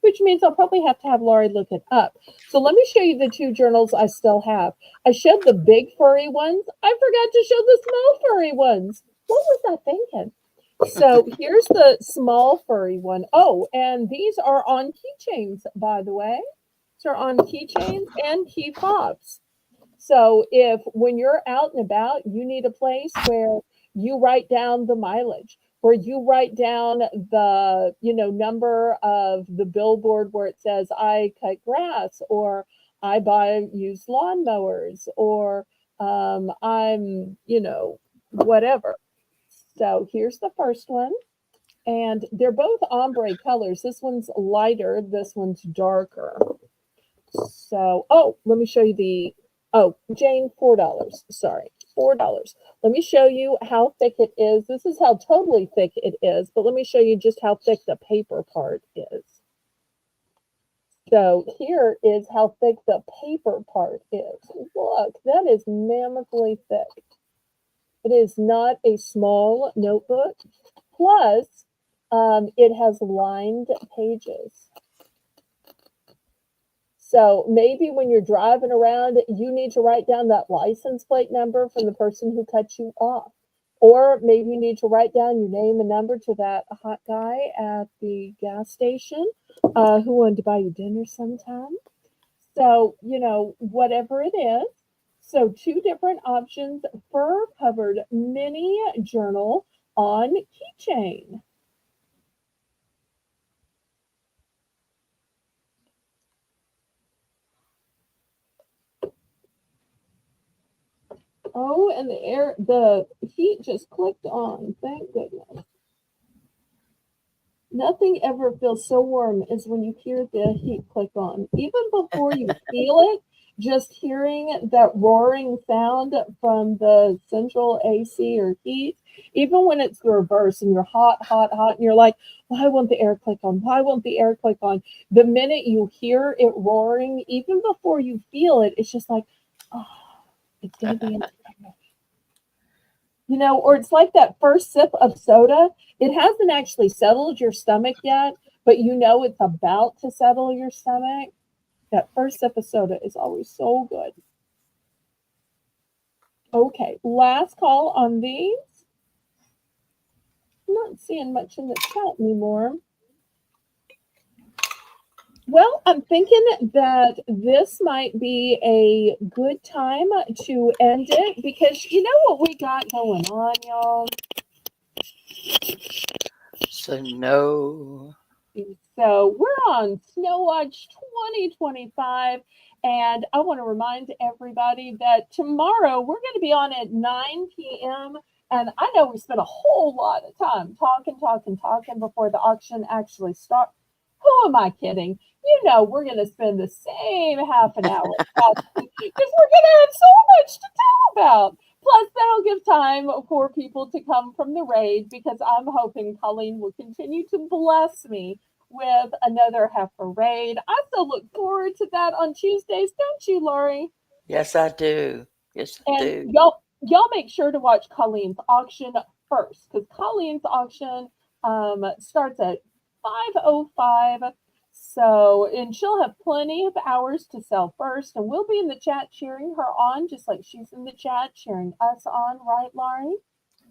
which means I'll probably have to have Laurie look it up. So let me show you the two journals I still have. I showed the big furry ones. I forgot to show the small furry ones. What was I thinking? So here's the small furry one. Oh, and these are on keychains, by the way. These are on keychains and key fobs. So if when you're out and about, you need a place where you write down the mileage, where you write down the, number of the billboard where it says I cut grass, or I buy used lawnmowers, or I'm, whatever. So here's the first one. And they're both ombre colors. This one's lighter, this one's darker. So, let me show you Jane, $4. Sorry, $4. Let me show you how thick it is. This is how totally thick it is, but let me show you just how thick the paper part is. So here is how thick the paper part is. Look, that is mammothly thick. It is not a small notebook. Plus, it has lined pages. So maybe when you're driving around, you need to write down that license plate number from the person who cut you off. Or maybe you need to write down your name and number to that hot guy at the gas station. who wanted to buy you dinner sometime. So, whatever it is. So, two different options: fur covered mini journal on keychain. Oh, and the heat just clicked on. Thank goodness. Nothing ever feels so warm as when you hear the heat click on. Even before you feel it, just hearing that roaring sound from the central AC or heat, even when it's the reverse and you're hot, hot, hot, and you're like, why won't the air click on? Why won't the air click on? The minute you hear it roaring, even before you feel it, it's just like, oh, it's going to be in or it's like that first sip of soda. It hasn't actually settled your stomach yet, but it's about to settle your stomach. That first sip of soda is always so good. Okay, last call on these. I'm not seeing much in the chat anymore. Well, I'm thinking that this might be a good time to end it because you know what we got going on, y'all? Snow. So we're on Snow Watch 2025, and I want to remind everybody that tomorrow we're going to be on at 9 p.m. And I know we spent a whole lot of time talking before the auction actually starts. Who am I kidding? We're going to spend the same half an hour talking because we're going to have so much to talk about. Plus, that'll give time for people to come from the raid because I'm hoping Colleen will continue to bless me with another heifer raid. I still look forward to that on Tuesdays, don't you, Lori? Yes, I do. Yes, I And do. y'all make sure to watch Colleen's auction first because Colleen's auction starts at 5:05. So, and she'll have plenty of hours to sell first, and we'll be in the chat cheering her on, just like she's in the chat cheering us on, right, Laurie?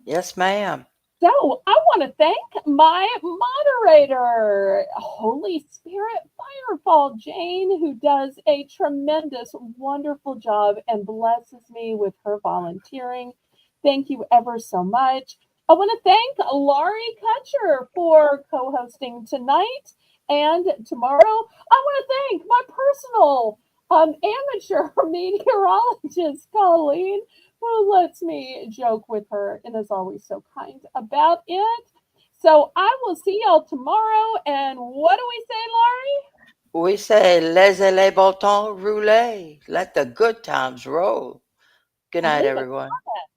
Yes, ma'am. So, I want to thank my moderator, Holy Spirit Firefall Jane, who does a tremendous, wonderful job and blesses me with her volunteering. Thank you ever so much. I want to thank Laurie Kutcher for co hosting tonight and tomorrow. I want to thank my personal amateur meteorologist, Colleen, who lets me joke with her and is always so kind about it. So I will see y'all tomorrow. And what do we say, Laurie? We say, laissez les bâtons rouler. Let the good times roll. Good And night, leave a everyone. comment.